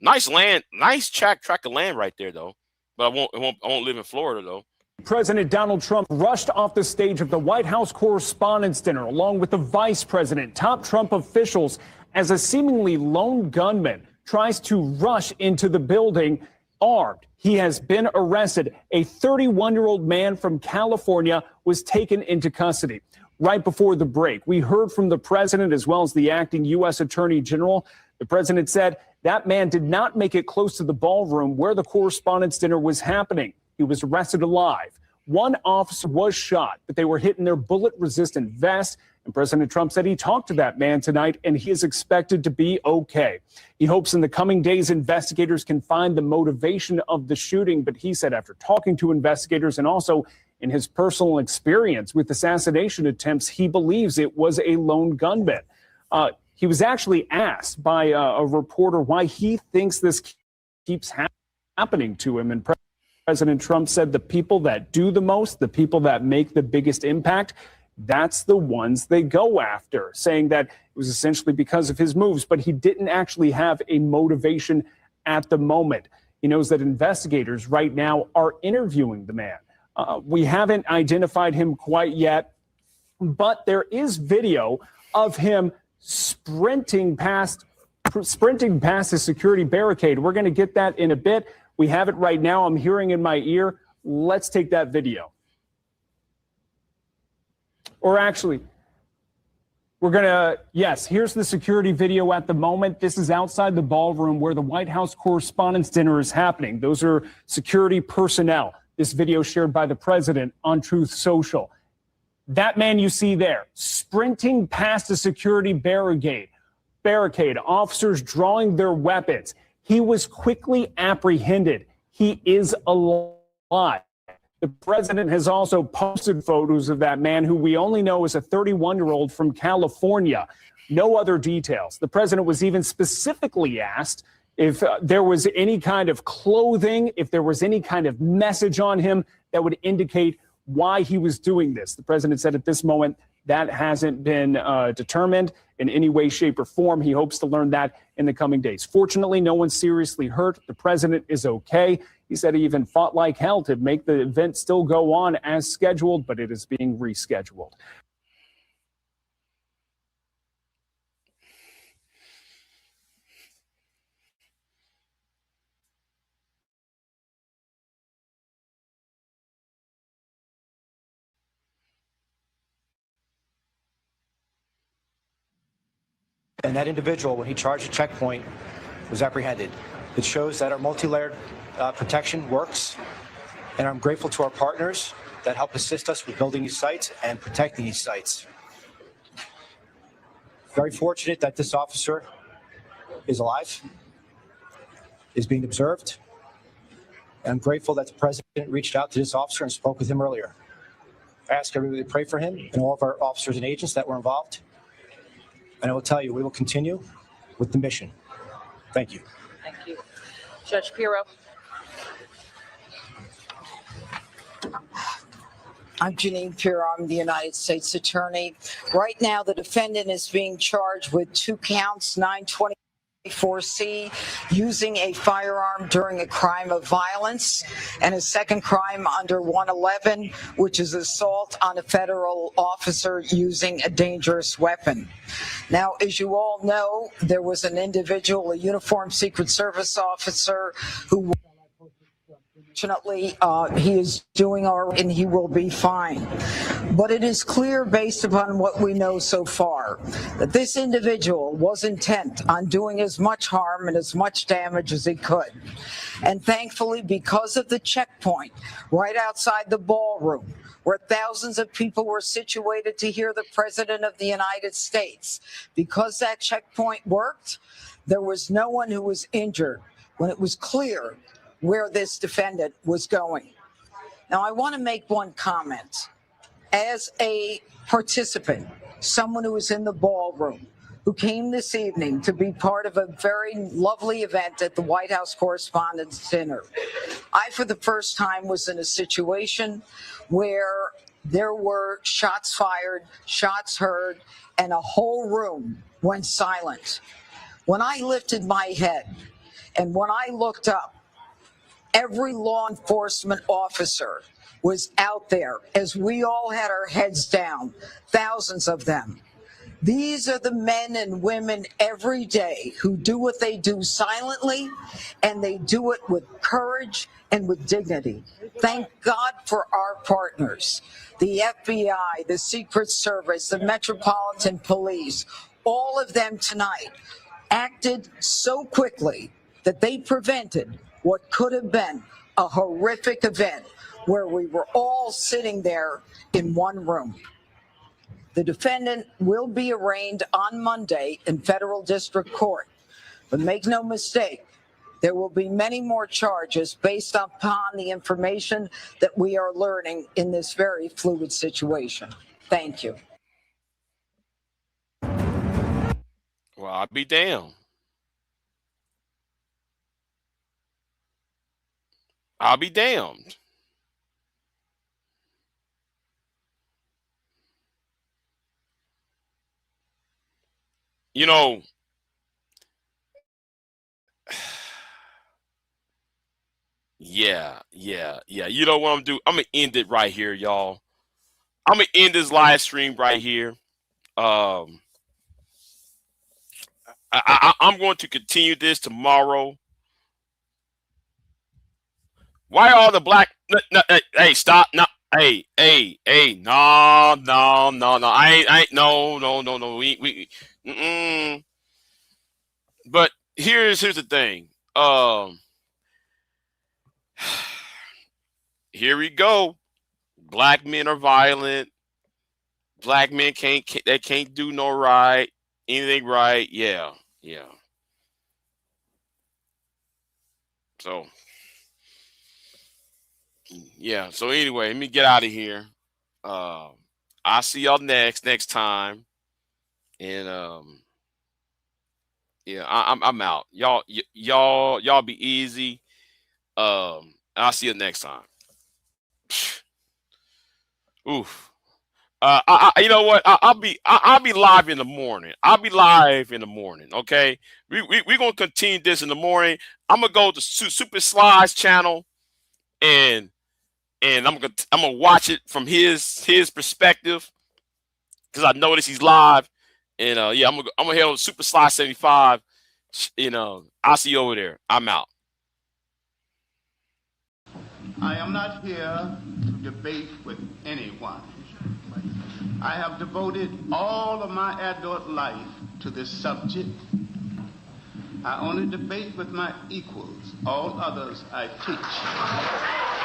Nice land, nice track of land right there though. But I won't live in Florida though. President Donald Trump rushed off the stage of the White House Correspondents' Dinner along with the vice president, top Trump officials, as a seemingly lone gunman tries to rush into the building armed. He has been arrested. A 31-year-old man from California was taken into custody. Right before the break, we heard from the president as well as the acting U.S. Attorney General. The president said that man did not make it close to the ballroom where the Correspondents' Dinner was happening. He was arrested alive. One officer was shot, but they were hit in their bullet-resistant vest. And President Trump said he talked to that man tonight, and he is expected to be okay. He hopes in the coming days investigators can find the motivation of the shooting. But he said after talking to investigators and also in his personal experience with assassination attempts, he believes it was a lone gunman. He was actually asked by a reporter why he thinks this keeps happening to him. And President Trump said the people that do the most, the people that make the biggest impact, that's the ones they go after, saying that it was essentially because of his moves, but he didn't actually have a motivation at the moment. He knows that investigators right now are interviewing the man. We haven't identified him quite yet, but there is video of him sprinting past the security barricade. We're going to get that in a bit. We have it right now. I'm hearing in my ear. Let's take that video. Or actually, here's the security video at the moment. This is outside the ballroom where the White House Correspondents' Dinner is happening. Those are security personnel. This video shared by the president on Truth Social. That man you see there, sprinting past a security barricade, officers drawing their weapons. He was quickly apprehended. He is alive. The president has also posted photos of that man who we only know is a 31-year-old from California. No other details. The president was even specifically asked if there was any kind of clothing, if there was any kind of message on him that would indicate why he was doing this. The president said at this moment that hasn't been determined in any way, shape, or form. He hopes to learn that in the coming days. Fortunately, no one's seriously hurt. The president is okay. He said he even fought like hell to make the event still go on as scheduled, but it is being rescheduled. And that individual, when he charged a checkpoint, was apprehended. It shows that our multi-layered protection works. And I'm grateful to our partners that help assist us with building these sites and protecting these sites. Very fortunate that this officer is alive, is being observed. And I'm grateful that the president reached out to this officer and spoke with him earlier. I ask everybody to pray for him and all of our officers and agents that were involved. And I will tell you, we will continue with the mission. Thank you. Thank you. Judge Pirro. I'm Janine Pirro. I'm the United States Attorney. Right now, the defendant is being charged with 2 counts, 924C, using a firearm during a crime of violence, and a second crime under 111, which is assault on a federal officer using a dangerous weapon. Now, as you all know, there was an individual, a uniformed Secret Service officer, who fortunately, he is doing all right and he will be fine. But it is clear, based upon what we know so far, that this individual was intent on doing as much harm and as much damage as he could. And thankfully, because of the checkpoint right outside the ballroom, where thousands of people were situated to hear the President of the United States, because that checkpoint worked, there was no one who was injured when it was clear where this defendant was going. Now, I want to make one comment. As a participant, someone who was in the ballroom, who came this evening to be part of a very lovely event at the White House Correspondents' Dinner, I, for the first time, was in a situation where there were shots fired, shots heard, and a whole room went silent. When I lifted my head and when I looked up, every law enforcement officer was out there as we all had our heads down, thousands of them. These are the men and women every day who do what they do silently, and they do it with courage and with dignity. Thank God for our partners, the FBI, the Secret Service, the Metropolitan Police. All of them tonight acted so quickly that they prevented what could have been a horrific event where we were all sitting there in one room. The defendant will be arraigned on Monday in federal district court. But make no mistake, there will be many more charges based upon the information that we are learning in this very fluid situation. Thank you. Well, I'll be damned. I'll be damned. You know, yeah. You know what I'm doing? I'm going to end it right here, y'all. I'm going to end this live stream right here. I'm going to continue this tomorrow. Why are the black? No, hey, stop! No, hey, no. I ain't. No. We. But here's the thing. Here we go. Black men are violent. Black men can't do no right, anything right. Yeah. So. Yeah. So anyway, let me get out of here. I'll see y'all next time. And yeah, I'm out. Y'all be easy. I'll see you next time. Oof. You know what? I'll be live in the morning. Okay. We're gonna continue this in the morning. I'm gonna go to Super Sly's channel and I'm gonna watch it from his perspective, because I noticed he's live. And yeah, I'm gonna head on Super Sly 75. I'll see you over there. I'm out. I am not here to debate with anyone. I have devoted all of my adult life to this subject. I only debate with my equals. All others I teach.